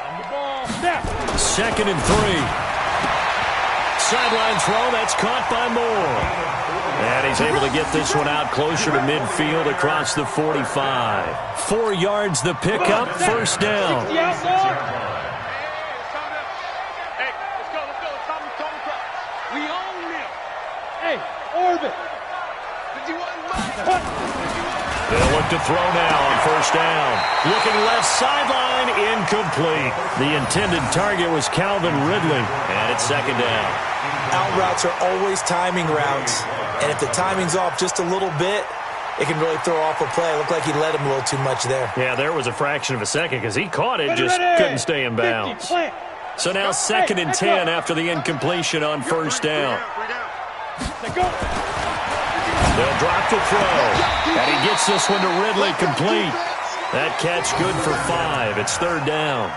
On the ball. Snap. 2nd and 3. Sideline throw, that's caught by Moore. And he's able to get this one out closer to midfield across the 45. 4 yards the pickup, first down. Hey, let's go. We own them. Hey, orbit. They'll look to throw now on first down. Looking left sideline, incomplete. The intended target was Calvin Ridley, and it's 2nd down. Out routes are always timing routes, and if the timing's off just a little bit, it can really throw off a play. It looked like he led him a little too much there. Yeah, there was a fraction of a second because he caught it, just couldn't stay in bounds. So now 2nd and 10 after the incompletion on first down. They'll drop the throw, and he gets this one to Ridley complete. That catch good for 5. It's 3rd down.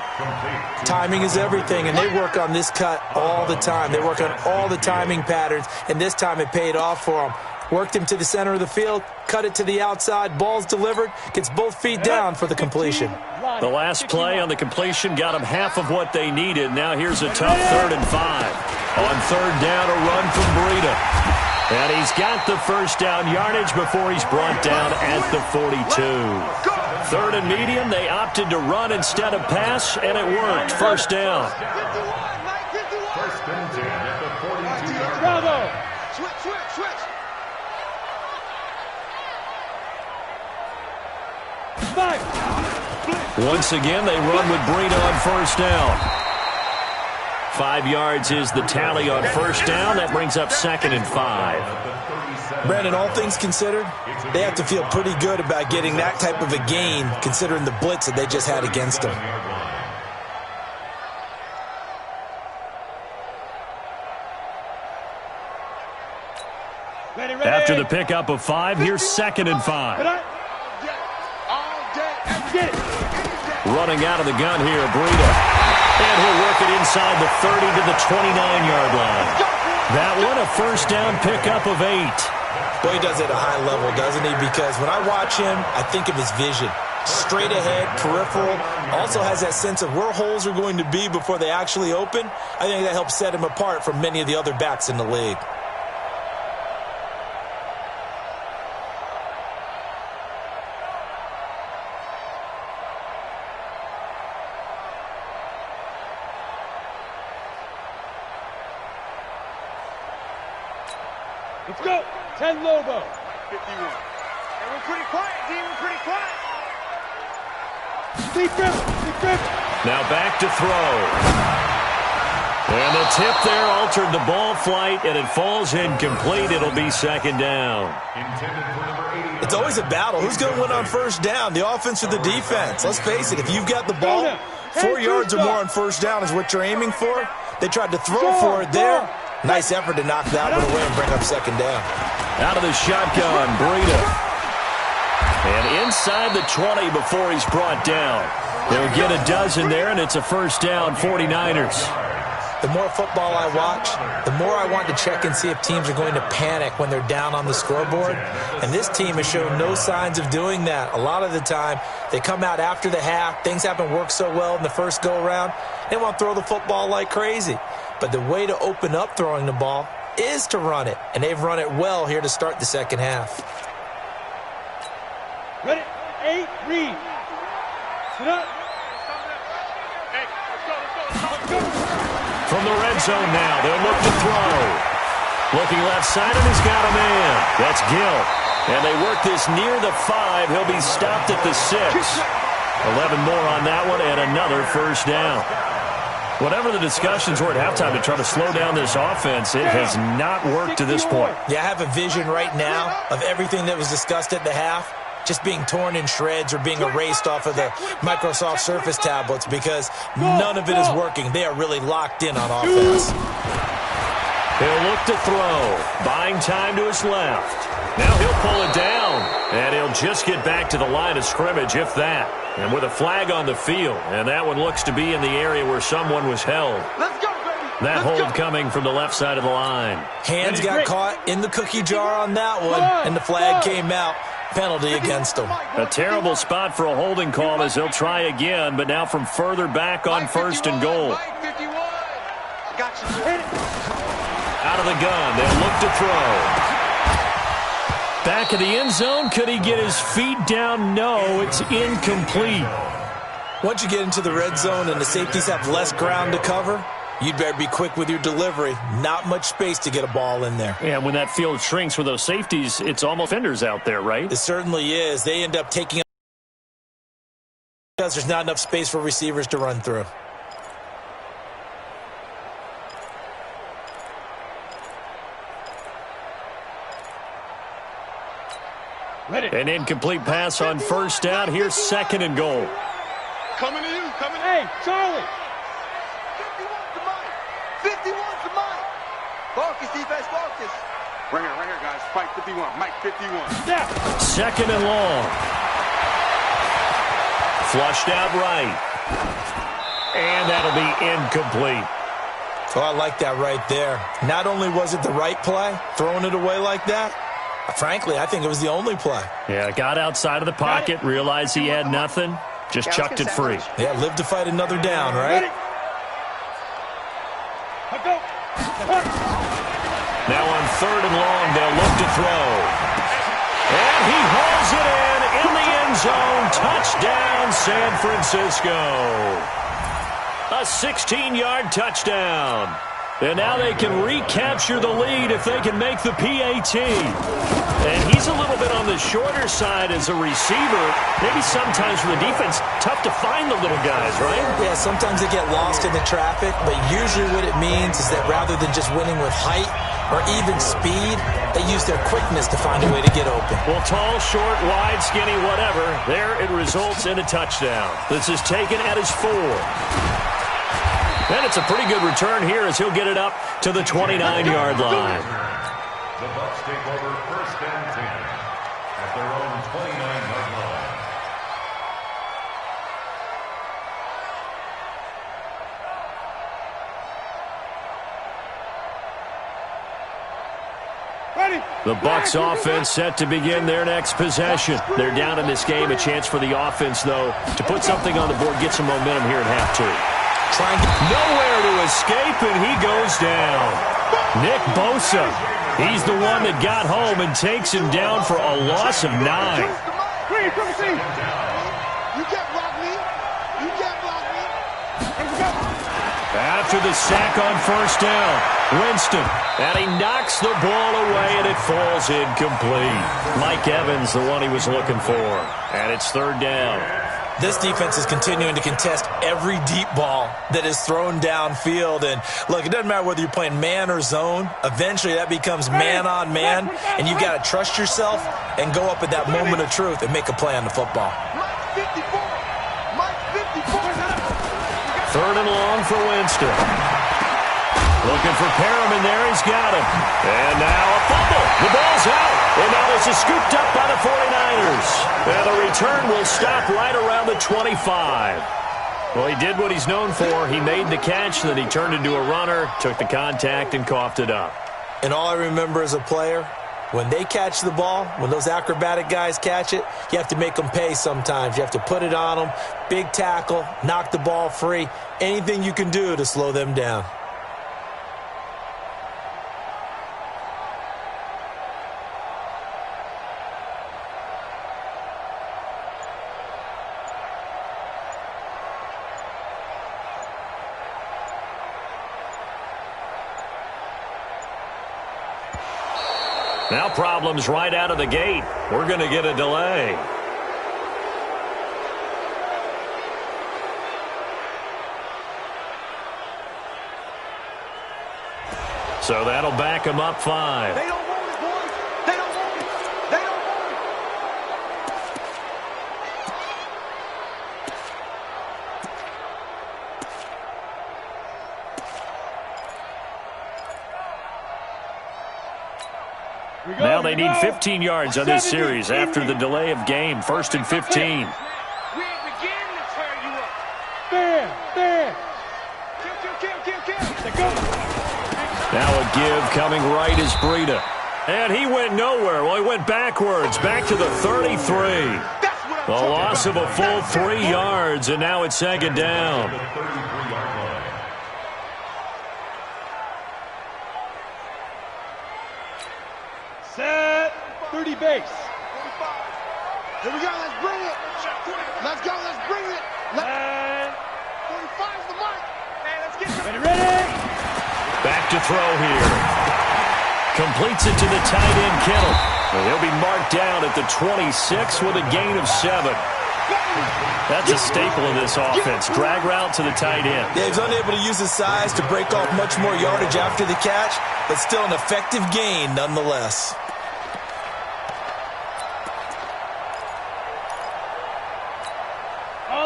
Timing is everything, and they work on this cut all the time. They work on all the timing patterns, and this time it paid off for them. Worked him to the center of the field, cut it to the outside, ball's delivered, gets both feet down for the completion. The last play on the completion got them half of what they needed. Now here's a tough 3rd and 5. On 3rd down, a run from Breida. And he's got the first down yardage before he's brought down at the 42. 3rd and medium, they opted to run instead of pass, and it worked. First down. 1st and 10 at the 42-yard line. Bravo. Switch. Once again, they run with Breida on first down. 5 yards is the tally on first down. That brings up 2nd and 5. Brandon, all things considered, they have to feel pretty good about getting that type of a gain considering the blitz that they just had against them. After the pickup of 5, here's 2nd and 5. Running out of the gun here, Breida. And he'll work it inside the 30 to the 29-yard line. That one, a first down pickup of 8. Boy, he does it at a high level, doesn't he? Because when I watch him, I think of his vision. Straight ahead, peripheral, also has that sense of where holes are going to be before they actually open. I think that helps set him apart from many of the other backs in the league. Let's go. 10 Lobo. 51. And we're pretty quiet, D. We're pretty quiet. Deep grip. Deep grip. Now back to throw. And the tip there altered the ball flight, and it falls incomplete. It'll be second down. It's always a battle. Who's going to win on first down, the offense or the defense? Let's face it, if you've got the ball, 4 yards or more on first down is what you're aiming for. They tried to throw for it there. Nice effort to knock that one away and bring up second down. Out of the shotgun, Breida. And inside the 20 before he's brought down. They'll get a dozen there, and it's a first down, 49ers. The more football I watch, the more I want to check and see if teams are going to panic when they're down on the scoreboard. And this team has shown no signs of doing that. A lot of the time, they come out after the half. Things haven't worked so well in the first go-around. They want to throw the football like crazy. But the way to open up throwing the ball is to run it. And they've run it well here to start the second half. Ready? 8, read. Sit up. From the red zone now, they'll look to throw. Looking left side, and he's got a man. That's Gill. And they work this near the 5. He'll be stopped at the 6. 11 more on that one, and another first down. Whatever the discussions were at halftime to try to slow down this offense, it has not worked to this point. Yeah, I have a vision right now of everything that was discussed at the half just being torn in shreds or being erased off of the Microsoft Surface tablets because none of it is working. They are really locked in on offense. He'll look to throw, buying time to his left. Now he'll pull it down, and he'll just get back to the line of scrimmage, if that. And with a flag on the field, and that one looks to be in the area where someone was held. Let's go, baby. That hold coming from the left side of the line. Hands got caught in the cookie jar on that one, and the flag came out. Penalty against him. A terrible spot for a holding call as they'll try again, but now from further back on first and goal. Out of the gun, they'll look to throw. Back of the end zone, could he get his feet down? No, it's incomplete. Once you get into the red zone and the safeties have less ground to cover, you'd better be quick with your delivery. Not much space to get a ball in there. Yeah, when that field shrinks with those safeties, it's almost defenders out there, right? It certainly is. They end up taking up because there's not enough space for receivers to run through. An incomplete pass on first down. Here's second and goal. Coming to you. Coming. Hey, Charlie. 51's the Mike. 51's the Mike. Focus, defense, focus. Right here, guys. Fight 51. Mike 51. Yeah. Second and long. Flushed out right. And that'll be incomplete. Oh, I like that right there. Not only was it the right play, throwing it away like that, frankly, I think it was the only play. Yeah, got outside of the pocket, realized he had nothing, just chucked it free. Yeah, live to fight another down, right? Now on third and long, they'll look to throw. And he hauls it in the end zone. Touchdown, San Francisco. A 16-yard touchdown. And now they can recapture the lead if they can make the PAT. And he's a little bit on the shorter side as a receiver. Maybe sometimes for the defense, tough to find the little guys, right? Yeah, sometimes they get lost in the traffic, but usually what it means is that rather than just winning with height or even speed, they use their quickness to find a way to get open. Well, tall, short, wide, skinny, whatever, there it results in a touchdown. This is taken at his 4. And it's a pretty good return here as he'll get it up to the 29-yard line. The Bucs take over first and 10 at their own 29-yard line. Ready? The Bucs offense set to begin their next possession. They're down in this game. A chance for the offense, though, to put something on the board, get some momentum here at half two. Nowhere to escape, and he goes down. Nick Bosa, he's the one that got home and takes him down for a loss of 9. After the sack on first down, Winston, and he knocks the ball away, and it falls incomplete. Mike Evans, the one he was looking for, and it's third down. This defense is continuing to contest every deep ball that is thrown downfield. And, look, it doesn't matter whether you're playing man or zone. Eventually that becomes man on man, and you've got to trust yourself and go up at that moment of truth and make a play on the football. Third and long for Winston. Looking for Perriman there. He's got him. And now a fumble. The ball's out. And now this is scooped up by the 49ers. And the return will stop right around the 25. Well, he did what he's known for. He made the catch, then he turned into a runner, took the contact, and coughed it up. And all I remember as a player, when they catch the ball, when those acrobatic guys catch it, you have to make them pay sometimes. You have to put it on them, big tackle, knock the ball free, anything you can do to slow them down. Now problems right out of the gate. We're going to get a delay. So that'll back him up 5. They don't want it, boys. They don't want it. They don't want it. Now they need 15 yards on this series after the delay of game. 1st and 15. We ain't beginning to tear you up. Bam. Kill. Now a give coming right is Breida. And he went nowhere. Well, he went backwards, back to the 33. The loss of a full 3 yards, and now it's second down. Set. 30 base. Here we go. Let's bring it. Let's go. Let's bring it. 45's the mark. Hey, let's get some. Ready. Back to throw here. Completes it to the tight end, Kittle. And he'll be marked down at the 26 with a gain of 7. That's a staple of this offense. Drag route to the tight end. Yeah, he's unable to use his size to break off much more yardage after the catch, but still an effective gain nonetheless.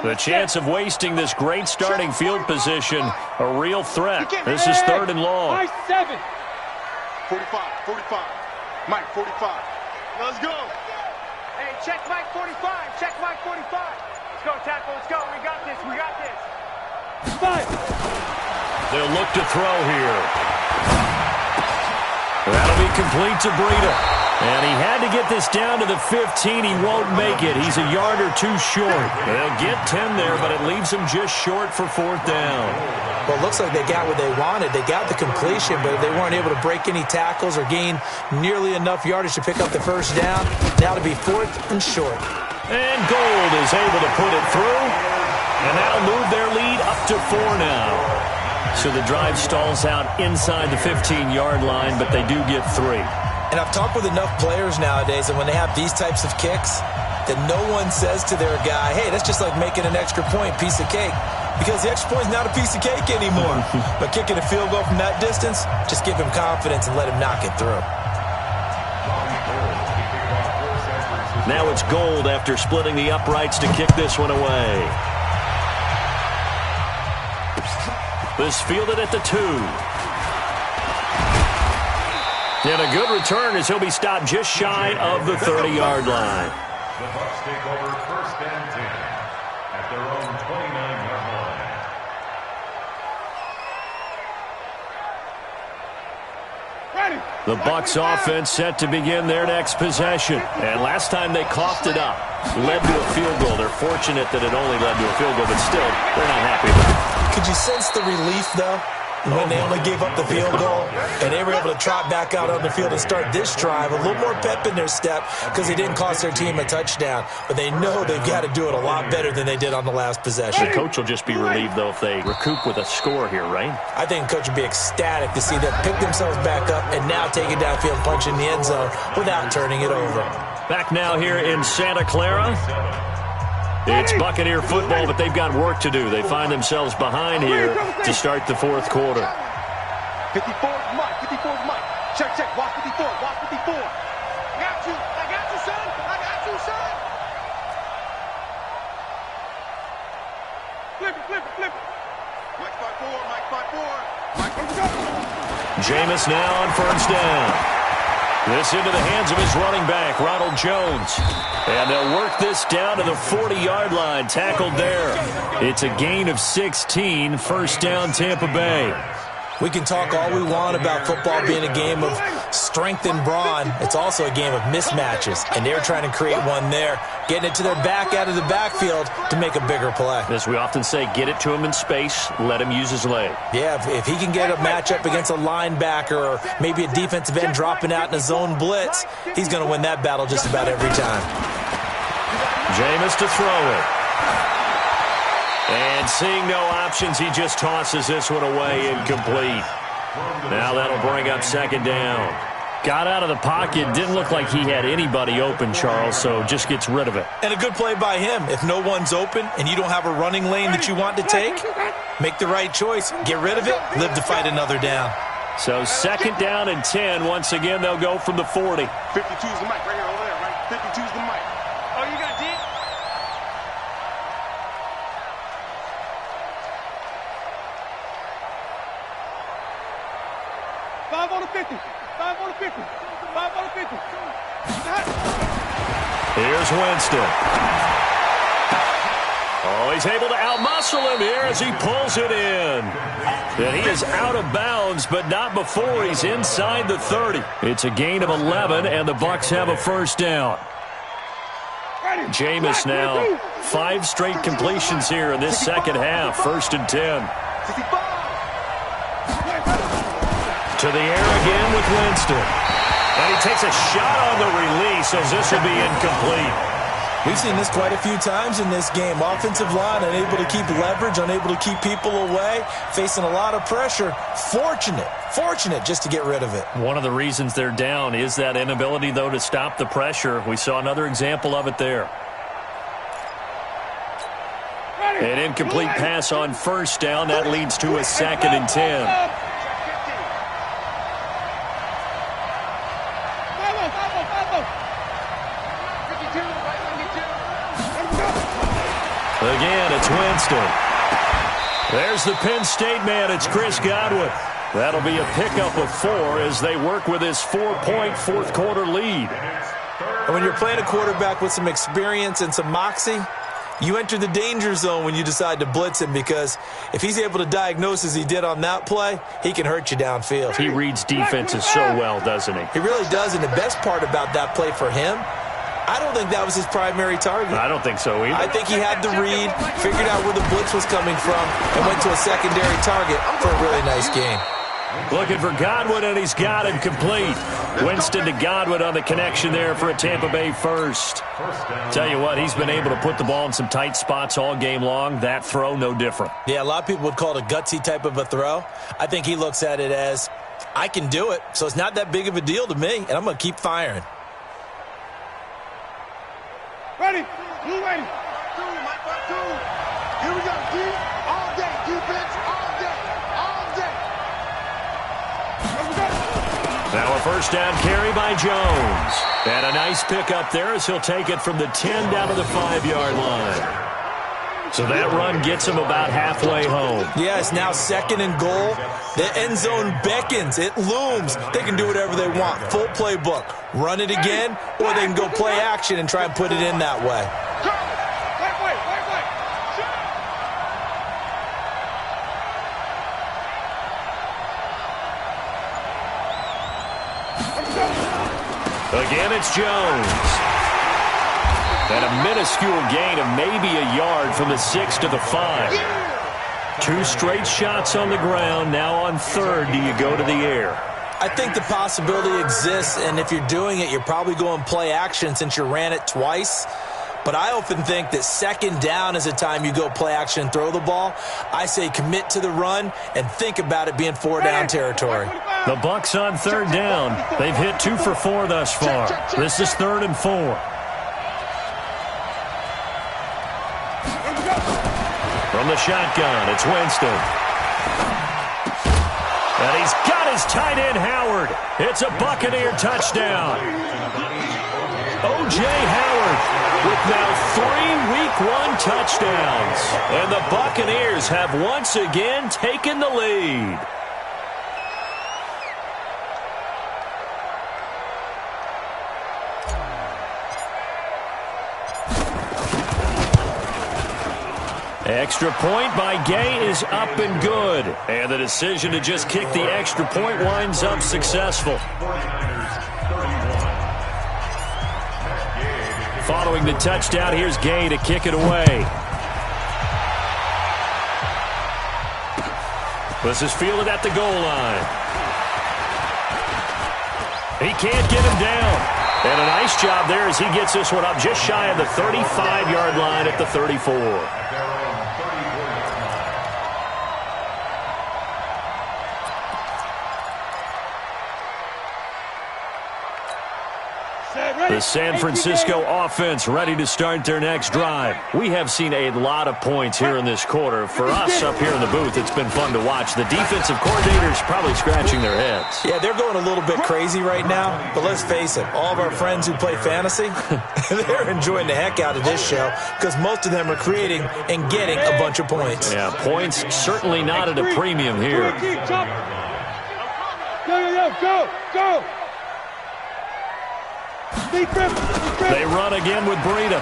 The chance of wasting this great starting field position, a real threat. This is 3rd and long. 7. 45. Mike, 45. Let's go. Hey, check Mike 45. Check Mike 45. Let's go, tackle. Let's go. We got this. 5. They'll look to throw here. That'll be complete to Breida. And he had to get this down to the 15. He won't make it. He's a yard or 2 short. They'll get 10 there, but it leaves him just short for 4th down. Well, it looks like they got what they wanted. They got the completion, but they weren't able to break any tackles or gain nearly enough yardage to pick up the 1st down. Now to be 4th and short. And Gold is able to put it through. And that'll move their lead up to 4 now. So the drive stalls out inside the 15-yard line, but they do get 3. And I've talked with enough players nowadays that when they have these types of kicks, that no one says to their guy, hey, that's just like making an extra point, piece of cake. Because the extra point is not a piece of cake anymore. But kicking a field goal from that distance, just give him confidence and let him knock it through. Now it's Gold after splitting the uprights to kick this one away. This fielded at the 2. And a good return as he'll be stopped just shy of the 30-yard line. The Bucs take over 1st and 10 at their own 29-yard line. Ready. The Bucs offense set to begin their next possession. And last time they coughed it up, led to a field goal. They're fortunate that it only led to a field goal, but still, they're not happy with it. Could you sense the relief, though, when they only gave up the field goal and they were able to trot back out on the field and start this drive? A little more pep in their step because they didn't cost their team a touchdown, but they know they've got to do it a lot better than they did on the last possession. The coach will just be relieved, though, if they recoup with a score here, right? I think the coach would be ecstatic to see them pick themselves back up and now take it downfield and punch in the end zone without turning it over. Back now here in Santa Clara. It's Buccaneer football, but they've got work to do. They find themselves behind here to start the fourth quarter. 54 Mike, 54 Mike. Check, check, watch 54, watch 54. I got you, son. I got you, son. Flip it. Mike 5-4, Mike 5-4. Mike, let's go. Jameis now on first down. This into the hands of his running back, Ronald Jones. And they'll work this down to the 40-yard line, tackled there. It's a gain of 16, first down Tampa Bay. We can talk all we want about football being a game of strength and brawn. It's also a game of mismatches, and they're trying to create one there, getting it to their back out of the backfield to make a bigger play. As we often say, get it to him in space, let him use his leg. Yeah, if he can get a matchup against a linebacker or maybe a defensive end dropping out in a zone blitz, he's going to win that battle just about every time. Jameis to throw it. And seeing no options, he just tosses this one away, incomplete. Now that'll bring up second down. Got out of the pocket, didn't look like he had anybody open, Charles, so just gets rid of it. And a good play by him. If no one's open and you don't have a running lane that you want to take, make the right choice. Get rid of it, live to fight another down. So second down and 10. Once again, they'll go from the 40. 52's the mic right here over there, right? 52's the mic. Oh, you got D? 5 on the 50. 5 on the 50. 5 on the 50. Here's Winston. Oh, he's able to outmuscle him here as he pulls it in. And he is out of bounds, but not before he's inside the 30. It's a gain of 11, and the Bucs have a first down. Jameis now 5 straight completions here in this second half. First and 10. To the air again with Winston. And he takes a shot on the release as this will be incomplete. We've seen this quite a few times in this game. Offensive line unable to keep leverage, unable to keep people away, facing a lot of pressure. Fortunate just to get rid of it. One of the reasons they're down is that inability, though, to stop the pressure. We saw another example of it there. An incomplete pass on first down. That leads to a second and 10. Again, it's Winston. There's the Penn State man. It's Chris Godwin. That'll be a pickup of 4 as they work with his 4-point fourth quarter lead. And when you're playing a quarterback with some experience and some moxie, you enter the danger zone when you decide to blitz him, because if he's able to diagnose as he did on that play, he can hurt you downfield. He reads defenses so well, doesn't he? He really does, and the best part about that play for him, I don't think that was his primary target. I don't think so either. I think he had the read, figured out where the blitz was coming from, and went to a secondary target for a really nice game. Looking for Godwin, and he's got it complete. Winston to Godwin on the connection there for a Tampa Bay first. Tell you what, he's been able to put the ball in some tight spots all game long. That throw, no different. Yeah, a lot of people would call it a gutsy type of a throw. I think he looks at it as, I can do it, so it's not that big of a deal to me, and I'm going to keep firing. Ready? You ready? 2, Mike 2. Here we go, D. All day, defense, all day, all day. Let's go. Now a first down carry by Jones. And a nice pickup there as he'll take it from the 10 down to the 5-yard line. So that run gets him about halfway home. Yeah, it's now second and goal. The end zone beckons. It looms. They can do whatever they want. Full playbook. Run it again, or they can go play action and try and put it in that way. Again, it's Jones. And a minuscule gain of maybe a yard from the 6 to the 5. 2 straight shots on the ground. Now on third, do you go to the air? I think the possibility exists, and if you're doing it, you're probably going play action since you ran it twice. But I often think that second down is the time you go play action and throw the ball. I say commit to the run and think about it being 4-down territory. The Bucs on third down. They've hit 2 for 4 thus far. This is 3rd and 4. From the shotgun, it's Winston. And he's got his tight end, Howard. It's a Buccaneer touchdown. O.J. Howard with now 3 Week 1 touchdowns. And the Buccaneers have once again taken the lead. Extra point by Gay is up and good. And the decision to just kick the extra point winds up successful. Following the touchdown, here's Gay to kick it away. This is fielded at the goal line. He can't get him down. And a nice job there as he gets this one up just shy of the 35-yard line at the 34. The San Francisco offense ready to start their next drive. We have seen a lot of points here in this quarter. For us up here in the booth, it's been fun to watch. The defensive coordinators probably scratching their heads. Yeah, they're going a little bit crazy right now. But let's face it, all of our friends who play fantasy, they're enjoying the heck out of this show because most of them are creating and getting a bunch of points. Yeah, points certainly not at a premium here. Go! They run again with Breida.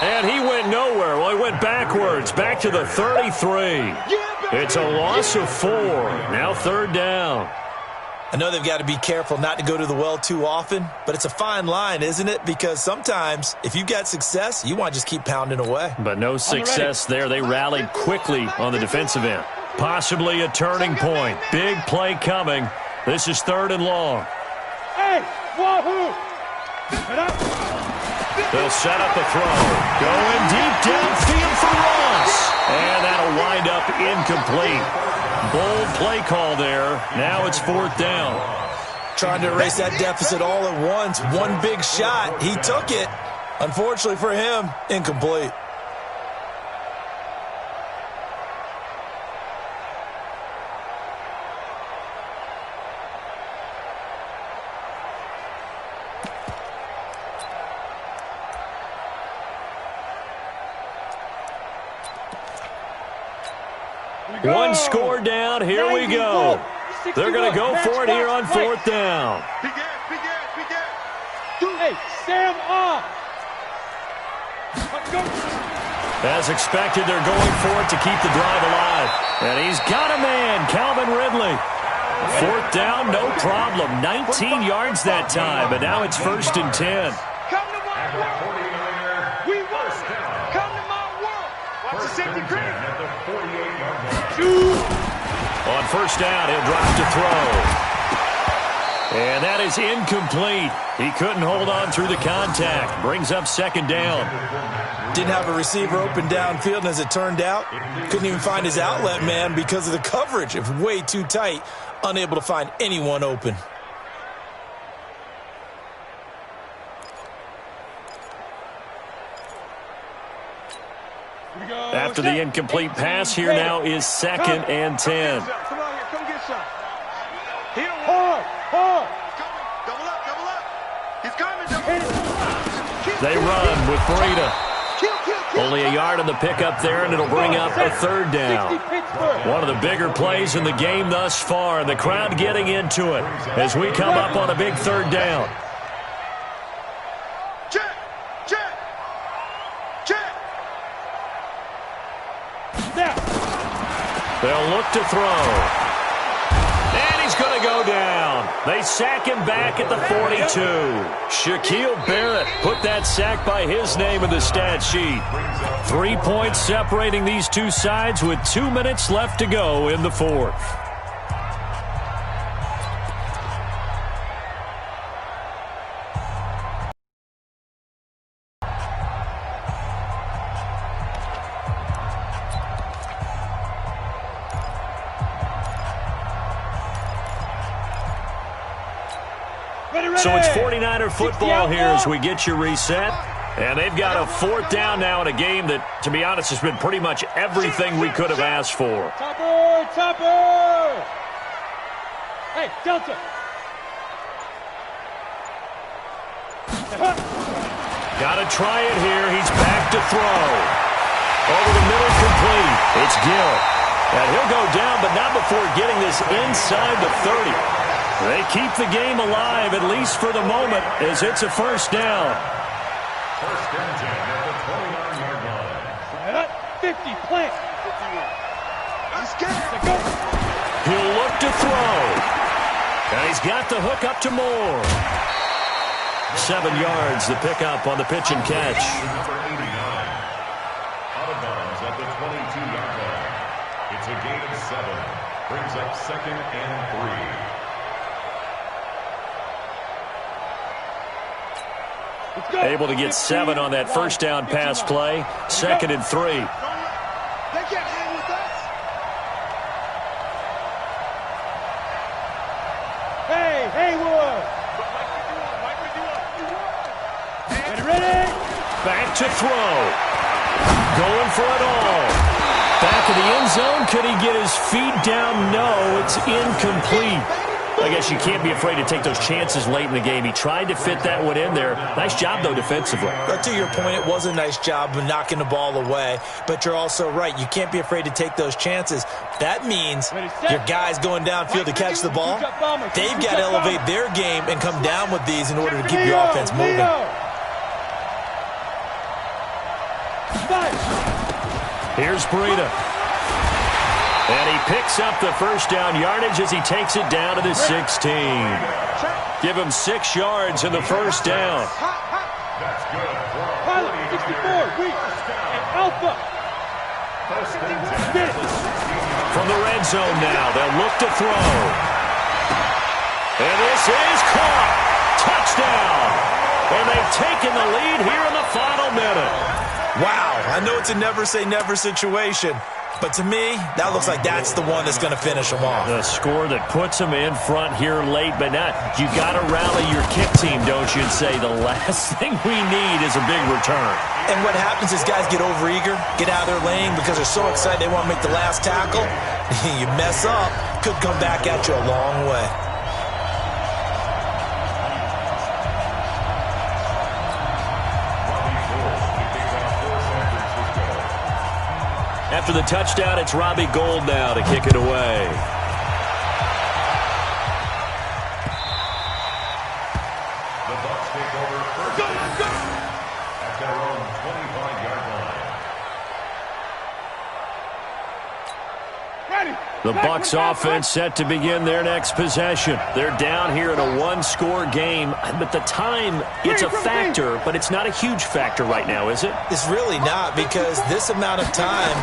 And he went nowhere. Well, he went backwards, back to the 33. It's a loss of 4. Now 3rd down. I know they've got to be careful not to go to the well too often, but it's a fine line, isn't it? Because sometimes if you've got success, you want to just keep pounding away. But no success there. They rallied quickly on the defensive end. Possibly a turning point. Big play coming. This is 3rd and long. Hey, wahoo! They'll set up a throw. Going deep downfield for Ross. And that'll wind up incomplete. Bold play call there. Now it's 4th down. Trying to erase that deficit all at once. One big shot. He took it. Unfortunately for him, incomplete. One score down. Here we go. They're going to go for it here on 4th down. Hey, Sam off. As expected, they're going for it to keep the drive alive. And he's got a man, Calvin Ridley. 4th down, no problem. 19 yards that time, but now it's 1st and 10. Come to my world. We want it. Come to my world. Watch the safety green. On 1st down, he'll drop to throw. And that is incomplete. He couldn't hold on through the contact. Brings up 2nd down. Didn't have a receiver open downfield, and as it turned out, couldn't even find his outlet man because of the coverage. It was way too tight, unable to find anyone open. After the incomplete pass, here now is 2nd and 10. Come get some. Hard. Double up. He's coming. They run with Breida. Only a yard on the pickup there, and it'll bring up a 3rd down. One of the bigger plays in the game thus far, and the crowd getting into it as we come up on a big 3rd down. They'll look to throw. And he's going to go down. They sack him back at the 42. Shaquille Barrett put that sack by his name in the stat sheet. 3 points separating these two sides with 2 minutes left to go in the fourth. So it's 49er football here as we get you reset. And they've got a fourth down now in a game that, to be honest, has been pretty much everything we could have asked for. Topper! Hey, Delta! Got to try it here. He's back to throw. Over the middle, complete. It's Gill. And he'll go down, but not before getting this inside the 30. They keep the game alive, at least for the moment, as it's a first down. First and 10 at the 29-yard line. 50, plant. He'll look to throw. And he's got the hook up to Moore. 7 yards, the pickup on the pitch and catch. Number 89. Out of bounds at the 22-yard line. It's a gain of 7. Brings up 2nd and 3. Able to get 7 on that first down pass play. 2nd and 3. They can't hang with us. Hey, Haywood. Ready? Back to throw. Going for it all. Back of the end zone. Could he get his feet down? No, it's incomplete. I guess you can't be afraid to take those chances late in the game. He tried to fit that one in there. Nice job, though, defensively. But to your point, it was a nice job of knocking the ball away. But you're also right. You can't be afraid to take those chances. That means your guys going downfield to catch the ball, they've got to elevate their game and come down with these in order to keep your offense moving. Here's Breida. And he picks up the first down yardage as he takes it down to the 16. Give him 6 yards in the first down. That's good. Pilot, 64, weak, and Alpha. First and 10. From the red zone now, they'll look to throw. And this is caught. Touchdown. And they've taken the lead here in the final minute. Wow, I know it's a never-say-never situation. But to me, that looks like that's the one that's going to finish them off. The score that puts them in front here late, but not. You got to rally your kick team, don't you, and say the last thing we need is a big return. And what happens is guys get overeager, get out of their lane because they're so excited they want to make the last tackle. You mess up, could come back at you a long way. After the touchdown, it's Robbie Gould now to kick it away. The Bucs take over first at their own 25-yard line. The Bucs offense set to begin their next possession. They're down here in a one-score game, but the time, it's a factor, but it's not a huge factor right now, is it? It's really not, because this amount of time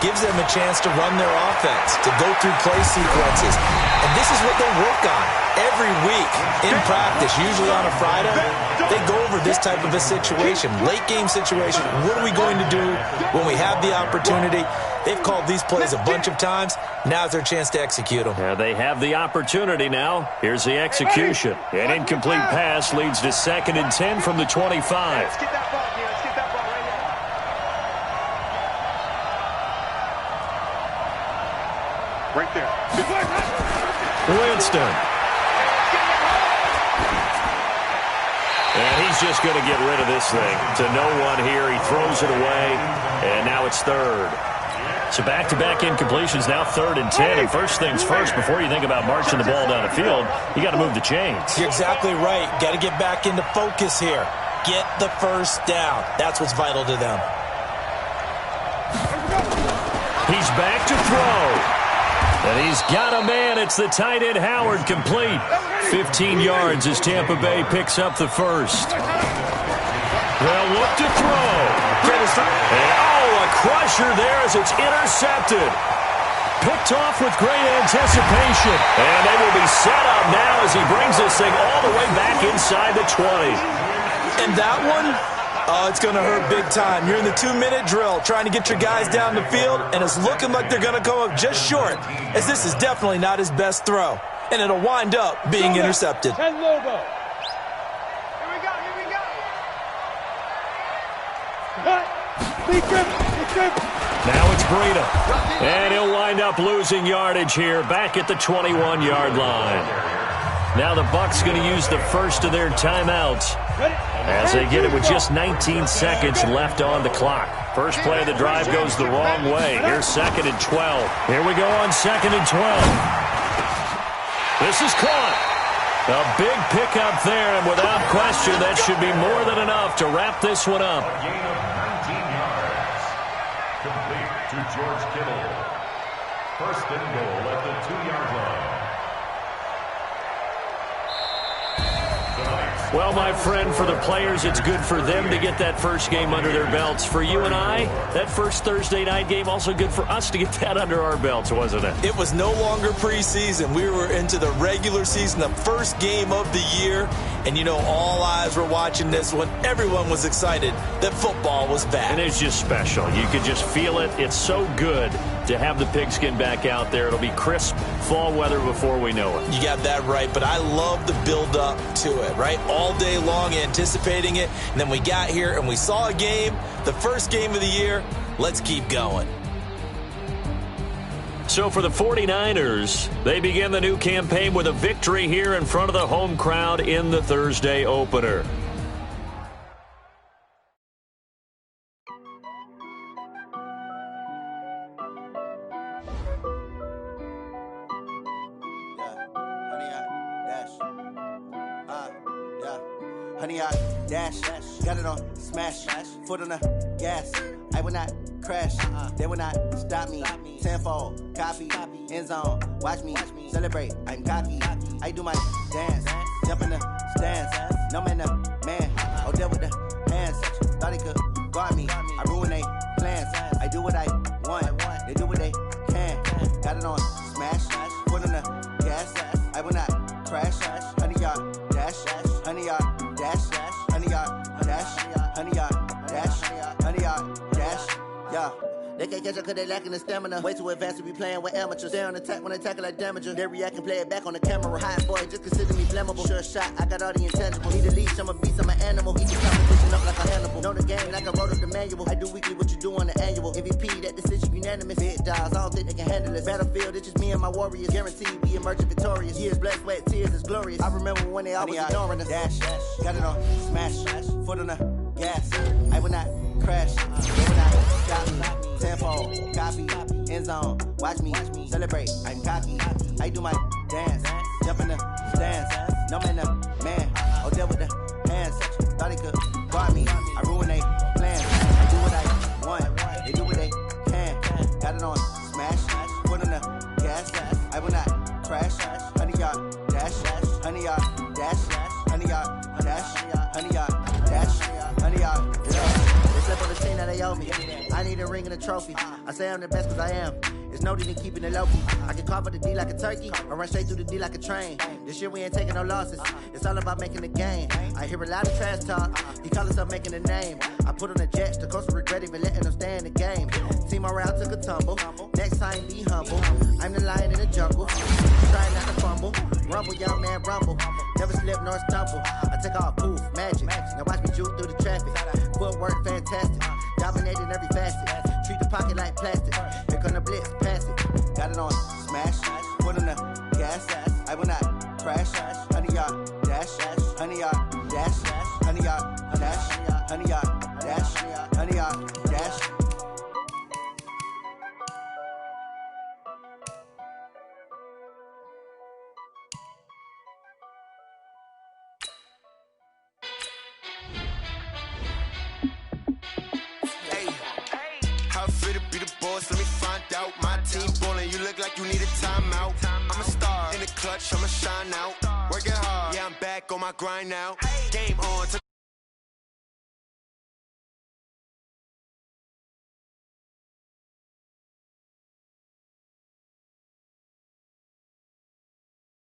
gives them a chance to run their offense, to go through play sequences. And this is what they work on every week in practice, usually on a Friday. They go over this type of a situation, late-game situation. What are we going to do when we have the opportunity? They've called these plays a bunch of times. Now's their chance to execute them. Yeah, they have the opportunity now. Here's the execution. An incomplete pass leads to 2nd and 10 from the 25. Let's get that ball, yeah. Let's get that ball right now. Right there. Winston. And he's just going to get rid of this thing. To no one here. He throws it away, and now it's 3rd. So back-to-back incompletions, now 3rd and 10. And first things first, before you think about marching the ball down the field, you got to move the chains. You're exactly right. Got to get back into focus here. Get the first down. That's what's vital to them. He's back to throw. And he's got a man. It's the tight end, Howard, complete. 15 yards as Tampa Bay picks up the first. They'll look to throw. And, a crusher there as it's intercepted. Picked off with great anticipation. And they will be set up now as he brings this thing all the way back inside the 20. And that one, it's going to hurt big time. You're in the 2-minute drill trying to get your guys down the field, and it's looking like they're going to come up just short, as this is definitely not his best throw. And it'll wind up being intercepted. 10 logo. Now it's Breida. And he'll wind up losing yardage here back at the 21-yard line. Now the Bucs going to use the first of their timeouts as they get it with just 19 seconds left on the clock. First play of the drive goes the wrong way. Here's 2nd and 12. Here we go on 2nd and 12. This is caught. A big pickup there, and without question, that should be more than enough to wrap this one up. A gain of 19 yards. Complete to George Kittle. First and goal at the 2-yard line. Well, my friend, for the players, it's good for them to get that first game under their belts. For you and I, that first Thursday night game, also good for us to get that under our belts, wasn't it? It was no longer preseason. We were into the regular season, the first game of the year. And, you know, all eyes were watching this one. Everyone was excited that football was back. And it's just special. You could just feel it. It's so good to have the pigskin back out there. It'll be crisp fall weather before we know it. You got that right, but I love the build-up to it, right? All day long anticipating it, and then we got here and we saw a game, the first game of the year. Let's keep going. So for the 49ers, they begin the new campaign with a victory here in front of the home crowd in the Thursday opener. Honey, I dash, got it on smash, foot on the gas. I will not crash, they will not stop me. Tenfold, copy, end zone, watch me celebrate. I'm cocky, I do my dance, jump in the stands. No man, oh, deal with the hands. Thought he could guard me, I ruin they plans. I do what I want, they do what they can. Got it on smash, foot on the gas. I will not crash, honey, y'all dash, honey, y'all dash, honey, y'all dash, honey, y'all dash, honey, y'all dash, yeah. They can't catch up cause they lacking the stamina. Way too advanced to be playing with amateurs. Stay on attack when they tackle like damager. They react and play it back on the camera. Hot boy, just consider me flammable. Sure shot, I got all the intangibles. Need a leash, I'm a beast, I'm an animal. Eat the competition up like a Hannibal. Know the game like I wrote up the manual. I do weekly what you do on the annual. MVP, that decision unanimous. Big dogs, I don't think they can handle this. Battlefield, it's just me and my warriors. Guaranteed we emerging victorious. Years, blood, sweat, tears, it's glorious. I remember when they always ignoring us. Dash, got it on smash, foot on the gas. I will not crash, they will not stop me. Tenfold, copy, end zone, watch me celebrate. I'm cocky, I do my dance, jump in the stands. No man, oh, deal with the hands. Thought he could guard me, I ruin they plans. I do what I want, they do what they can. Got it on smash, foot on the gas. I will not crash, honey, y'all dash, honey, y'all dash, honey, y'all dash, honey, y'all dash, honey, y'all dash. They slip on the team that they owe me. I need a ring and a trophy. I say I'm the best cause I am. There's no need in keeping it low key. I can carve up the D like a turkey or run straight through the D like a train. This year we ain't taking no losses. It's all about making the game. I hear a lot of trash talk. He call himself making a name. I put on the jets. The coach will regret even letting them stay in the game. Team morale took a tumble. Next time be humble. I'm the lion in the jungle. Trying not to fumble. Rumble, young man, rumble. Never slip nor stumble. I take off, poof, magic. Now watch me juke through the traffic. Footwork fantastic. Dominating every facet. Treat the pocket like plastic. Here come the blitz, pass it. Got it on smash, foot on the gas. I will not crash. Honey, y'all dash, honey, y'all dash, honey, y'all dash, honey, y'all dash, honey, y'all dash. Let me find out. My team ballin', you look like you need a timeout. I'm a star in the clutch, I'ma shine out. Working hard. Yeah, I'm back on my grind now. Game on.